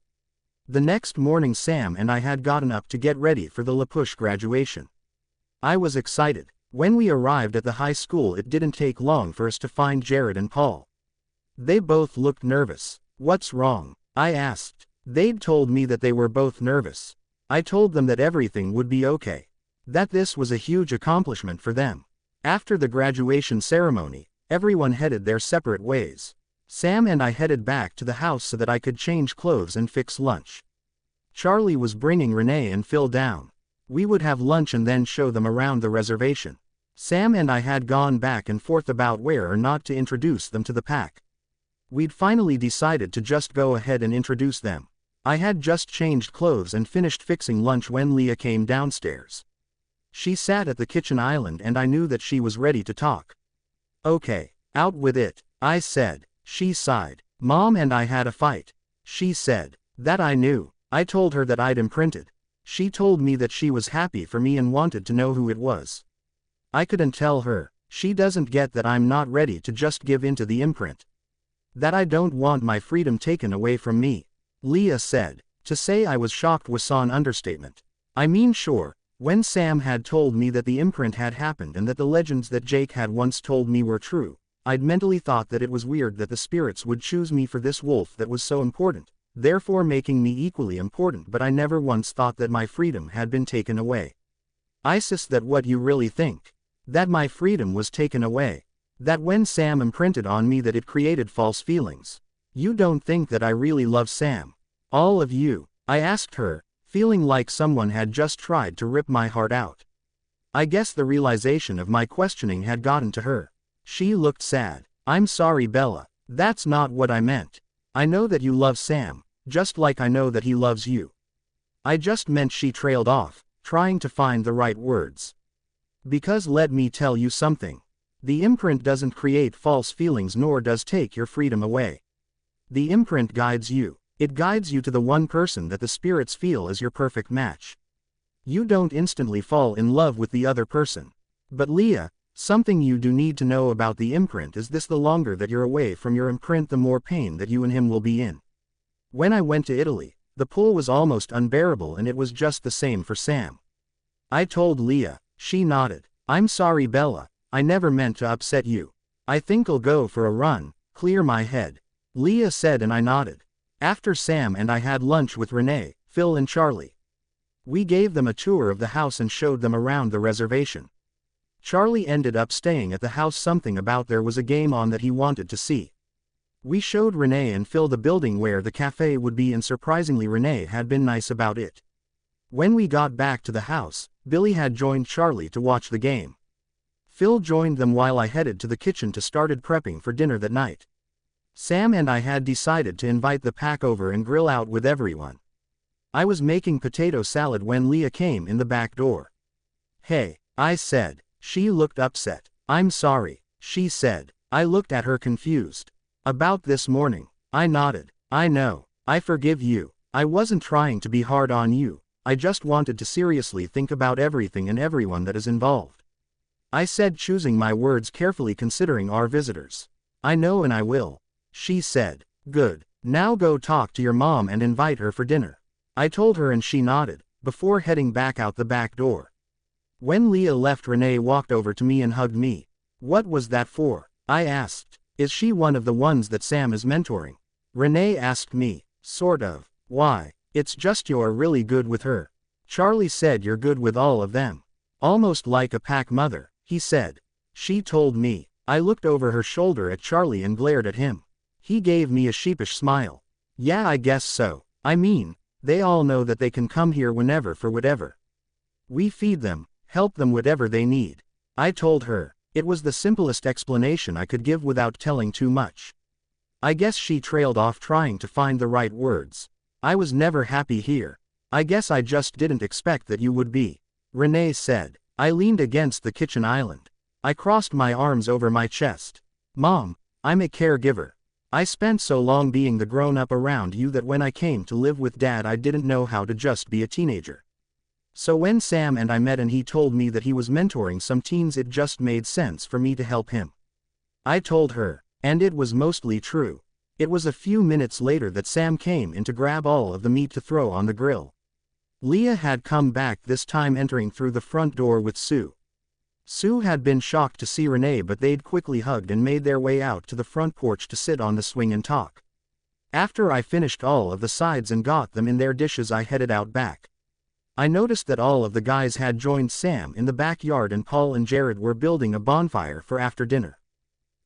The next morning Sam and I had gotten up to get ready for the La Push graduation. I was excited. When we arrived at the high school, it didn't take long for us to find Jared and Paul. They both looked nervous. What's wrong? I asked. They'd told me that they were both nervous. I told them that everything would be okay. That this was a huge accomplishment for them. After the graduation ceremony, everyone headed their separate ways. Sam and I headed back to the house so that I could change clothes and fix lunch. Charlie was bringing Renee and Phil down. We would have lunch and then show them around the reservation. Sam and I had gone back and forth about where or not to introduce them to the pack. We'd finally decided to just go ahead and introduce them. I had just changed clothes and finished fixing lunch when Leah came downstairs. She sat at the kitchen island and I knew that she was ready to talk. Okay, out with it, I said. She sighed. Mom and I had a fight. She said. That I knew. I told her that I'd imprinted. She told me that she was happy for me and wanted to know who it was. I couldn't tell her. She doesn't get that I'm not ready to just give in to the imprint. That I don't want my freedom taken away from me. Leah said. To say I was shocked was an understatement. I mean, sure. When Sam had told me that the imprint had happened and that the legends that Jake had once told me were true, I'd mentally thought that it was weird that the spirits would choose me for this wolf that was so important, therefore making me equally important, but I never once thought that my freedom had been taken away. Isis, that what you really think? That my freedom was taken away? That when Sam imprinted on me that it created false feelings? You don't think that I really love Sam? All of you? I asked her, feeling like someone had just tried to rip my heart out. I guess the realization of my questioning had gotten to her. She looked sad. I'm sorry, Bella. That's not what I meant. I know that you love Sam, just like I know that he loves you. I just meant, she trailed off, trying to find the right words. Because let me tell you something. The imprint doesn't create false feelings nor does take your freedom away. The imprint guides you. It guides you to the one person that the spirits feel is your perfect match. You don't instantly fall in love with the other person. But Leah, Something you do need to know about the imprint is this: the longer that you're away from your imprint, the more pain that you and him will be in. When I went to Italy, the pull was almost unbearable, and it was just the same for Sam. I told Leah. She nodded. I'm sorry, Bella. I never meant to upset you. I think I'll go for a run, clear my head, Leah said, and I nodded. After Sam and I had lunch with Renee, Phil and Charlie. We gave them a tour of the house and showed them around the reservation. Charlie ended up staying at the house. Something about there was a game on that he wanted to see. We showed Renee and Phil the building where the cafe would be, and surprisingly Renee had been nice about it. When we got back to the house, Billy had joined Charlie to watch the game. Phil joined them while I headed to the kitchen to started prepping for dinner that night. Sam and I had decided to invite the pack over and grill out with everyone. I was making potato salad when Leah came in the back door. Hey, I said. She looked upset. I'm sorry, she said. I looked at her confused. About this morning. I nodded. I know. I forgive you. I wasn't trying to be hard on you. I just wanted to seriously think about everything and everyone that is involved. I said, choosing my words carefully considering our visitors. I know, and I will. She said. Good. Now go talk to your mom and invite her for dinner. I told her and she nodded, before heading back out the back door. When Leah left, Renee walked over to me and hugged me. What was that for? I asked. Is she one of the ones that Sam is mentoring? Renee asked me. Sort of. Why? It's just you're really good with her. Charlie said you're good with all of them. Almost like a pack mother, he said. She told me. I looked over her shoulder at Charlie and glared at him. He gave me a sheepish smile. Yeah, I guess so. I mean, they all know that they can come here whenever for whatever. We feed them, help them whatever they need. I told her. It was the simplest explanation I could give without telling too much. I guess she trailed off trying to find the right words. I was never happy here. I guess I just didn't expect that you would be. Renee said. I leaned against the kitchen island. I crossed my arms over my chest. Mom, I'm a caregiver. I spent so long being the grown-up around you that when I came to live with Dad I didn't know how to just be a teenager. So when Sam and I met and he told me that he was mentoring some teens, it just made sense for me to help him. I told her, and it was mostly true. It was a few minutes later that Sam came in to grab all of the meat to throw on the grill. Leah had come back, this time entering through the front door with Sue. Sue had been shocked to see Renee, but they'd quickly hugged and made their way out to the front porch to sit on the swing and talk. After I finished all of the sides and got them in their dishes, I headed out back. I noticed that all of the guys had joined Sam in the backyard and Paul and Jared were building a bonfire for after dinner.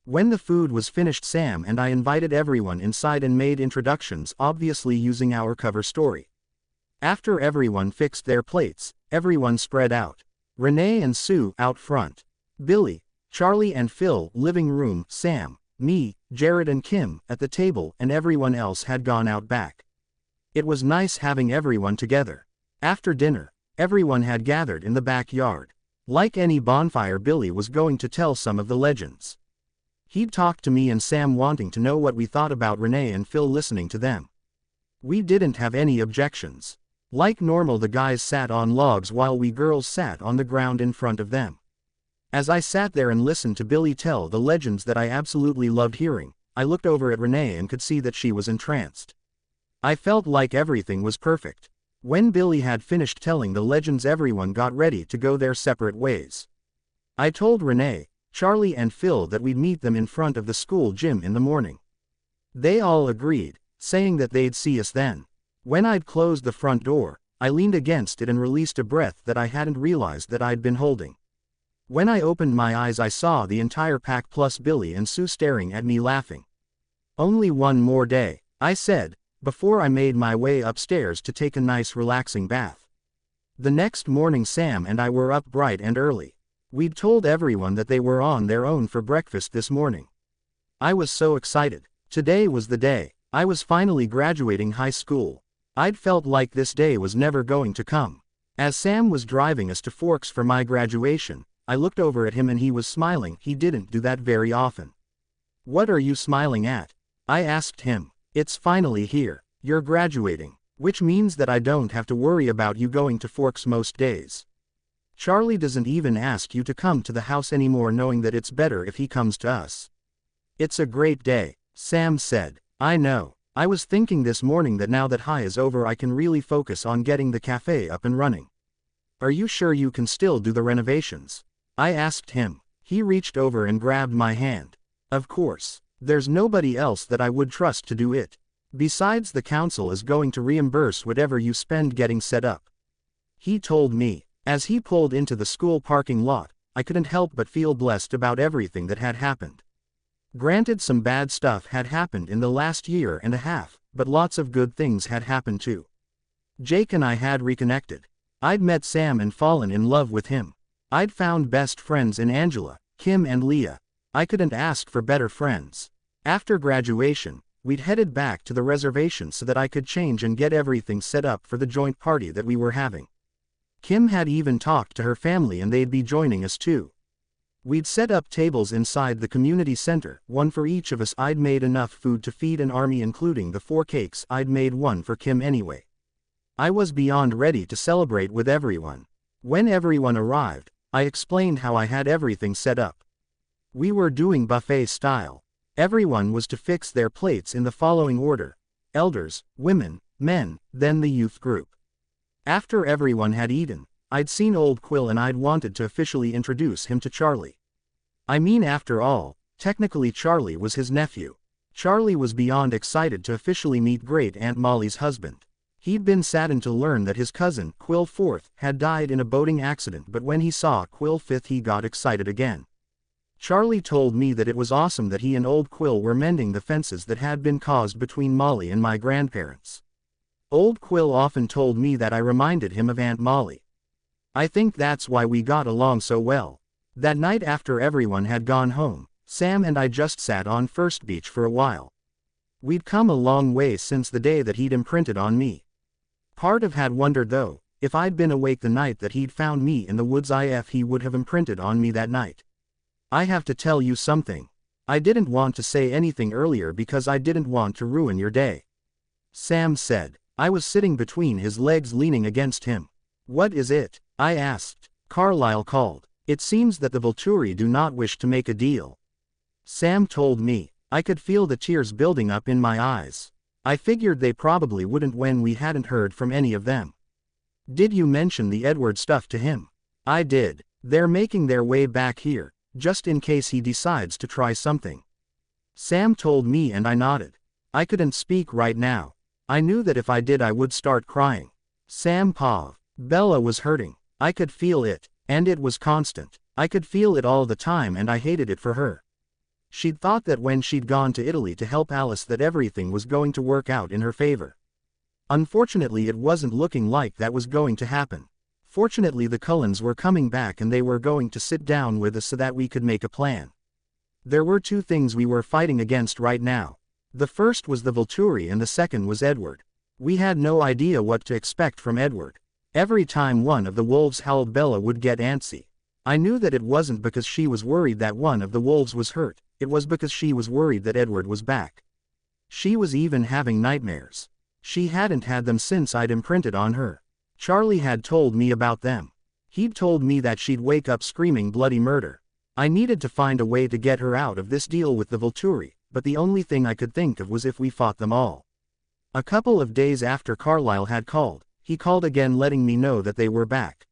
When the food was finished, Sam and I invited everyone inside and made introductions, obviously using our cover story. After everyone fixed their plates, everyone spread out. Renee and Sue out front. Billy, Charlie and Phil living room, Sam, me, Jared and Kim at the table, and everyone else had gone out back. It was nice having everyone together. After dinner, everyone had gathered in the backyard. Like any bonfire, Billy was going to tell some of the legends. He'd talked to me and Sam, wanting to know what we thought about Renee, and Phil listening to them. We didn't have any objections. Like normal, the guys sat on logs while we girls sat on the ground in front of them. As I sat there and listened to Billy tell the legends that I absolutely loved hearing, I looked over at Renee and could see that she was entranced. I felt like everything was perfect. When Billy had finished telling the legends, everyone got ready to go their separate ways. I told Renee, Charlie and Phil that we'd meet them in front of the school gym in the morning. They all agreed, saying that they'd see us then. When I'd closed the front door, I leaned against it and released a breath that I hadn't realized that I'd been holding. When I opened my eyes, I saw the entire pack plus Billy and Sue staring at me laughing. Only one more day, I said, before I made my way upstairs to take a nice relaxing bath. The next morning Sam and I were up bright and early. We'd told everyone that they were on their own for breakfast this morning. I was so excited. Today was the day. I was finally graduating high school. I'd felt like this day was never going to come. As Sam was driving us to Forks for my graduation, I looked over at him and he was smiling. He didn't do that very often. What are you smiling at? I asked him. It's finally here. You're graduating, which means that I don't have to worry about you going to Forks most days. Charlie doesn't even ask you to come to the house anymore, knowing that it's better if he comes to us. It's a great day, Sam said. I know. I was thinking this morning that now that high is over I can really focus on getting the cafe up and running. Are you sure you can still do the renovations? I asked him. He reached over and grabbed my hand. Of course. There's nobody else that I would trust to do it. Besides, the council is going to reimburse whatever you spend getting set up. He told me. As he pulled into the school parking lot, I couldn't help but feel blessed about everything that had happened. Granted, some bad stuff had happened in the last year and a half, but lots of good things had happened too. Jake and I had reconnected. I'd met Sam and fallen in love with him. I'd found best friends in Angela, Kim and Leah. I couldn't ask for better friends. After graduation, we'd headed back to the reservation so that I could change and get everything set up for the joint party that we were having. Kim had even talked to her family and they'd be joining us too. We'd set up tables inside the community center, one for each of us. I'd made enough food to feed an army, including the 4 cakes. I'd made one for Kim anyway. I was beyond ready to celebrate with everyone. When everyone arrived, I explained how I had everything set up. We were doing buffet style. Everyone was to fix their plates in the following order: elders, women, men, then the youth group. After everyone had eaten, I'd seen Old Quill and I'd wanted to officially introduce him to Charlie. I mean, after all, technically Charlie was his nephew. Charlie was beyond excited to officially meet Great Aunt Molly's husband. He'd been saddened to learn that his cousin, Quill IV, had died in a boating accident, but when he saw Quill V he got excited again. Charlie told me that it was awesome that he and Old Quill were mending the fences that had been caused between Molly and my grandparents. Old Quill often told me that I reminded him of Aunt Molly. I think that's why we got along so well. That night, after everyone had gone home, Sam and I just sat on First Beach for a while. We'd come a long way since the day that he'd imprinted on me. Part of had wondered though, if I'd been awake the night that he'd found me in the woods, if he would have imprinted on me that night. I have to tell you something. I didn't want to say anything earlier because I didn't want to ruin your day. Sam said. I was sitting between his legs, leaning against him. What is it? I asked. Carlisle called. It seems that the Volturi do not wish to make a deal. Sam told me. I could feel the tears building up in my eyes. I figured they probably wouldn't when we hadn't heard from any of them. Did you mention the Edward stuff to him? I did. They're making their way back here, just in case he decides to try something. Sam told me and I nodded. I couldn't speak right now. I knew that if I did I would start crying. Sam paused. Bella was hurting. I could feel it, and it was constant. I could feel it all the time and I hated it for her. She'd thought that when she'd gone to Italy to help Alice that everything was going to work out in her favor. Unfortunately, it wasn't looking like that was going to happen. Fortunately, the Cullens were coming back and they were going to sit down with us so that we could make a plan. There were 2 things we were fighting against right now. The first was the Volturi and the second was Edward. We had no idea what to expect from Edward. Every time one of the wolves howled, Bella would get antsy. I knew that it wasn't because she was worried that one of the wolves was hurt, it was because she was worried that Edward was back. She was even having nightmares. She hadn't had them since I'd imprinted on her. Charlie had told me about them. He'd told me that she'd wake up screaming bloody murder. I needed to find a way to get her out of this deal with the Volturi, but the only thing I could think of was if we fought them all. A couple of days after Carlisle had called, he called again letting me know that they were back.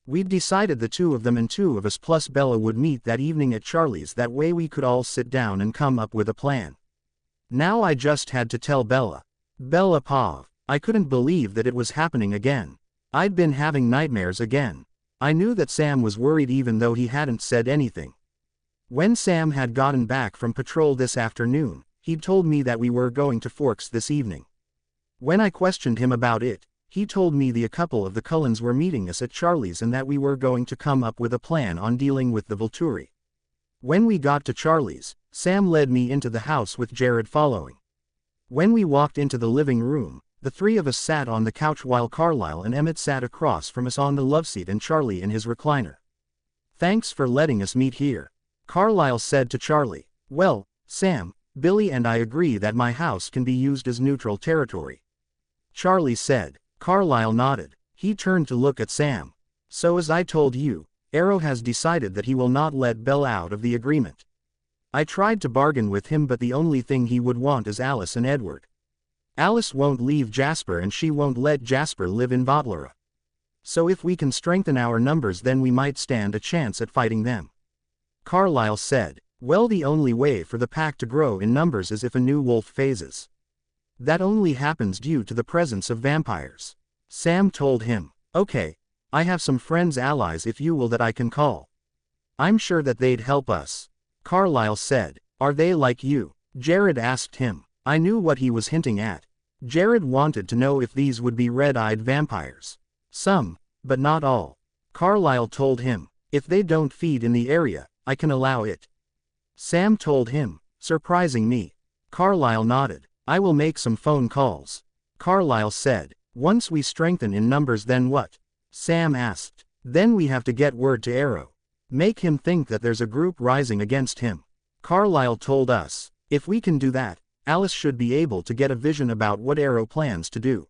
We'd decided the 2 of them and 2 of us plus Bella would meet that evening at Charlie's, that way we could all sit down and come up with a plan. Now I just had to tell Bella. Bella paused. I couldn't believe that it was happening again. I'd been having nightmares again. I knew that Sam was worried even though he hadn't said anything. When Sam had gotten back from patrol this afternoon, he'd told me that we were going to Forks this evening. When I questioned him about it, he told me a couple of the Cullens were meeting us at Charlie's and that we were going to come up with a plan on dealing with the Volturi. When we got to Charlie's, Sam led me into the house with Jared following. When we walked into the living room, the 3 of us sat on the couch while Carlisle and Emmett sat across from us on the loveseat and Charlie in his recliner. Thanks for letting us meet here. Carlisle said to Charlie. Well, Sam, Billy and I agree that my house can be used as neutral territory. Charlie said. Carlisle nodded. He turned to look at Sam. So as I told you, Arrow has decided that he will not let Bella out of the agreement. I tried to bargain with him, but the only thing he would want is Alice and Edward. Alice won't leave Jasper and she won't let Jasper live in Botlera. So if we can strengthen our numbers, then we might stand a chance at fighting them. Carlyle said, well, the only way for the pack to grow in numbers is if a new wolf phases. That only happens due to the presence of vampires. Sam told him, okay, I have some friends allies if you will that I can call. I'm sure that they'd help us. Carlyle said, are they like you? Jared asked him. I knew what he was hinting at. Jared wanted to know if these would be red-eyed vampires. Some, but not all. Carlyle told him, if they don't feed in the area, I can allow it. Sam told him, surprising me. Carlyle nodded. I will make some phone calls. Carlyle said, once we strengthen in numbers, then what? Sam asked. Then we have to get word to Arrow. Make him think that there's a group rising against him. Carlyle told us, if we can do that, Alice should be able to get a vision about what Arrow plans to do.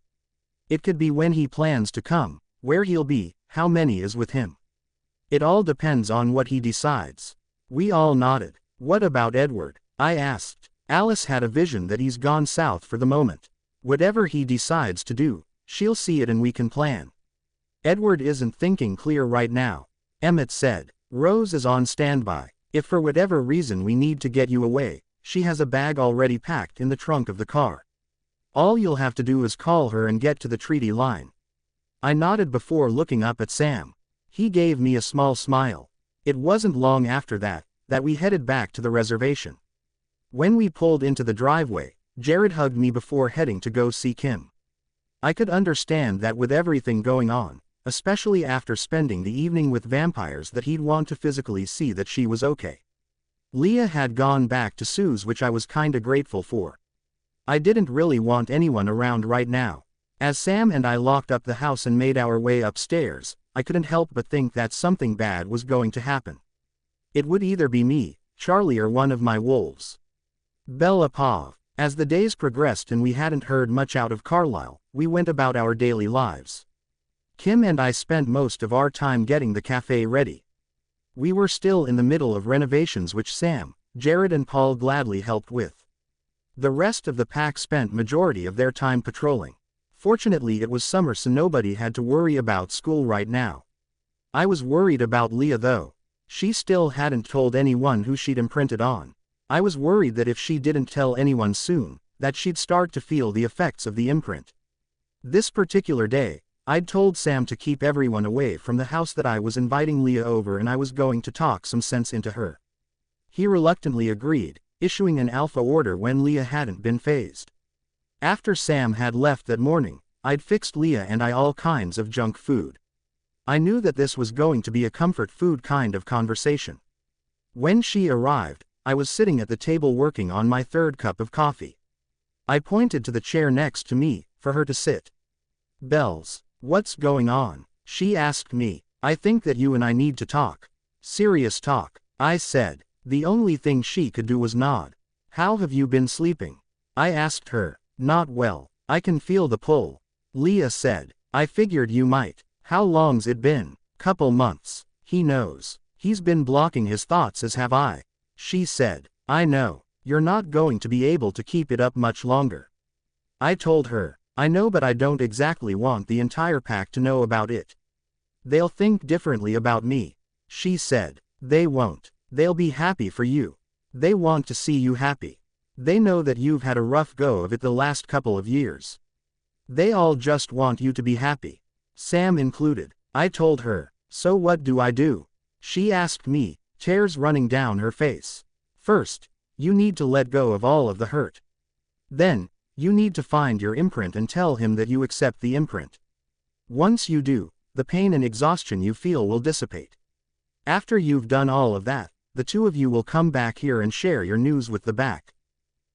It could be when he plans to come, where he'll be, how many is with him. It all depends on what he decides. We all nodded. What about Edward? I asked. Alice had a vision that he's gone south for the moment. Whatever he decides to do, she'll see it and we can plan. Edward isn't thinking clear right now. Emmett said. Rose is on standby. If for whatever reason we need to get you away, she has a bag already packed in the trunk of the car. All you'll have to do is call her and get to the treaty line. I nodded before looking up at Sam. He gave me a small smile. It wasn't long after that we headed back to the reservation. When we pulled into the driveway, Jared hugged me before heading to go see Kim. I could understand that with everything going on, especially after spending the evening with vampires, that he'd want to physically see that she was okay. Leah had gone back to Sue's, which I was kinda grateful for. I didn't really want anyone around right now. As Sam and I locked up the house and made our way upstairs, I couldn't help but think that something bad was going to happen. It would either be me, Charlie, or one of my wolves. Bella Pav. As the days progressed and we hadn't heard much out of Carlyle, we went about our daily lives. Kim and I spent most of our time getting the cafe ready. We were still in the middle of renovations, which Sam, Jared and Paul gladly helped with. The rest of the pack spent majority of their time patrolling. Fortunately it was summer, so nobody had to worry about school right now. I was worried about Leah though. She still hadn't told anyone who she'd imprinted on. I was worried that if she didn't tell anyone soon, that she'd start to feel the effects of the imprint. This particular day, I'd told Sam to keep everyone away from the house, that I was inviting Leah over and I was going to talk some sense into her. He reluctantly agreed, issuing an alpha order when Leah hadn't been phased. After Sam had left that morning, I'd fixed Leah and I all kinds of junk food. I knew that this was going to be a comfort food kind of conversation. When she arrived, I was sitting at the table working on my third cup of coffee. I pointed to the chair next to me, for her to sit. Bells, what's going on? She asked me. I think that you and I need to talk. Serious talk, I said. The only thing she could do was nod. How have you been sleeping? I asked her. Not well. I can feel the pull. Leah said. I figured you might. How long's it been? Couple months. He knows. He's been blocking his thoughts, as have I. She said. I know. You're not going to be able to keep it up much longer. I told her. I know, but I don't exactly want the entire pack to know about it. They'll think differently about me. She said. They won't. They'll be happy for you. They want to see you happy. They know that you've had a rough go of it the last couple of years. They all just want you to be happy. Sam included. I told her. So what do I do? She asked me, tears running down her face. First, you need to let go of all of the hurt. Then, you need to find your imprint and tell him that you accept the imprint. Once you do, the pain and exhaustion you feel will dissipate. After you've done all of that, the two of you will come back here and share your news with the back.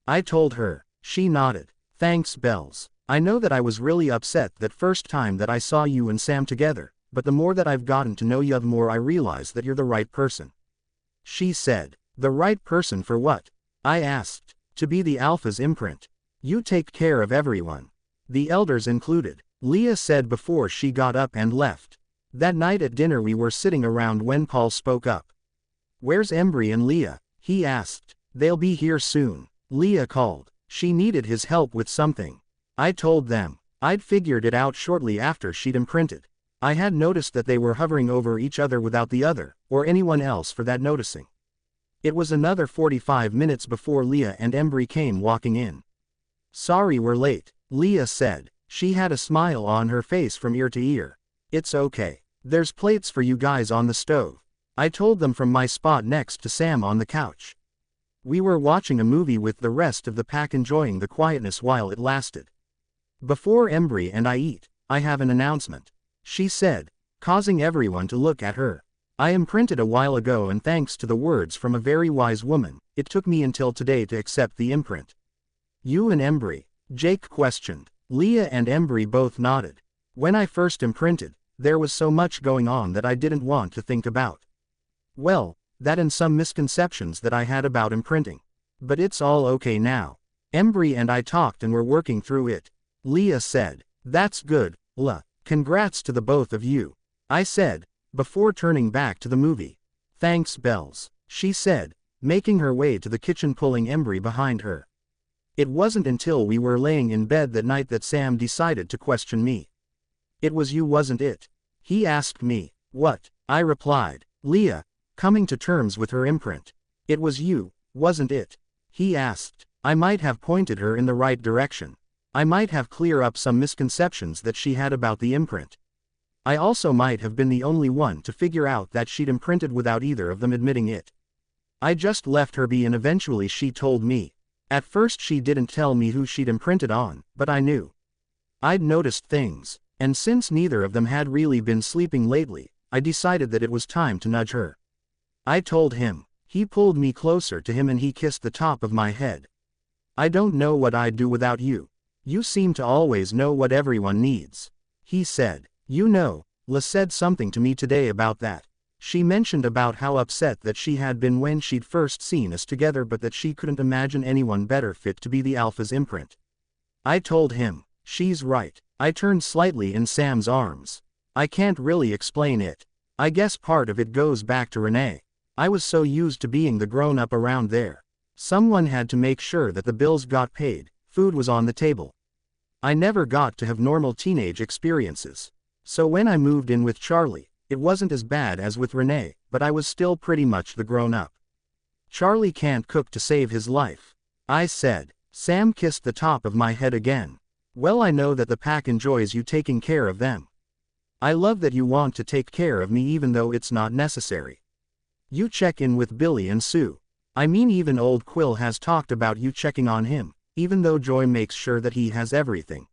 I told her. She nodded. Thanks, Bells. I know that I was really upset that first time that I saw you and Sam together, but the more that I've gotten to know you, the more I realize that you're the right person. She said. The right person for what? I asked. To be the Alpha's imprint. You take care of everyone. The elders included. Leah said before she got up and left. That night at dinner we were sitting around when Paul spoke up. "Where's Embry and Leah?" he asked. "They'll be here soon." Leah called. She needed his help with something. I told them. I'd figured it out shortly after she'd imprinted. I had noticed that they were hovering over each other without the other, or anyone else for that noticing. It was another 45 minutes before Leah and Embry came walking in. "Sorry we're late," Leah said. She had a smile on her face from ear to ear. "It's okay. There's plates for you guys on the stove," I told them from my spot next to Sam on the couch. We were watching a movie with the rest of the pack, enjoying the quietness while it lasted. "Before Embry and I eat, I have an announcement," she said, causing everyone to look at her. "I imprinted a while ago, and thanks to the words from a very wise woman, it took me until today to accept the imprint." "You and Embry?" Jake questioned. Leah and Embry both nodded. "When I first imprinted, there was so much going on that I didn't want to think about. Well, that and some misconceptions that I had about imprinting. But it's all okay now. Embry and I talked and we're working through it," Leah said. "That's good, La. Congrats to the both of you," I said, before turning back to the movie. "Thanks, Bells," she said, making her way to the kitchen, pulling Embry behind her. It wasn't until we were laying in bed that night that Sam decided to question me. "It was you, wasn't it?" he asked me. "What?" I replied. "Leah, coming to terms with her imprint. It was you, wasn't it?" he asked. I might have pointed her in the right direction. I might have cleared up some misconceptions that she had about the imprint. I also might have been the only one to figure out that she'd imprinted without either of them admitting it. I just left her be, and eventually she told me. At first she didn't tell me who she'd imprinted on, but I knew. I'd noticed things, and since neither of them had really been sleeping lately, I decided that it was time to nudge her. I told him. He pulled me closer to him and he kissed the top of my head. "I don't know what I'd do without you. You seem to always know what everyone needs," he said. "You know, La said something to me today about that. She mentioned about how upset that she had been when she'd first seen us together, but that she couldn't imagine anyone better fit to be the Alpha's imprint." I told him. "She's right." I turned slightly in Sam's arms. "I can't really explain it. I guess part of it goes back to Renee. I was so used to being the grown-up around there. Someone had to make sure that the bills got paid, food was on the table. I never got to have normal teenage experiences. So when I moved in with Charlie, it wasn't as bad as with Renee, but I was still pretty much the grown-up. Charlie can't cook to save his life," I said. Sam kissed the top of my head again. "Well, I know that the pack enjoys you taking care of them. I love that you want to take care of me even though it's not necessary. You check in with Billy and Sue. I mean, even old Quill has talked about you checking on him, even though Joy makes sure that he has everything,"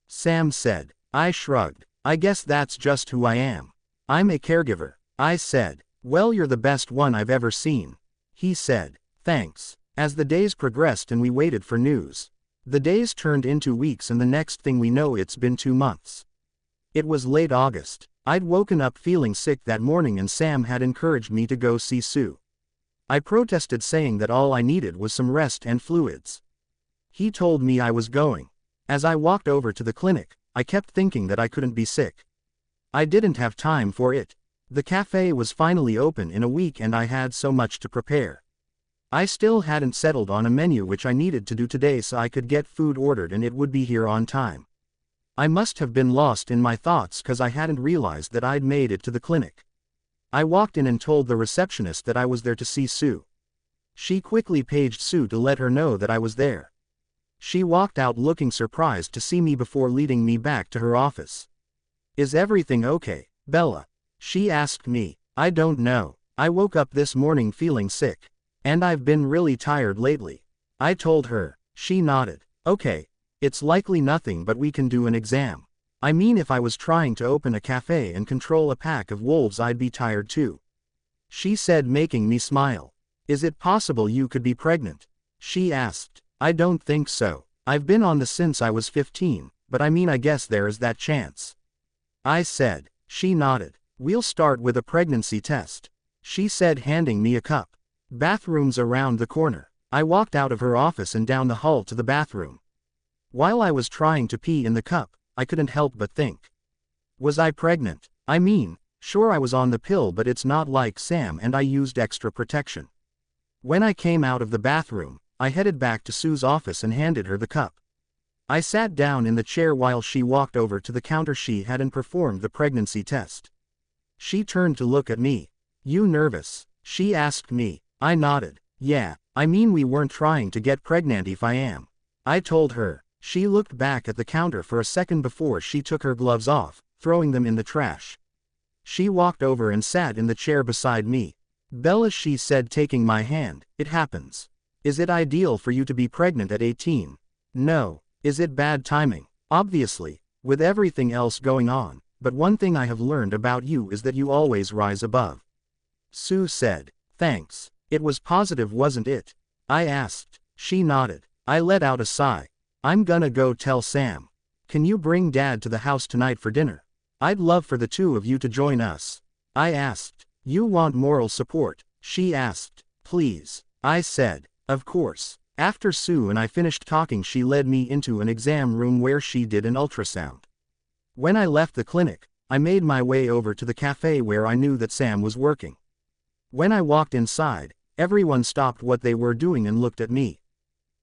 Sam said. I shrugged. "I guess that's just who I am. I'm a caregiver," I said. "Well, you're the best one I've ever seen," he said. "Thanks." As the days progressed and we waited for news, the days turned into weeks, and the next thing we know it's been 2 months. It was late August. I'd woken up feeling sick that morning and Sam had encouraged me to go see Sue. I protested, saying that all I needed was some rest and fluids. He told me I was going. As I walked over to the clinic, I kept thinking that I couldn't be sick. I didn't have time for it. The cafe was finally open in a week and I had so much to prepare. I still hadn't settled on a menu, which I needed to do today so I could get food ordered and it would be here on time. I must have been lost in my thoughts because I hadn't realized that I'd made it to the clinic. I walked in and told the receptionist that I was there to see Sue. She quickly paged Sue to let her know that I was there. She walked out looking surprised to see me before leading me back to her office. "Is everything okay, Bella?" she asked me. "I don't know. I woke up this morning feeling sick. And I've been really tired lately," I told her. She nodded. "Okay. It's likely nothing, but we can do an exam. I mean, if I was trying to open a cafe and control a pack of wolves, I'd be tired too," she said, making me smile. "Is it possible you could be pregnant?" she asked. "I don't think so. I've been on this since I was 15, but I mean, I guess there is that chance," I said. She nodded. "We'll start with a pregnancy test," she said, handing me a cup. "Bathroom's around the corner." I walked out of her office and down the hall to the bathroom. While I was trying to pee in the cup, I couldn't help but think. Was I pregnant? I mean, sure I was on the pill, but it's not like Sam and I used extra protection. When I came out of the bathroom, I headed back to Sue's office and handed her the cup. I sat down in the chair while she walked over to the counter. She hadn't performed the pregnancy test. She turned to look at me. "You nervous?" she asked me. I nodded. "Yeah, I mean we weren't trying to get pregnant if I am," I told her. She looked back at the counter for a second before she took her gloves off, throwing them in the trash. She walked over and sat in the chair beside me. "Bella," she said, taking my hand, "it happens. Is it ideal for you to be pregnant at 18? No. Is it bad timing? Obviously, with everything else going on, but one thing I have learned about you is that you always rise above." Sue said. "Thanks. It was positive, wasn't it?" I asked. She nodded. I let out a sigh. "I'm gonna go tell Sam. Can you bring Dad to the house tonight for dinner? I'd love for the two of you to join us." I asked. "You want moral support?" she asked. "Please," I said. "Of course." After Sue and I finished talking, she led me into an exam room where she did an ultrasound. When I left the clinic, I made my way over to the cafe where I knew that Sam was working. When I walked inside, everyone stopped what they were doing and looked at me.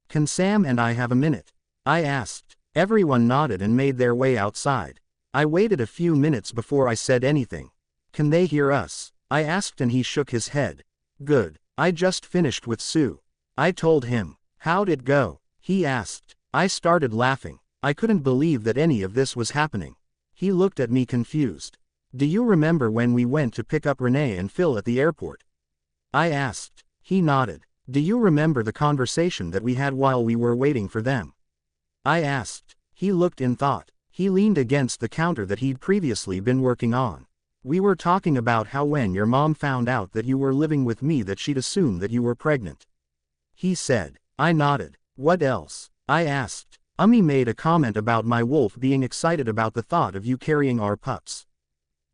"Can Sam and I have a minute?" I asked. Everyone nodded and made their way outside. I waited a few minutes before I said anything. "Can they hear us?" I asked, and he shook his head. "Good. I just finished with Sue," I told him. "How'd it go?" he asked. I started laughing. I couldn't believe that any of this was happening. He looked at me confused. "Do you remember when we went to pick up Renee and Phil at the airport?" I asked. He nodded. "Do you remember the conversation that we had while we were waiting for them?" I asked. He looked in thought. He leaned against the counter that he'd previously been working on. "We were talking about how when your mom found out that you were living with me that she'd assume that you were pregnant," he said. I nodded. "What else?" I asked. Made a comment about my wolf being excited about the thought of you carrying our pups,"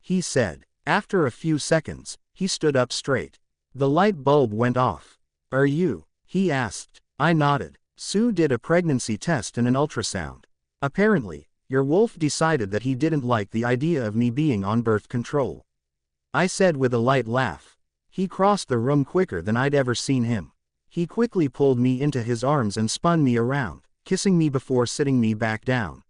he said. After a few seconds, he stood up straight. The light bulb went off. "Are you?" he asked. I nodded. "Sue did a pregnancy test and an ultrasound. Apparently, your wolf decided that he didn't like the idea of me being on birth control," I said with a light laugh. He crossed the room quicker than I'd ever seen him. He quickly pulled me into his arms and spun me around, kissing me before sitting me back down.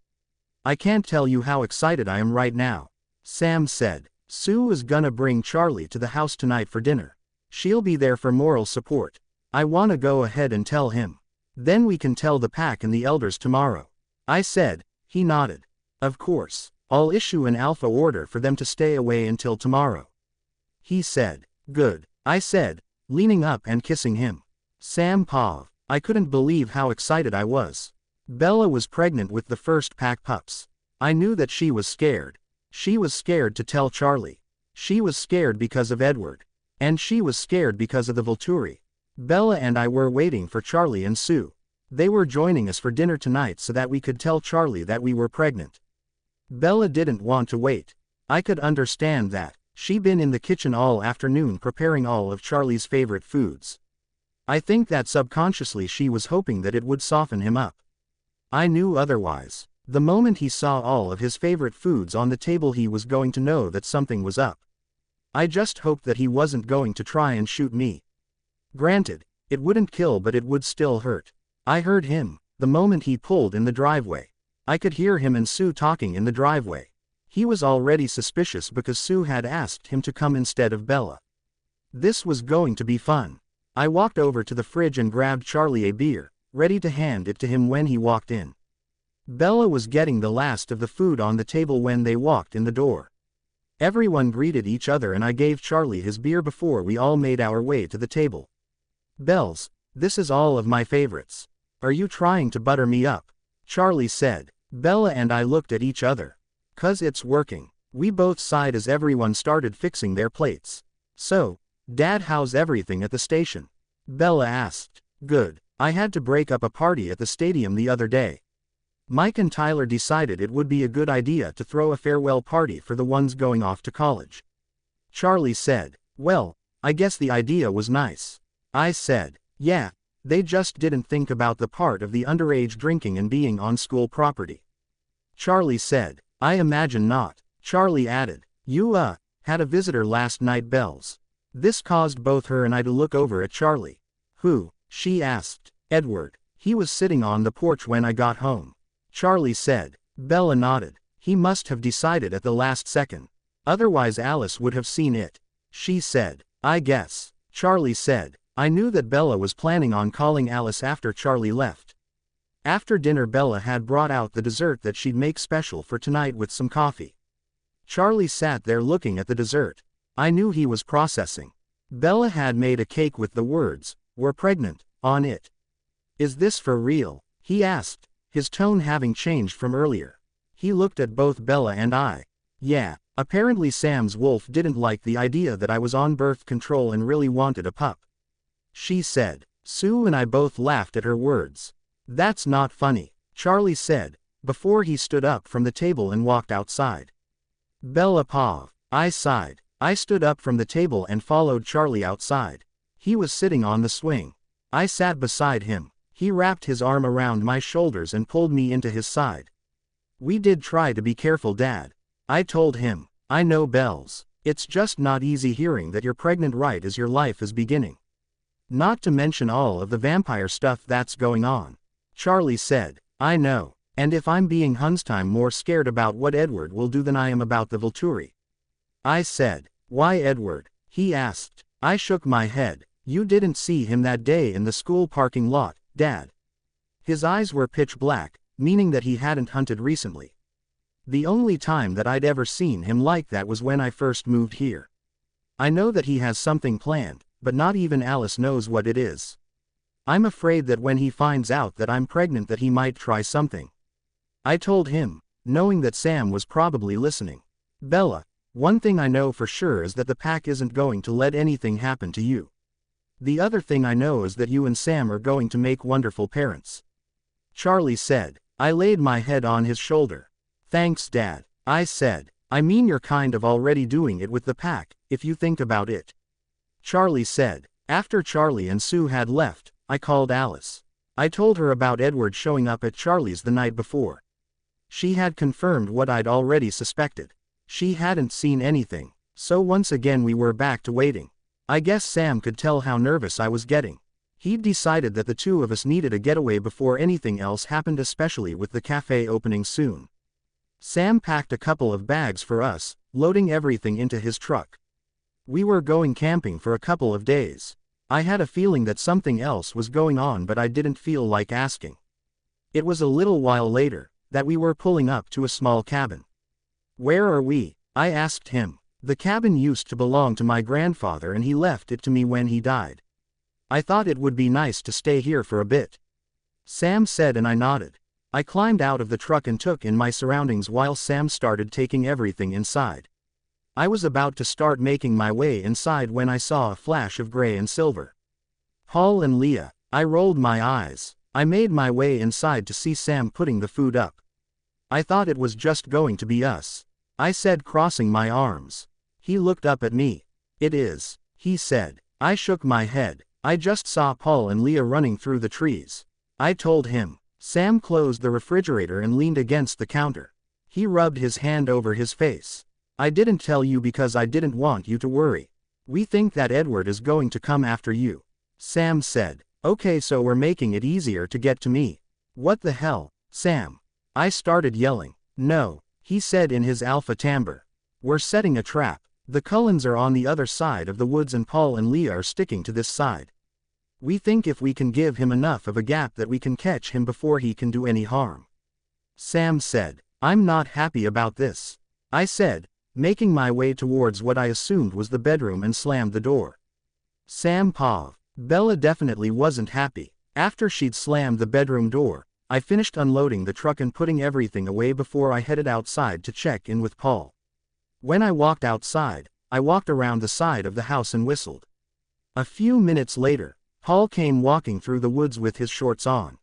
"I can't tell you how excited I am right now," Sam said. "Sue is gonna bring Charlie to the house tonight for dinner. She'll be there for moral support. I wanna go ahead and tell him. Then we can tell the pack and the elders tomorrow," I said. He nodded. "Of course. I'll issue an alpha order for them to stay away until tomorrow," he said. "Good," I said, leaning up and kissing him. Sam pawed. I couldn't believe how excited I was. Bella was pregnant with the first pack pups. I knew that she was scared. She was scared to tell Charlie. She was scared because of Edward. And she was scared because of the Volturi. Bella and I were waiting for Charlie and Sue. They were joining us for dinner tonight so that we could tell Charlie that we were pregnant. Bella didn't want to wait. I could understand that. She'd been in the kitchen all afternoon preparing all of Charlie's favorite foods. I think that subconsciously she was hoping that it would soften him up. I knew otherwise. The moment he saw all of his favorite foods on the table, he was going to know that something was up. I just hoped that he wasn't going to try and shoot me. Granted, it wouldn't kill, but it would still hurt. I heard him, the moment he pulled in the driveway. I could hear him and Sue talking in the driveway. He was already suspicious because Sue had asked him to come instead of Bella. This was going to be fun. I walked over to the fridge and grabbed Charlie a beer, ready to hand it to him when he walked in. Bella was getting the last of the food on the table when they walked in the door. Everyone greeted each other and I gave Charlie his beer before we all made our way to the table. "Bells, this is all of my favorites. Are you trying to butter me up?" Charlie said. Bella and I looked at each other. "'Cause it's working." We both sighed as everyone started fixing their plates. "So, Dad, how's everything at the station?" Bella asked. "Good. I had to break up a party at the stadium the other day. Mike and Tyler decided it would be a good idea to throw a farewell party for the ones going off to college," Charlie said. "Well, I guess the idea was nice," I said. "Yeah, they just didn't think about the part of the underage drinking and being on school property," Charlie said. "I imagine not," Charlie added. You, had a visitor last night, Bells. This caused both her and I to look over at Charlie. Who? She asked. Edward. He was sitting on the porch when I got home. Charlie said. Bella nodded. He must have decided at the last second. Otherwise Alice would have seen it. She said. I guess. Charlie said. I knew that Bella was planning on calling Alice after Charlie left. After dinner Bella had brought out the dessert that she'd make special for tonight with some coffee. Charlie sat there looking at the dessert. I knew he was processing. Bella had made a cake with the words, "We're pregnant," on it. Is this for real? He asked, his tone having changed from earlier. He looked at both Bella and I. Yeah, apparently Sam's wolf didn't like the idea that I was on birth control and really wanted a pup. She said. Sue and I both laughed at her words. That's not funny, Charlie said, before he stood up from the table and walked outside. Bella paused. I sighed. I stood up from the table and followed Charlie outside. He was sitting on the swing. I sat beside him. He wrapped his arm around my shoulders and pulled me into his side. We did try to be careful, Dad. I told him. I know, Bells. It's just not easy hearing that you're pregnant right as your life is beginning. Not to mention all of the vampire stuff that's going on. Charlie said. I know. And if I'm being Hunstime more scared about what Edward will do than I am about the Volturi. I said. Why Edward? He asked. I shook my head. You didn't see him that day in the school parking lot, Dad. His eyes were pitch black, meaning that he hadn't hunted recently. The only time that I'd ever seen him like that was when I first moved here. I know that he has something planned, but not even Alice knows what it is. I'm afraid that when he finds out that I'm pregnant that he might try something. I told him, knowing that Sam was probably listening. Bella, one thing I know for sure is that the pack isn't going to let anything happen to you. The other thing I know is that you and Sam are going to make wonderful parents. Charlie said. I laid my head on his shoulder. Thanks, Dad. I said. I mean, you're kind of already doing it with the pack, if you think about it. Charlie said. After Charlie and Sue had left, I called Alice. I told her about Edward showing up at Charlie's the night before. She had confirmed what I'd already suspected. She hadn't seen anything, so once again we were back to waiting. I guess Sam could tell how nervous I was getting. He'd decided that the two of us needed a getaway before anything else happened, especially with the cafe opening soon. Sam packed a couple of bags for us, loading everything into his truck. We were going camping for a couple of days. I had a feeling that something else was going on, but I didn't feel like asking. It was a little while later that we were pulling up to a small cabin. Where are we? I asked him. The cabin used to belong to my grandfather and he left it to me when he died. I thought it would be nice to stay here for a bit. Sam said, and I nodded. I climbed out of the truck and took in my surroundings while Sam started taking everything inside. I was about to start making my way inside when I saw a flash of gray and silver. Paul and Leah. I rolled my eyes. I made my way inside to see Sam putting the food up. I thought it was just going to be us. I said, crossing my arms. He looked up at me. It is, he said. I shook my head. I just saw Paul and Leah running through the trees. I told him. Sam closed the refrigerator and leaned against the counter. He rubbed his hand over his face. I didn't tell you because I didn't want you to worry. We think that Edward is going to come after you. Sam said. Okay, so we're making it easier to get to me. What the hell, Sam? I started yelling. No, he said in his alpha timbre. We're setting a trap. The Cullens are on the other side of the woods and Paul and Leah are sticking to this side. We think if we can give him enough of a gap that we can catch him before he can do any harm. Sam said. I'm not happy about this. I said, making my way towards what I assumed was the bedroom and slammed the door. Sam paused. Bella definitely wasn't happy. After she'd slammed the bedroom door, I finished unloading the truck and putting everything away before I headed outside to check in with Paul. When I walked outside, I walked around the side of the house and whistled. A few minutes later, Paul came walking through the woods with his shorts on.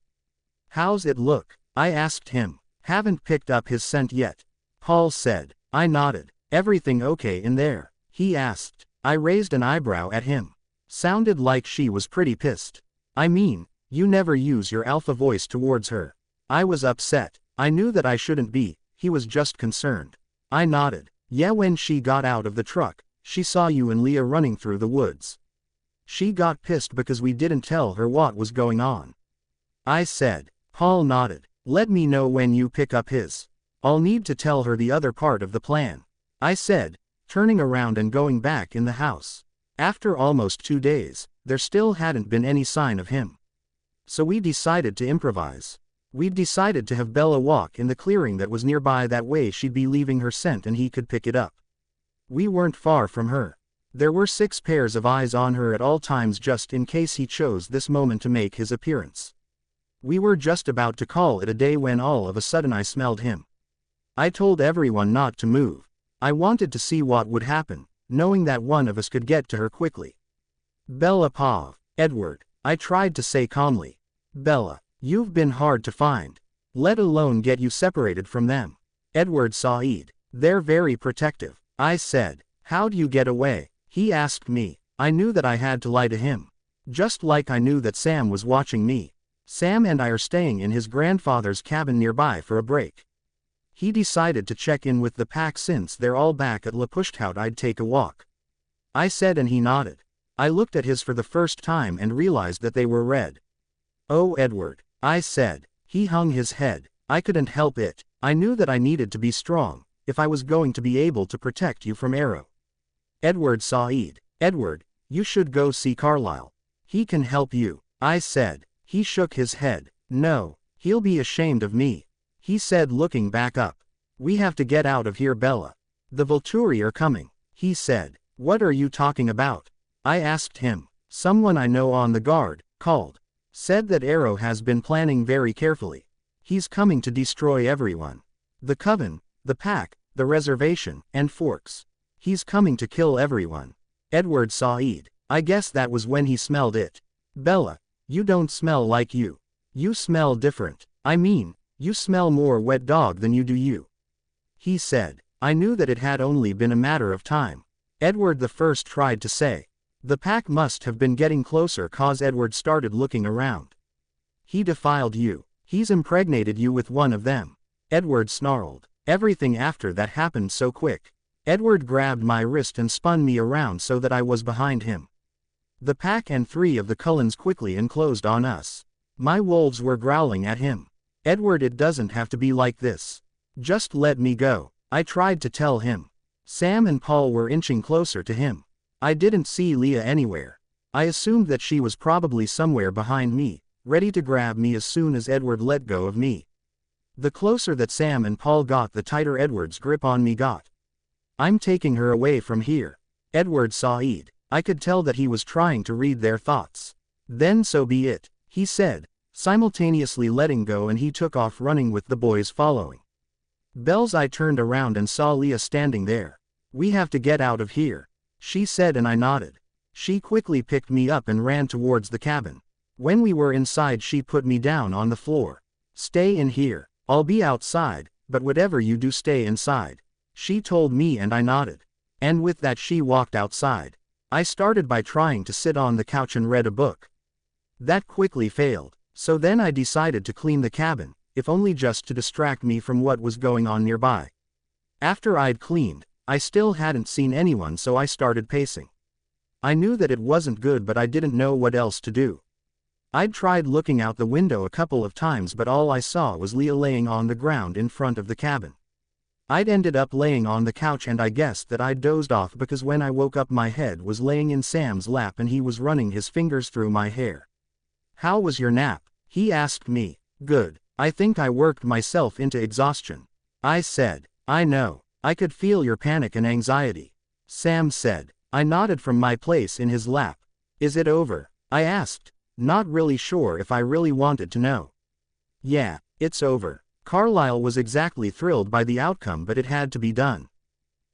How's it look? I asked him. Haven't picked up his scent yet. Paul said. I nodded. Everything okay in there? He asked. I raised an eyebrow at him. Sounded like she was pretty pissed. I mean, you never use your alpha voice towards her. I was upset. I knew that I shouldn't be. He was just concerned. I nodded. Yeah, when she got out of the truck, she saw you and Leah running through the woods. She got pissed because we didn't tell her what was going on. I said. Paul nodded. Let me know when you pick up his. I'll need to tell her the other part of the plan, I said, turning around and going back in the house. After almost 2 days, there still hadn't been any sign of him. So we decided to improvise. We'd decided to have Bella walk in the clearing that was nearby, that way she'd be leaving her scent and he could pick it up. We weren't far from her. There were 6 pairs of eyes on her at all times, just in case he chose this moment to make his appearance. We were just about to call it a day when all of a sudden I smelled him. I told everyone not to move. I wanted to see what would happen, knowing that one of us could get to her quickly. Bella Pav. Edward. I tried to say calmly. Bella, you've been hard to find. Let alone get you separated from them. Edward Saeed. They're very protective. I said. How'd you get away? He asked me. I knew that I had to lie to him. Just like I knew that Sam was watching me. Sam and I are staying in his grandfather's cabin nearby for a break. He decided to check in with the pack since they're all back at La Pushkout. I'd take a walk, I said, and he nodded. I looked at his for the first time and realized that they were red. Oh, Edward, I said. He hung his head. I couldn't help it. I knew that I needed to be strong, if I was going to be able to protect you from Arrow. Edward Saeed. Edward, you should go see Carlisle. He can help you, I said. He shook his head. No, he'll be ashamed of me, he said, looking back up. We have to get out of here, Bella. The Volturi are coming, he said. What are you talking about? I asked him. Someone I know on the guard called. Said that Arrow has been planning very carefully. He's coming to destroy everyone. The coven, the pack, the reservation, and Forks. He's coming to kill everyone. Edward Saeed. I guess that was when he smelled it. Bella, you don't smell like you. You smell different. I mean, you smell more wet dog than you do you. He said. I knew that it had only been a matter of time. Edward the first tried to say. The pack must have been getting closer, cause Edward started looking around. He defiled you. He's impregnated you with one of them. Edward snarled. Everything after that happened so quick. Edward grabbed my wrist and spun me around so that I was behind him. The pack and 3 of the Cullens quickly enclosed on us. My wolves were growling at him. Edward, it doesn't have to be like this. Just let me go, I tried to tell him. Sam and Paul were inching closer to him. I didn't see Leah anywhere. I assumed that she was probably somewhere behind me, ready to grab me as soon as Edward let go of me. The closer that Sam and Paul got, the tighter Edward's grip on me got. I'm taking her away from here. Edward Saeed. I could tell that he was trying to read their thoughts. Then so be it, he said, simultaneously letting go, and he took off running with the boys following. Bells. I turned around and saw Leah standing there. We have to get out of here, she said, and I nodded. She quickly picked me up and ran towards the cabin. When we were inside, she put me down on the floor. Stay in here. I'll be outside, but whatever you do, stay inside, she told me, and I nodded. And with that she walked outside. I started by trying to sit on the couch and read a book. That quickly failed, so then I decided to clean the cabin, if only just to distract me from what was going on nearby. After I'd cleaned, I still hadn't seen anyone, so I started pacing. I knew that it wasn't good, but I didn't know what else to do. I'd tried looking out the window a couple of times, but all I saw was Leah laying on the ground in front of the cabin. I'd ended up laying on the couch, and I guessed that I'd dozed off because when I woke up my head was laying in Sam's lap and he was running his fingers through my hair. How was your nap? He asked me. Good. I think I worked myself into exhaustion, I said. I know. I could feel your panic and anxiety, Sam said. I nodded from my place in his lap. Is it over? I asked, not really sure if I really wanted to know. Yeah, it's over. Carlisle was exactly thrilled by the outcome, but it had to be done,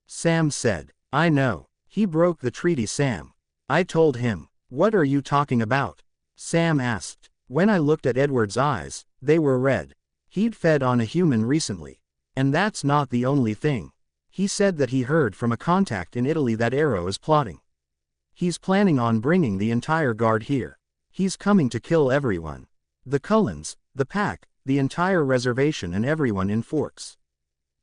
Sam said. I know. He broke the treaty, Sam. I told him. What are you talking about? Sam asked. When I looked at Edward's eyes, they were red. He'd fed on a human recently. And that's not the only thing. He said that he heard from a contact in Italy that Arrow is plotting. He's planning on bringing the entire guard here. He's coming to kill everyone. The Cullens, the pack, the entire reservation, and everyone in Forks.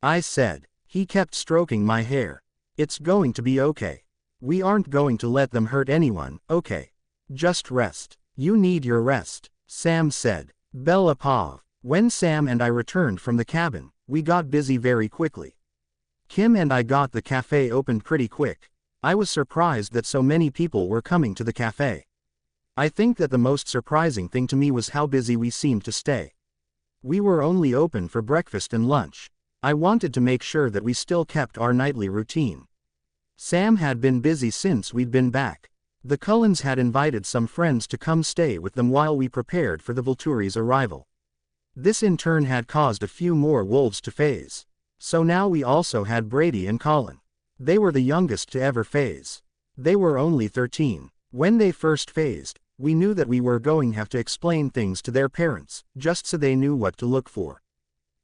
I said. He kept stroking my hair. It's going to be okay. We aren't going to let them hurt anyone, okay? Just rest. You need your rest, Sam said. Bella paused. When Sam and I returned from the cabin, we got busy very quickly. Kim and I got the cafe opened pretty quick. I was surprised that so many people were coming to the cafe. I think that the most surprising thing to me was how busy we seemed to stay. We were only open for breakfast and lunch. I wanted to make sure that we still kept our nightly routine. Sam had been busy since we'd been back. The Cullens had invited some friends to come stay with them while we prepared for the Volturi's arrival. This in turn had caused a few more wolves to phase. So now we also had Brady and Colin. They were the youngest to ever phase. They were only 13. When they first phased, we knew that we were going to have to explain things to their parents, just so they knew what to look for.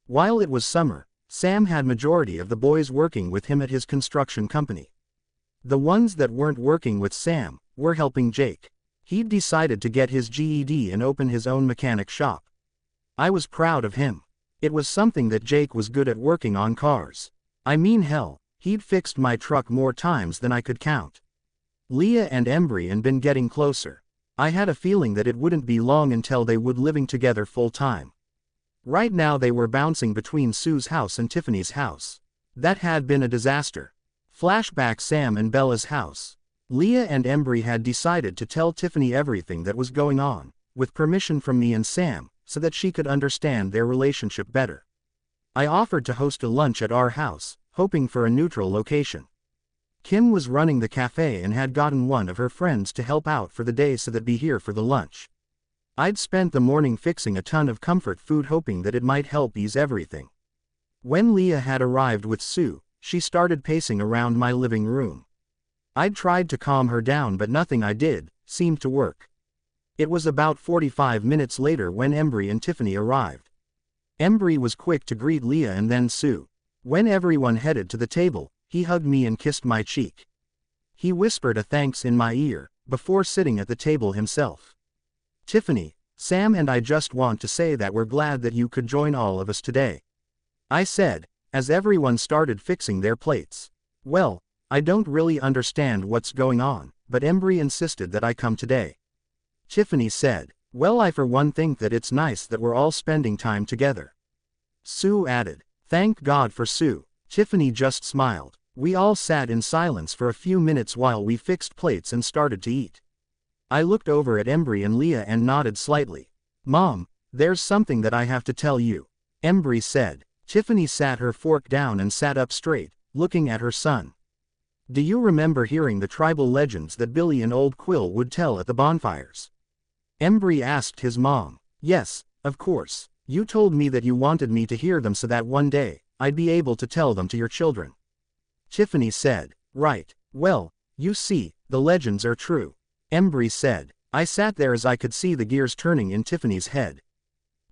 While it was summer, Sam had majority of the boys working with him at his construction company. The ones that weren't working with Sam were helping Jake. He'd decided to get his GED and open his own mechanic shop. I was proud of him. It was something that Jake was good at, working on cars. I mean, hell, he'd fixed my truck more times than I could count. Leah and Embry had been getting closer. I had a feeling that it wouldn't be long until they would living together full time. Right now they were bouncing between Sue's house and Tiffany's house. That had been a disaster. Flashback: Sam and Bella's house. Leah and Embry had decided to tell Tiffany everything that was going on, with permission from me and Sam, so that she could understand their relationship better. I offered to host a lunch at our house, hoping for a neutral location. Kim was running the cafe and had gotten one of her friends to help out for the day so that be here for the lunch. I'd spent the morning fixing a ton of comfort food, hoping that it might help ease everything. When Leah had arrived with Sue, she started pacing around my living room. I'd tried to calm her down, but nothing I did seemed to work. It was about 45 minutes later when Embry and Tiffany arrived. Embry was quick to greet Leah and then Sue. When everyone headed to the table, he hugged me and kissed my cheek. He whispered a thanks in my ear, before sitting at the table himself. Tiffany, Sam and I just want to say that we're glad that you could join all of us today, I said, as everyone started fixing their plates. Well, I don't really understand what's going on, but Embry insisted that I come today. Tiffany said, well, I for one think that it's nice that we're all spending time together. Sue added, thank God for Sue. Tiffany just smiled. We all sat in silence for a few minutes while we fixed plates and started to eat. I looked over at Embry and Leah and nodded slightly. Mom, there's something that I have to tell you, Embry said. Tiffany sat her fork down and sat up straight, looking at her son. Do you remember hearing the tribal legends that Billy and Old Quill would tell at the bonfires? Embry asked his mom. Yes, of course. You told me that you wanted me to hear them so that one day, I'd be able to tell them to your children. Tiffany said, right. Well, you see, the legends are true, Embry said. I sat there as I could see the gears turning in Tiffany's head.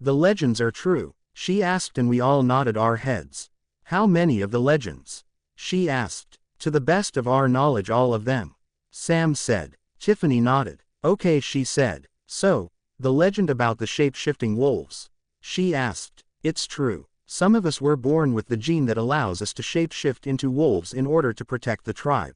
The legends are true, she asked, and we all nodded our heads. How many of the legends? She asked. To the best of our knowledge, all of them, Sam said. Tiffany nodded. Okay, she said. So, the legend about the shape-shifting wolves? She asked. It's true. Some of us were born with the gene that allows us to shape-shift into wolves in order to protect the tribe,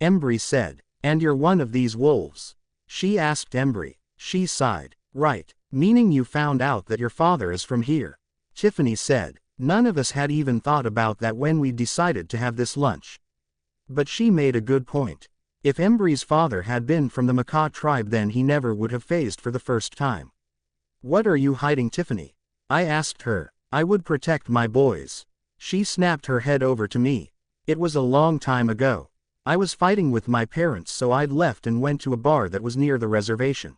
Embry said. And you're one of these wolves? She asked Embry. She sighed. Right. Meaning you found out that your father is from here, Tiffany said. None of us had even thought about that when we decided to have this lunch. But she made a good point. If Embry's father had been from the Macaw tribe, then he never would have phased for the first time. What are you hiding, Tiffany? I asked her. I would protect my boys. She snapped her head over to me. It was a long time ago. I was fighting with my parents, so I'd left and went to a bar that was near the reservation.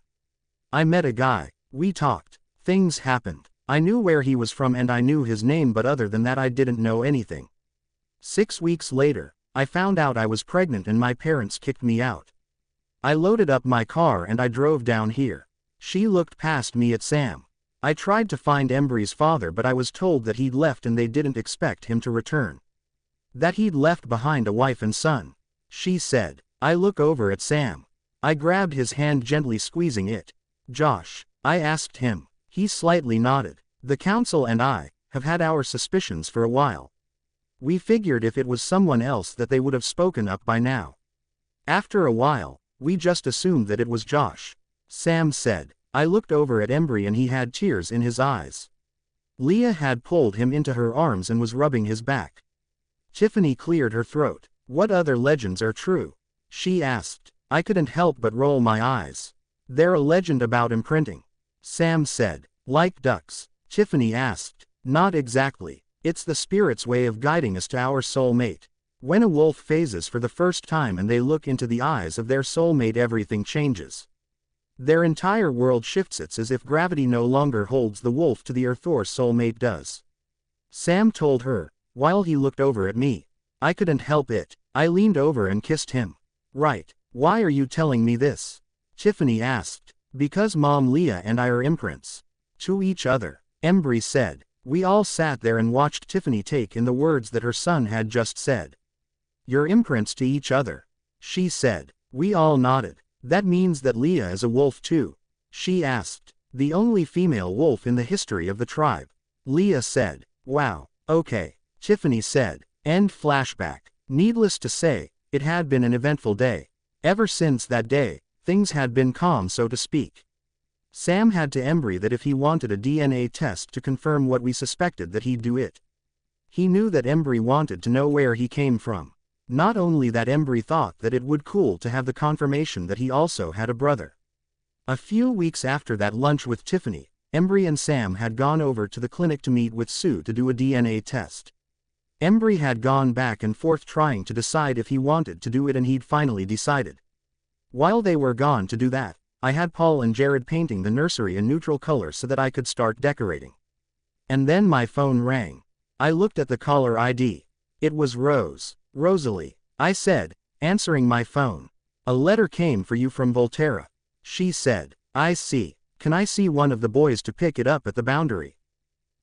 I met a guy. We talked. Things happened. I knew where he was from and I knew his name, but other than that I didn't know anything. 6 weeks later, I found out I was pregnant and my parents kicked me out. I loaded up my car and I drove down here. She looked past me at Sam. I tried to find Embry's father, but I was told that he'd left and they didn't expect him to return. That he'd left behind a wife and son, she said. I look over at Sam. I grabbed his hand, gently squeezing it. Josh, I asked him. He slightly nodded. The council and I have had our suspicions for a while. We figured if it was someone else that they would have spoken up by now. After a while, we just assumed that it was Josh. Sam said. I looked over at Embry and he had tears in his eyes. Leah had pulled him into her arms and was rubbing his back. Tiffany cleared her throat. What other legends are true? She asked. I couldn't help but roll my eyes. They're a legend about imprinting. Sam said. Like ducks? Tiffany asked. Not exactly. It's the spirit's way of guiding us to our soulmate. When a wolf phases for the first time and they look into the eyes of their soulmate, everything changes. Their entire world shifts. It's as if gravity no longer holds the wolf to the earth or soulmate does. Sam told her, while he looked over at me. I couldn't help it. I leaned over and kissed him. Right. Why are you telling me this? Tiffany asked. Because Mom, Leah and I are imprints. To each other. Embry said. We all sat there and watched Tiffany take in the words that her son had just said. You're imprints to each other. She said. We all nodded. That means that Leah is a wolf too? She asked. The only female wolf in the history of the tribe. Leah said. Wow. Okay. Tiffany said. End flashback. Needless to say, it had been an eventful day. Ever since that day, things had been calm, so to speak. Sam had to Embry that if he wanted a DNA test to confirm what we suspected, that he'd do it. He knew that Embry wanted to know where he came from. Not only that, Embry thought that it would cool to have the confirmation that he also had a brother. A few weeks after that lunch with Tiffany, Embry and Sam had gone over to the clinic to meet with Sue to do a DNA test. Embry had gone back and forth trying to decide if he wanted to do it, and he'd finally decided. While they were gone to do that, I had Paul and Jared painting the nursery a neutral color so that I could start decorating. And then my phone rang. I looked at the caller ID. It was Rose. Rosalie, I said, answering my phone. A letter came for you from Volterra. She said. I see. Can I see one of the boys to pick it up at the boundary?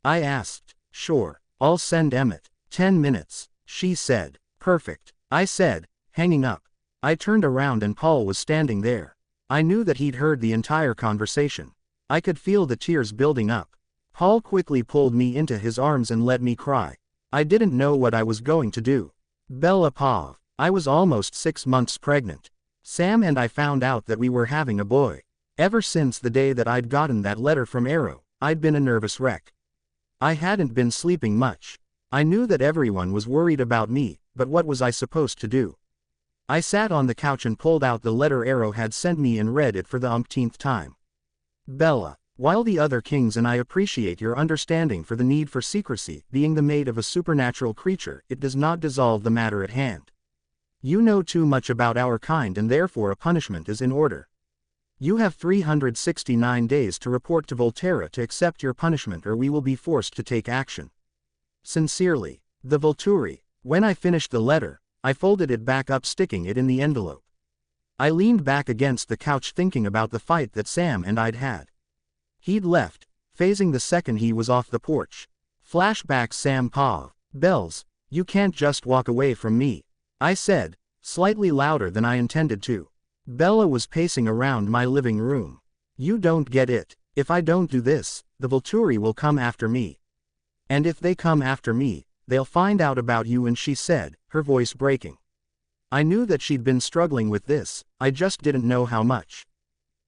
I asked. Sure. I'll send Emmett. 10 minutes. She said. Perfect. I said, hanging up. I turned around and Paul was standing there. I knew that he'd heard the entire conversation. I could feel the tears building up. Paul quickly pulled me into his arms and let me cry. I didn't know what I was going to do. Bella Pav. I was almost 6 months pregnant. Sam and I found out that we were having a boy. Ever since the day that I'd gotten that letter from Arrow, I'd been a nervous wreck. I hadn't been sleeping much. I knew that everyone was worried about me, but what was I supposed to do? I sat on the couch and pulled out the letter Arrow had sent me and read it for the umpteenth time. Bella, while the other kings and I appreciate your understanding for the need for secrecy, being the mate of a supernatural creature, it does not dissolve the matter at hand. You know too much about our kind and therefore a punishment is in order. You have 369 days to report to Volterra to accept your punishment, or we will be forced to take action. Sincerely, the Volturi. When I finished the letter, I folded it back up, sticking it in the envelope. I leaned back against the couch thinking about the fight that Sam and I'd had. He'd left, phasing the second he was off the porch. Flashback. Sam Pav. Bells, you can't just walk away from me. I said, slightly louder than I intended to. Bella was pacing around my living room. You don't get it. If I don't do this, the Volturi will come after me. And if they come after me, they'll find out about you. And she said, her voice breaking. I knew that she'd been struggling with this, I just didn't know how much.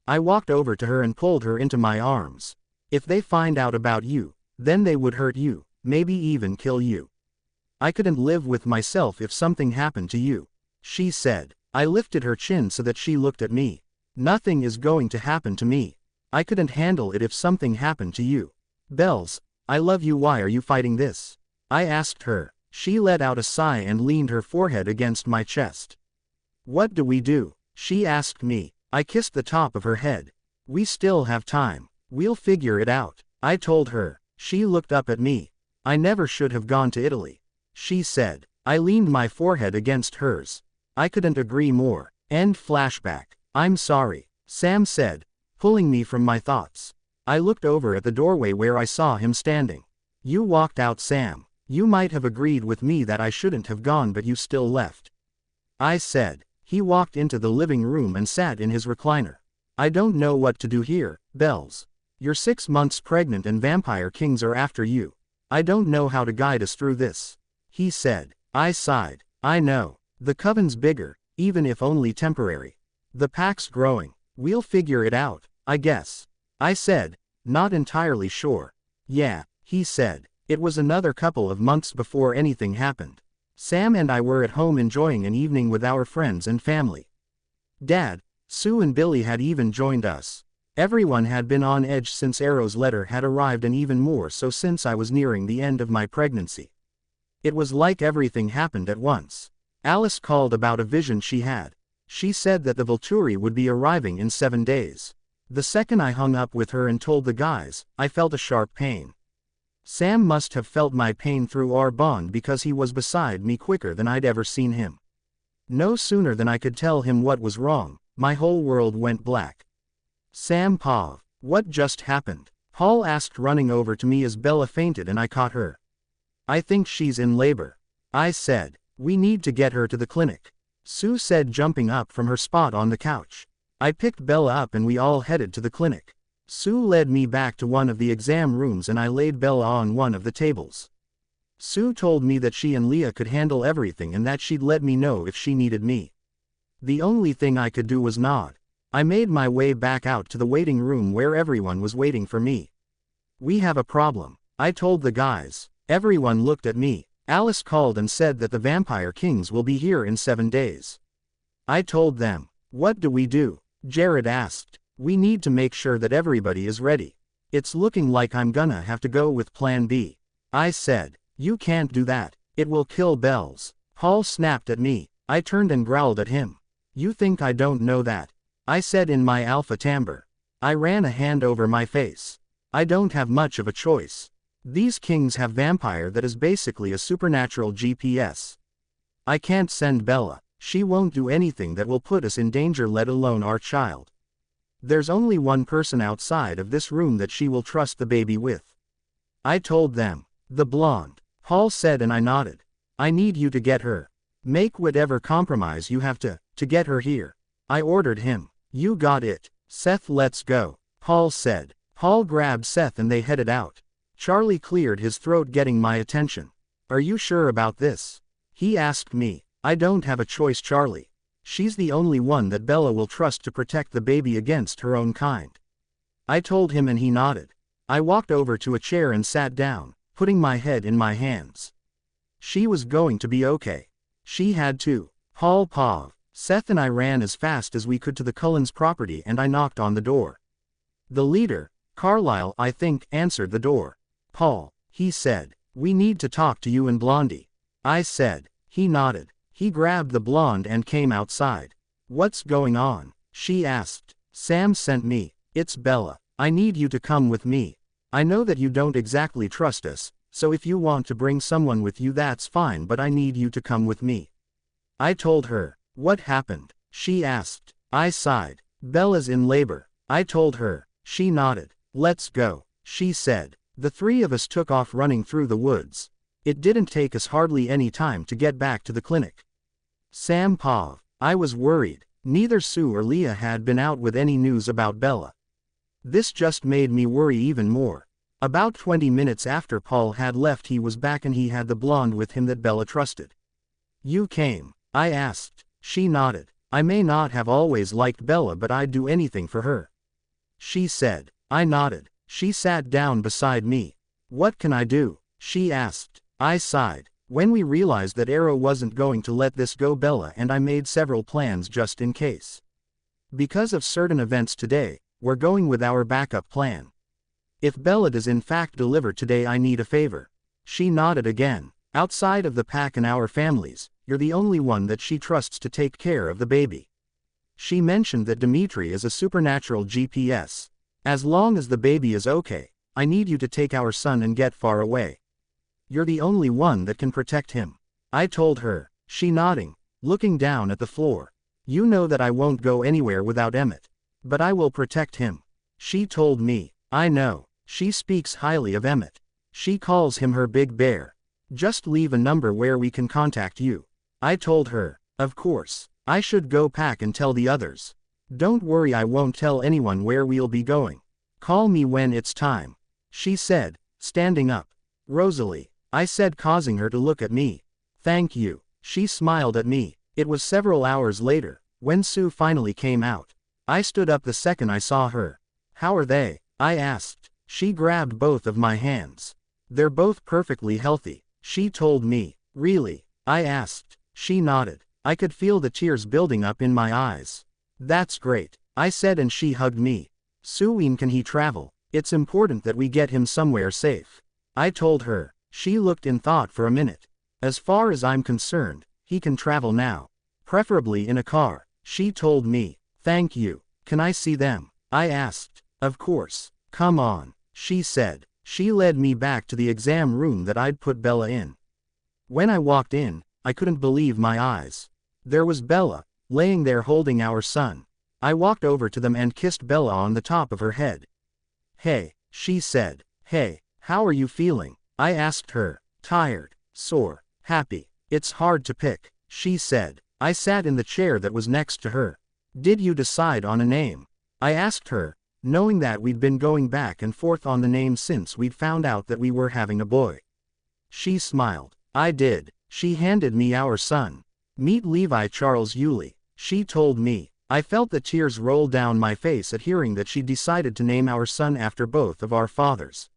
I walked over to her and pulled her into my arms. If they find out about you, then they would hurt you, maybe even kill you. I couldn't live with myself if something happened to you. She said. I lifted her chin so that she looked at me. Nothing is going to happen to me. I couldn't handle it if something happened to you. Bells, I love you. Why are you fighting this? I asked her. She let out a sigh and leaned her forehead against my chest. What do we do? She asked me. I kissed the top of her head. We still have time. We'll figure it out. I told her. She looked up at me. I never should have gone to Italy. She said. I leaned my forehead against hers. I couldn't agree more. End flashback. I'm sorry, Sam said, pulling me from my thoughts. I looked over at the doorway where I saw him standing. You walked out, Sam. You might have agreed with me that I shouldn't have gone, but you still left. I said. He walked into the living room and sat in his recliner. I don't know what to do here, Bells. You're 6 months pregnant and vampire kings are after you. I don't know how to guide us through this. he said. I sighed. I know. The coven's bigger, even if only temporary. The pack's growing. We'll figure it out, I guess. I said, not entirely sure. Yeah, he said. It was another couple of months before anything happened. Sam and I were at home enjoying an evening with our friends and family. Dad, Sue and Billy had even joined us. Everyone had been on edge since Arrow's letter had arrived, and even more so since I was nearing the end of my pregnancy. It was like everything happened at once. Alice called about a vision she had. She said that the Volturi would be arriving in 7 days. The second I hung up with her and told the guys, I felt a sharp pain. Sam must have felt my pain through our bond because he was beside me quicker than I'd ever seen him. No sooner than I could tell him what was wrong, my whole world went black. Sam, Pav, what just happened? Paul asked, running over to me as Bella fainted and I caught her. I think she's in labor. I said, we need to get her to the clinic. Sue said, jumping up from her spot on the couch. I picked Bella up and we all headed to the clinic. Sue led me back to one of the exam rooms and I laid Bella on one of the tables. Sue told me that she and Leah could handle everything and that she'd let me know if she needed me. The only thing I could do was nod. I made my way back out to the waiting room where everyone was waiting for me. We have a problem, I told the guys. Everyone looked at me. Alice called and said that the Vampire Kings will be here in 7 days. I told them. What do we do? Jared asked. We need to make sure that everybody is ready. It's looking like I'm gonna have to go with Plan B. I said. You can't do that. It will kill Bells. Paul snapped at me. I turned and growled at him. You think I don't know that? I said in my alpha timbre. I ran a hand over my face. I don't have much of a choice. These kings have vampire that is basically a supernatural GPS. I can't send Bella. She won't do anything that will put us in danger, let alone our child. There's only one person outside of this room that she will trust the baby with. I told them. The blonde. Paul said and I nodded. I need you to get her. Make whatever compromise you have to get her here. I ordered him. You got it. Seth, let's go, Paul said. Paul grabbed Seth and they headed out. Charlie cleared his throat, getting my attention. Are you sure about this? He asked me. I don't have a choice, Charlie. She's the only one that Bella will trust to protect the baby against her own kind. I told him and he nodded. I walked over to a chair and sat down, putting my head in my hands. She was going to be okay. She had to. Paul, Pav, Seth and I ran as fast as we could to the Cullens' property and I knocked on the door. The leader, Carlisle, I think, answered the door. Paul, he said, we need to talk to you and Blondie. I said. He nodded. He grabbed the blonde and came outside. What's going on? She asked. Sam sent me. It's Bella. I need you to come with me. I know that you don't exactly trust us, so if you want to bring someone with you that's fine, but I need you to come with me. I told her. What happened? She asked. I sighed. Bella's in labor. I told her. She nodded. Let's go, she said. The three of us took off running through the woods. It didn't take us hardly any time to get back to the clinic. Sam, Pav, I was worried. Neither Sue or Leah had been out with any news about Bella. This just made me worry even more. About 20 minutes after Paul had left, he was back and he had the blonde with him that Bella trusted. You came? I asked. She nodded. I may not have always liked Bella, but I'd do anything for her. She said. I nodded. She sat down beside me. What can I do? She asked. I sighed. When we realized that Arrow wasn't going to let this go, Bella and I made several plans just in case. Because of certain events today, we're going with our backup plan. If Bella does in fact deliver today, I need a favor. She nodded again. Outside of the pack and our families, you're the only one that she trusts to take care of the baby. She mentioned that Dimitri is a supernatural GPS. As long as the baby is okay, I need you to take our son and get far away. You're the only one that can protect him. I told her. She nodding, looking down at the floor. You know that I won't go anywhere without Emmett. But I will protect him. She told me. I know. She speaks highly of Emmett. She calls him her big bear. Just leave a number where we can contact you. I told her. Of course. I should go pack and tell the others. Don't worry, I won't tell anyone where we'll be going. Call me when it's time. She said, standing up. Rosalie, I said, causing her to look at me. Thank you. She smiled at me. It was several hours later, when Sue finally came out. I stood up the second I saw her. How are they? I asked. She grabbed both of my hands. They're both perfectly healthy, she told me. Really? I asked. She nodded. I could feel the tears building up in my eyes. That's great, I said, and she hugged me. Sue, when can he travel? It's important that we get him somewhere safe, I told her. She looked in thought for a minute. As far as I'm concerned, he can travel now. Preferably in a car, she told me. Thank you. Can I see them? I asked. Of course. Come on, she said. She led me back to the exam room that I'd put Bella in. When I walked in, I couldn't believe my eyes. There was Bella, laying there holding our son. I walked over to them and kissed Bella on the top of her head. Hey, she said. Hey, how are you feeling? I asked her. Tired, sore, happy. It's hard to pick, she said. I sat in the chair that was next to her. Did you decide on a name? I asked her, knowing that we'd been going back and forth on the name since we'd found out that we were having a boy. She smiled. I did. She handed me our son. Meet Levi Charles Yulee, she told me. I felt the tears roll down my face at hearing that she decided to name our son after both of our fathers.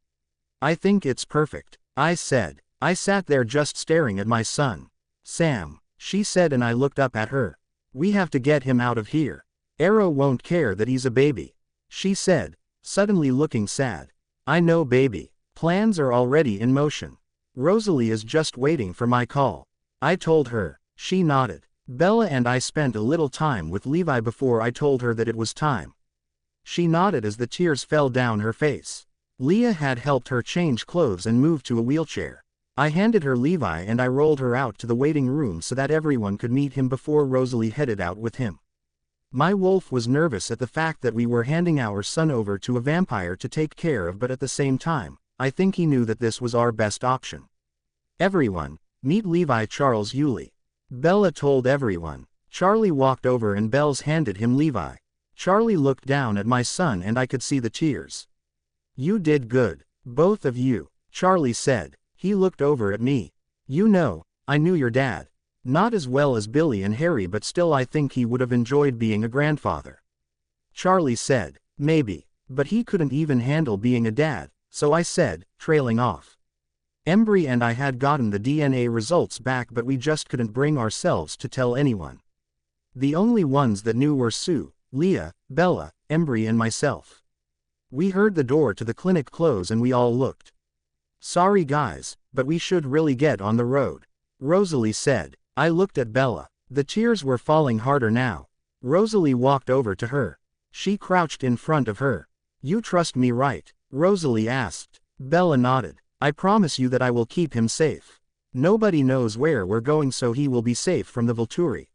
I think it's perfect, I said. I sat there just staring at my son. Sam, she said, and I looked up at her. We have to get him out of here. Arrow won't care that he's a baby, she said, suddenly looking sad. I know, baby. Plans are already in motion. Rosalie is just waiting for my call, I told her. She nodded. Bella and I spent a little time with Levi before I told her that it was time. She nodded as the tears fell down her face. Leah had helped her change clothes and move to a wheelchair. I handed her Levi and I rolled her out to the waiting room so that everyone could meet him before Rosalie headed out with him. My wolf was nervous at the fact that we were handing our son over to a vampire to take care of, but at the same time, I think he knew that this was our best option. Everyone, meet Levi Charles Yulee, Bella told everyone. Charlie walked over and Bells handed him Levi. Charlie looked down at my son and I could see the tears. You did good, both of you, Charlie said. He looked over at me. You know, I knew your dad. Not as well as Billy and Harry, but still I think he would have enjoyed being a grandfather. Charlie said. Maybe, but he couldn't even handle being a dad, so I said, trailing off. Embry and I had gotten the DNA results back, but we just couldn't bring ourselves to tell anyone. The only ones that knew were Sue, Leah, Bella, Embry and myself. We heard the door to the clinic close and we all looked. Sorry guys, but we should really get on the road, Rosalie said. I looked at Bella. The tears were falling harder now. Rosalie walked over to her. She crouched in front of her. You trust me, right? Rosalie asked. Bella nodded. I promise you that I will keep him safe. Nobody knows where we're going, so he will be safe from the Volturi.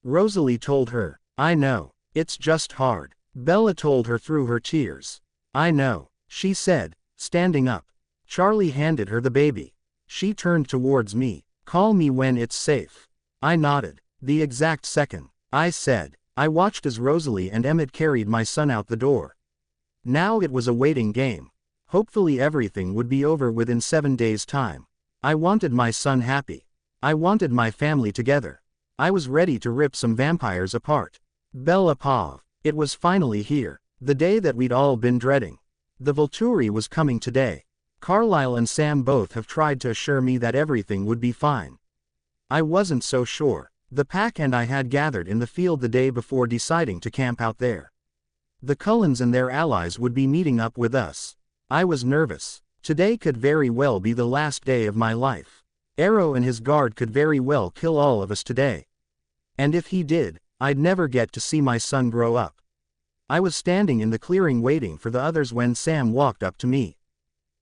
Rosalie told her. I know. It's just hard. Bella told her through her tears. I know, she said, standing up. Charlie handed her the baby. She turned towards me. Call me when it's safe. I nodded. The exact second, I said. I watched as Rosalie and Emmett carried my son out the door. Now it was a waiting game. Hopefully everything would be over within 7 days' time. I wanted my son happy. I wanted my family together. I was ready to rip some vampires apart. Bella Pav. It was finally here. The day that we'd all been dreading. The Volturi was coming today. Carlisle and Sam both have tried to assure me that everything would be fine. I wasn't so sure. The pack and I had gathered in the field the day before, deciding to camp out there. The Cullens and their allies would be meeting up with us. I was nervous. Today could very well be the last day of my life. Arrow and his guard could very well kill all of us today. And if he did, I'd never get to see my son grow up. I was standing in the clearing waiting for the others when Sam walked up to me.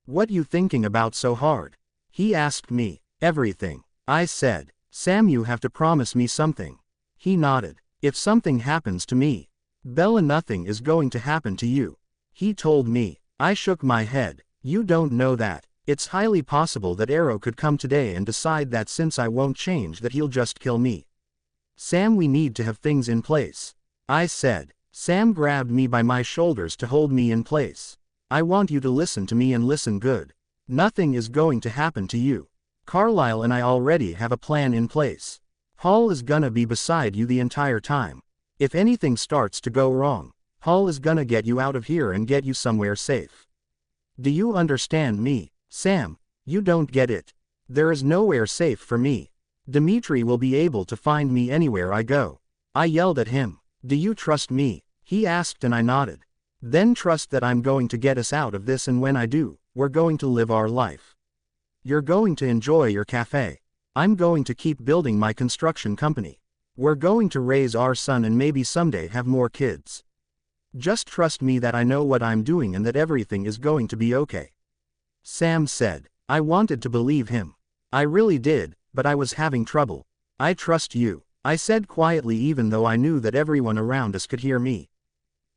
What you thinking about so hard? He asked me. Everything, I said. Sam, you have to promise me something. He nodded. If something happens to me, Bella, nothing is going to happen to you, he told me. I shook my head. You don't know that. It's highly possible that Arrow could come today and decide that since I won't change, that he'll just kill me. Sam, we need to have things in place, I said. Sam grabbed me by my shoulders to hold me in place. I want you to listen to me and listen good. Nothing is going to happen to you. Carlisle and I already have a plan in place. Paul is gonna be beside you the entire time. If anything starts to go wrong, Paul is gonna get you out of here and get you somewhere safe. Do you understand me, Sam? You don't get it. There is nowhere safe for me. Dmitri will be able to find me anywhere I go. I yelled at him. Do you trust me? He asked and I nodded. Then trust that I'm going to get us out of this, and when I do, we're going to live our life. You're going to enjoy your cafe. I'm going to keep building my construction company. We're going to raise our son and maybe someday have more kids. Just trust me that I know what I'm doing and that everything is going to be okay. Sam said. I wanted to believe him. I really did, but I was having trouble. I trust you, I said quietly, even though I knew that everyone around us could hear me.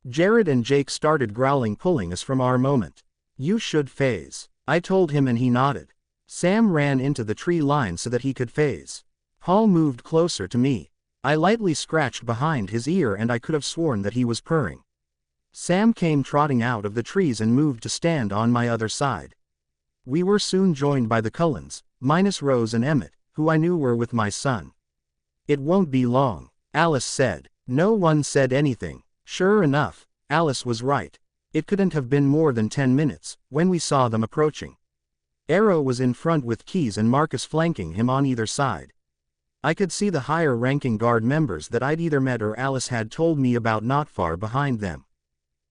Jared and Jake started growling, pulling us from our moment. You should phase, I told him, and he nodded. Sam ran into the tree line so that he could phase. Paul moved closer to me. I lightly scratched behind his ear and I could have sworn that he was purring. Sam came trotting out of the trees and moved to stand on my other side. We were soon joined by the Cullens, minus Rose and Emmett, who I knew were with my son. It won't be long, Alice said. No one said anything. Sure enough, Alice was right. It couldn't have been more than 10 minutes, when we saw them approaching. Arrow was in front with Keys and Marcus flanking him on either side. I could see the higher-ranking guard members that I'd either met or Alice had told me about not far behind them.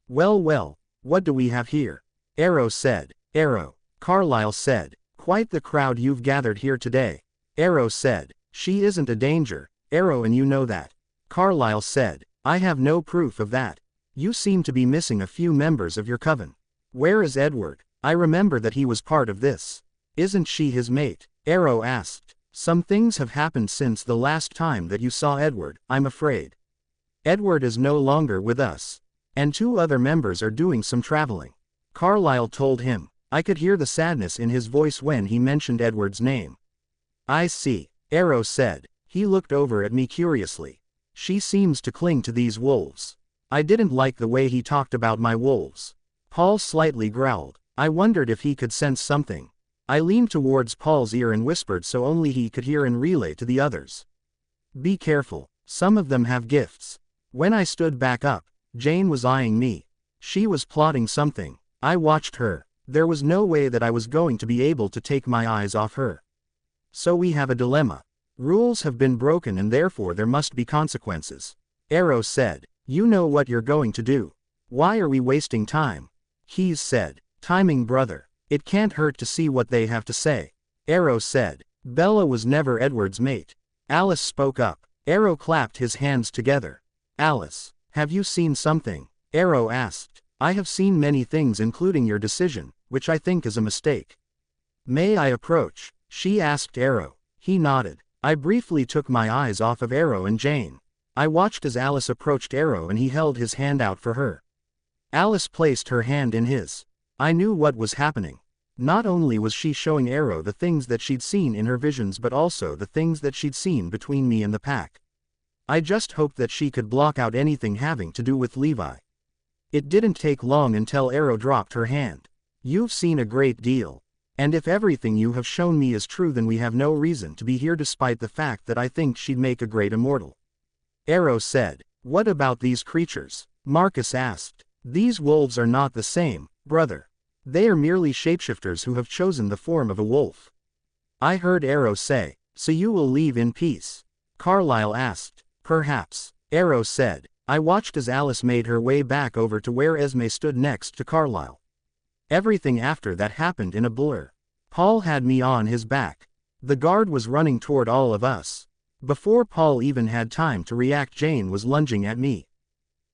Well, what do we have here? Arrow said. Arrow, Carlisle said. Quite the crowd you've gathered here today. Arrow said. She isn't a danger, Arrow, and you know that. Carlisle said. I have no proof of that. You seem to be missing a few members of your coven. Where is Edward? I remember that he was part of this. Isn't she his mate? Arrow asked. Some things have happened since the last time that you saw Edward, I'm afraid. Edward is no longer with us. And 2 other members are doing some traveling. Carlisle told him. I could hear the sadness in his voice when he mentioned Edward's name. I see, Arrow said. He looked over at me curiously. She seems to cling to these wolves. I didn't like the way he talked about my wolves. Paul slightly growled. I wondered if he could sense something. I leaned towards Paul's ear and whispered so only he could hear and relay to the others. Be careful, some of them have gifts. When I stood back up, Jane was eyeing me. She was plotting something. I watched her. There was no way that I was going to be able to take my eyes off her. So we have a dilemma. Rules have been broken and therefore there must be consequences. Arrow said. You know what you're going to do. Why are we wasting time? Keys said. Timing, brother. It can't hurt to see what they have to say. Arrow said. Bella was never Edward's mate. Alice spoke up. Arrow clapped his hands together. Alice, have you seen something? Arrow asked. I have seen many things including your decision, which I think is a mistake. May I approach? She asked Arrow. He nodded. I briefly took my eyes off of Arrow and Jane. I watched as Alice approached Arrow and he held his hand out for her. Alice placed her hand in his. I knew what was happening. Not only was she showing Arrow the things that she'd seen in her visions but also the things that she'd seen between me and the pack. I just hoped that she could block out anything having to do with Levi. It didn't take long until Arrow dropped her hand. You've seen a great deal. And if everything you have shown me is true, then we have no reason to be here, despite the fact that I think she'd make a great immortal. Arrow said. What about these creatures? Marcus asked. These wolves are not the same, brother. They are merely shapeshifters who have chosen the form of a wolf. I heard Arrow say. So you will leave in peace? Carlisle asked. Perhaps. Arrow said. I watched as Alice made her way back over to where Esme stood next to Carlisle. Everything after that happened in a blur. Paul had me on his back. The guard was running toward all of us. Before Paul even had time to react, Jane was lunging at me.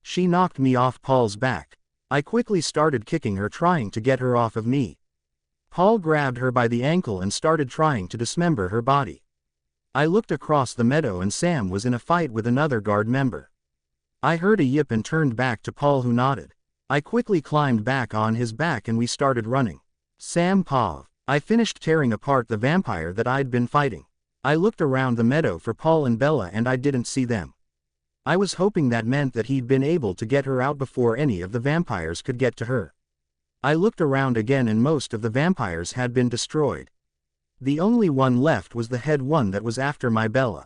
She knocked me off Paul's back. I quickly started kicking her, trying to get her off of me. Paul grabbed her by the ankle and started trying to dismember her body. I looked across the meadow and Sam was in a fight with another guard member. I heard a yip and turned back to Paul, who nodded. I quickly climbed back on his back and we started running. Sam Pav. I finished tearing apart the vampire that I'd been fighting. I looked around the meadow for Paul and Bella and I didn't see them. I was hoping that meant that he'd been able to get her out before any of the vampires could get to her. I looked around again and most of the vampires had been destroyed. The only one left was the head one that was after my Bella.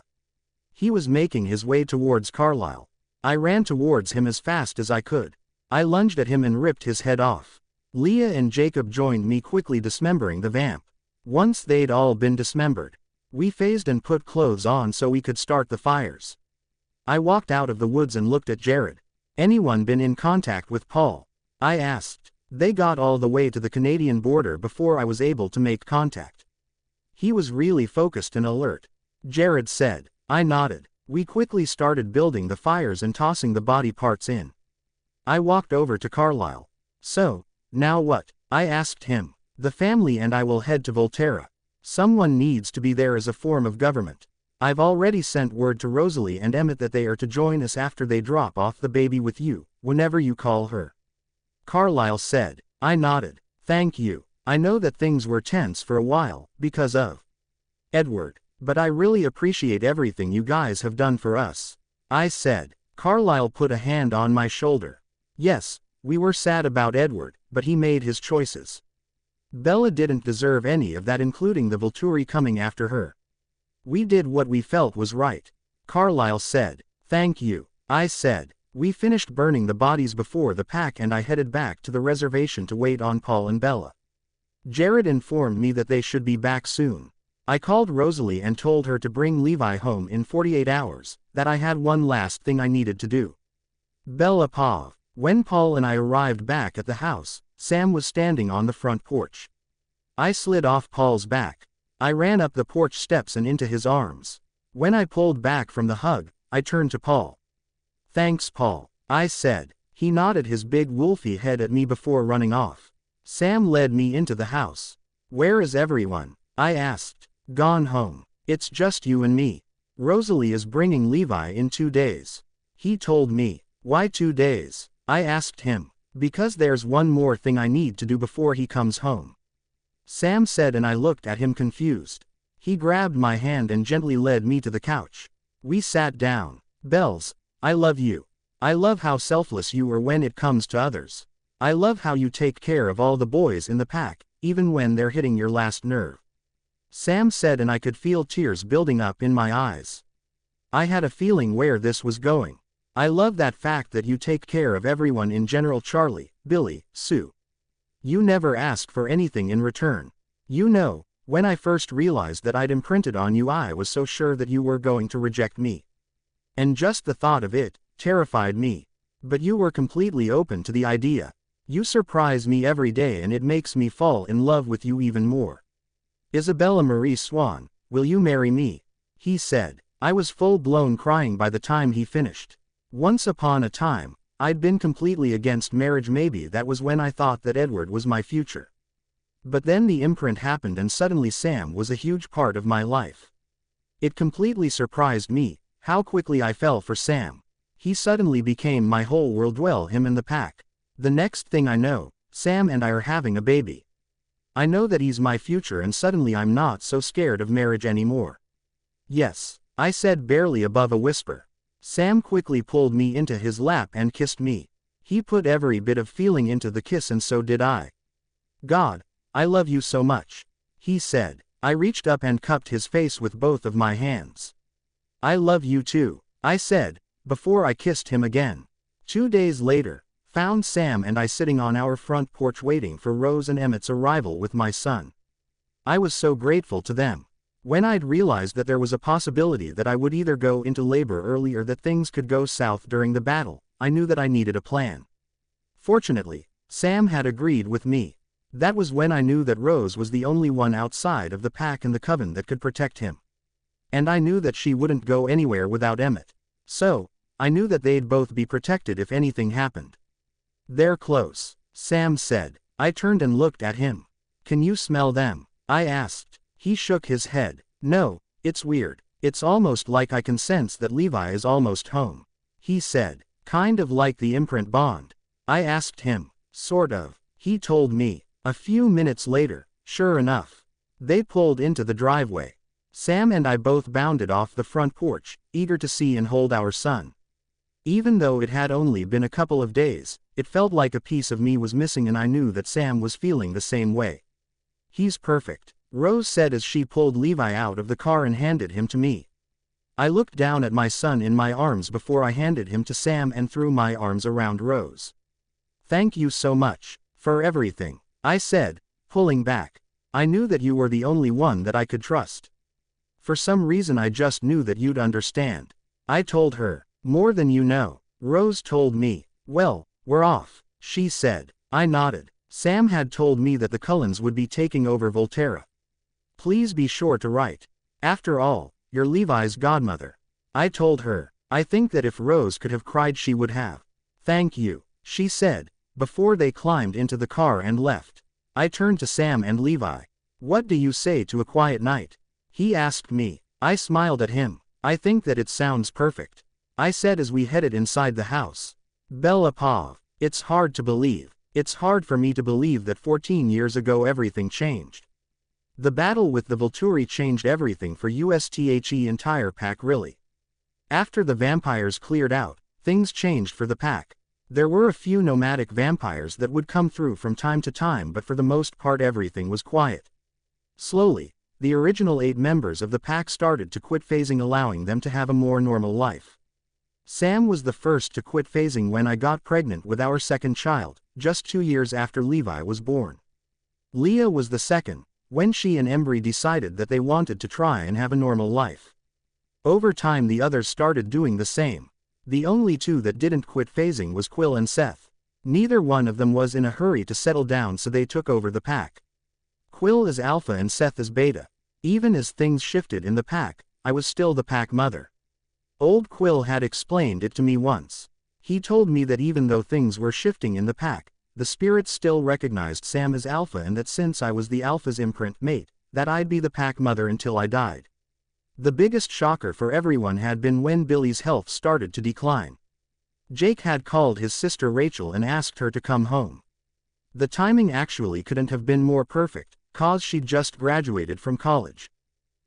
He was making his way towards Carlisle. I ran towards him as fast as I could. I lunged at him and ripped his head off. Leah and Jacob joined me, quickly dismembering the vamp. Once they'd all been dismembered, we phased and put clothes on so we could start the fires. I walked out of the woods and looked at Jared. Anyone been in contact with Paul? I asked. They got all the way to the Canadian border before I was able to make contact. He was really focused and alert, Jared said. I nodded. We quickly started building the fires and tossing the body parts in. I walked over to Carlisle. So, now what? I asked him. The family and I will head to Volterra. Someone needs to be there as a form of government. I've already sent word to Rosalie and Emmett that they are to join us after they drop off the baby with you, whenever you call her. Carlisle said. I nodded. Thank you. I know that things were tense for a while, because of Edward, but I really appreciate everything you guys have done for us. I said. Carlisle put a hand on my shoulder. Yes, we were sad about Edward, but he made his choices. Bella didn't deserve any of that, including the Volturi coming after her. We did what we felt was right. Carlisle said. Thank you. I said. We finished burning the bodies before the pack and I headed back to the reservation to wait on Paul and Bella. Jared informed me that they should be back soon. I called Rosalie and told her to bring Levi home in 48 hours, that I had one last thing I needed to do. Bella Pav. When Paul and I arrived back at the house, Sam was standing on the front porch. I slid off Paul's back. I ran up the porch steps and into his arms. When I pulled back from the hug, I turned to Paul. Thanks, Paul, I said. He nodded his big wolfy head at me before running off. Sam led me into the house. Where is everyone? I asked. Gone home. It's just you and me. Rosalie is bringing Levi in 2 days. He told me. Why 2 days? I asked him. Because there's one more thing I need to do before he comes home. Sam said, and I looked at him confused. He grabbed my hand and gently led me to the couch. We sat down. Bells, I love you. I love how selfless you are when it comes to others. I love how you take care of all the boys in the pack, even when they're hitting your last nerve. Sam said, and I could feel tears building up in my eyes. I had a feeling where this was going. I love that fact that you take care of everyone in general, Charlie, Billy, Sue. You never ask for anything in return. You know, when I first realized that I'd imprinted on you, I was so sure that you were going to reject me. And just the thought of it terrified me. But you were completely open to the idea. You surprise me every day and it makes me fall in love with you even more. Isabella Marie Swan, will you marry me? He said. I was full-blown crying by the time he finished. Once upon a time, I'd been completely against marriage. Maybe that was when I thought that Edward was my future. But then the imprint happened and suddenly Sam was a huge part of my life. It completely surprised me how quickly I fell for Sam. He suddenly became my whole world. Well, him and the pack. The next thing I know, Sam and I are having a baby. I know that he's my future and suddenly I'm not so scared of marriage anymore. Yes, I said, barely above a whisper. Sam quickly pulled me into his lap and kissed me. He put every bit of feeling into the kiss and so did I. God, I love you so much, he said. I reached up and cupped his face with both of my hands. I love you too, I said, before I kissed him again. 2 days later, found Sam and I sitting on our front porch waiting for Rose and Emmett's arrival with my son. I was so grateful to them. When I'd realized that there was a possibility that I would either go into labor early or that things could go south during the battle, I knew that I needed a plan. Fortunately, Sam had agreed with me. That was when I knew that Rose was the only one outside of the pack and the coven that could protect him. And I knew that she wouldn't go anywhere without Emmett. So, I knew that they'd both be protected if anything happened. They're close, Sam said. I turned and looked at him. Can you smell them? I asked. He shook his head. No, it's weird. It's almost like I can sense that Levi is almost home. He said. Kind of like the imprint bond. I asked him. Sort of. He told me. A few minutes later, sure enough, they pulled into the driveway. Sam and I both bounded off the front porch, eager to see and hold our son. Even though it had only been a couple of days, it felt like a piece of me was missing and I knew that Sam was feeling the same way. He's perfect, Rose said as she pulled Levi out of the car and handed him to me. I looked down at my son in my arms before I handed him to Sam and threw my arms around Rose. "Thank you so much for everything," I said, pulling back. I knew that you were the only one that I could trust. For some reason I just knew that you'd understand. I told her. "More than you know." Rose told me. "Well, we're off," she said. I nodded. Sam had told me that the Cullens would be taking over Volterra. "Please be sure to write. After all, you're Levi's godmother," I told her. I think that if Rose could have cried she would have. "Thank you," she said, before they climbed into the car and left. I turned to Sam and Levi. "What do you say to a quiet night?" he asked me. I smiled at him. "I think that it sounds perfect," I said as we headed inside the house. Bella Pav. It's hard to believe. It's hard for me to believe that 14 years ago everything changed. The battle with the Volturi changed everything for USTHE entire pack really. After the vampires cleared out, things changed for the pack. There were a few nomadic vampires that would come through from time to time, but for the most part everything was quiet. Slowly, the original 8 members of the pack started to quit phasing, allowing them to have a more normal life. Sam was the first to quit phasing when I got pregnant with our second child, just 2 years after Levi was born. Leah was the second, when she and Embry decided that they wanted to try and have a normal life. Over time the others started doing the same. The only 2 that didn't quit phasing was Quill and Seth. Neither one of them was in a hurry to settle down, so they took over the pack. Quill is alpha and Seth is beta. Even as things shifted in the pack, I was still the pack mother. Old Quill had explained it to me once. He told me that even though things were shifting in the pack, the spirits still recognized Sam as alpha, and that since I was the alpha's imprint mate, that I'd be the pack mother until I died. The biggest shocker for everyone had been when Billy's health started to decline. Jake had called his sister Rachel and asked her to come home. The timing actually couldn't have been more perfect, cause she'd just graduated from college.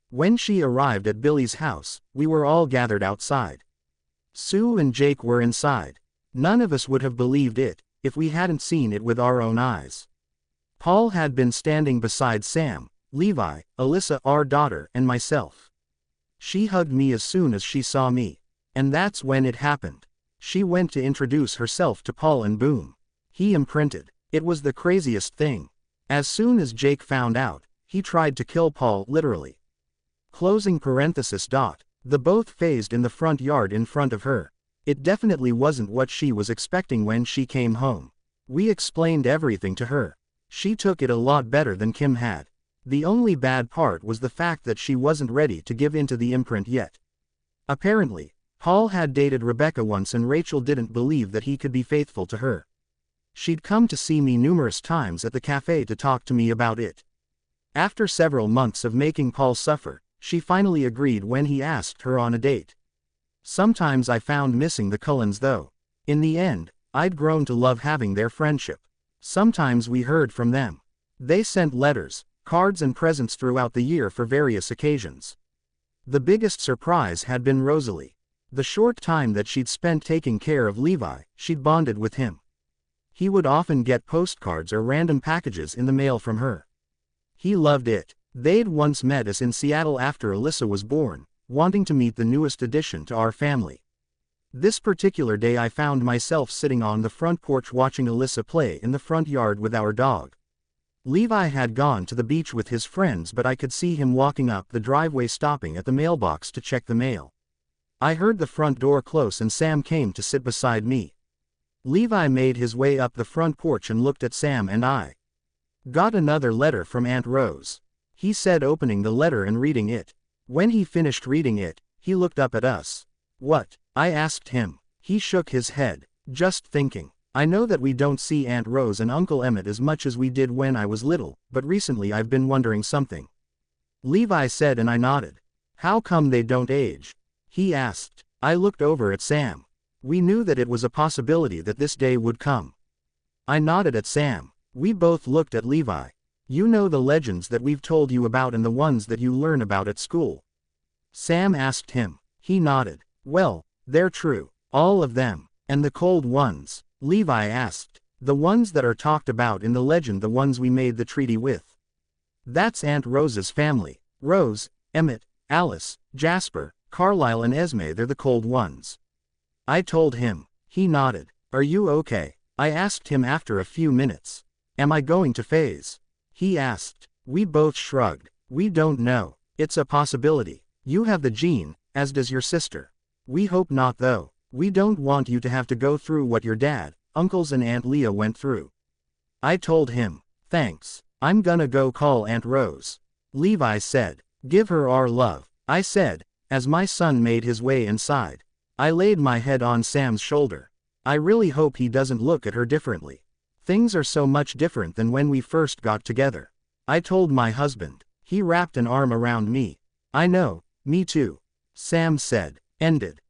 When she arrived at Billy's house, we were all gathered outside. Sue and Jake were inside. None of us would have believed it, if we hadn't seen it with our own eyes. Paul had been standing beside Sam, Levi, Alyssa, our daughter, and myself. She hugged me as soon as she saw me. And that's when it happened. She went to introduce herself to Paul and boom. He imprinted. It was the craziest thing. As soon as Jake found out, he tried to kill Paul literally. Closing parenthesis. The both phased in the front yard in front of her. It definitely wasn't what she was expecting when she came home. We explained everything to her. She took it a lot better than Kim had. The only bad part was the fact that she wasn't ready to give in to the imprint yet. Apparently, Paul had dated Rebecca once and Rachel didn't believe that he could be faithful to her. She'd come to see me numerous times at the cafe to talk to me about it. After several months of making Paul suffer, she finally agreed when he asked her on a date. Sometimes I found missing the Cullens though. In the end, I'd grown to love having their friendship. Sometimes we heard from them. They sent letters, cards and presents throughout the year for various occasions. The biggest surprise had been Rosalie. The short time that she'd spent taking care of Levi, she'd bonded with him. He would often get postcards or random packages in the mail from her. He loved it. They'd once met us in Seattle after Alyssa was born, wanting to meet the newest addition to our family. This particular day I found myself sitting on the front porch watching Alyssa play in the front yard with our dog. Levi had gone to the beach with his friends, but I could see him walking up the driveway, stopping at the mailbox to check the mail. I heard the front door close and Sam came to sit beside me. Levi made his way up the front porch and looked at Sam and I. "Got another letter from Aunt Rose," he said, opening the letter and reading it. When he finished reading it, he looked up at us. "What?" I asked him. He shook his head. "Just thinking. I know that we don't see Aunt Rose and Uncle Emmett as much as we did when I was little, but recently I've been wondering something." Levi said and I nodded. "How come they don't age?" he asked. I looked over at Sam. We knew that it was a possibility that this day would come. I nodded at Sam. We both looked at Levi. "You know the legends that we've told you about and the ones that you learn about at school?" Sam asked him. He nodded. "Well, they're true. All of them. And the cold ones?" Levi asked. "The ones that are talked about in the legend, the ones we made the treaty with." That's Aunt Rose's family. Rose, Emmett, Alice, Jasper, Carlisle and Esme, they're the cold ones. I told him. He nodded. Are you okay? I asked him after a few minutes. Am I going to phase? He asked. We both shrugged. We don't know. It's a possibility. You have the gene, as does your sister. We hope not though. We don't want you to have to go through what your dad, uncles and Aunt Leah went through. I told him. Thanks. I'm gonna go call Aunt Rose. Levi said. Give her our love, I said, as my son made his way inside. I laid my head on Sam's shoulder. I really hope he doesn't look at her differently. Things are so much different than when we first got together. I told my husband. He wrapped an arm around me. I know, me too. Sam said. Ended.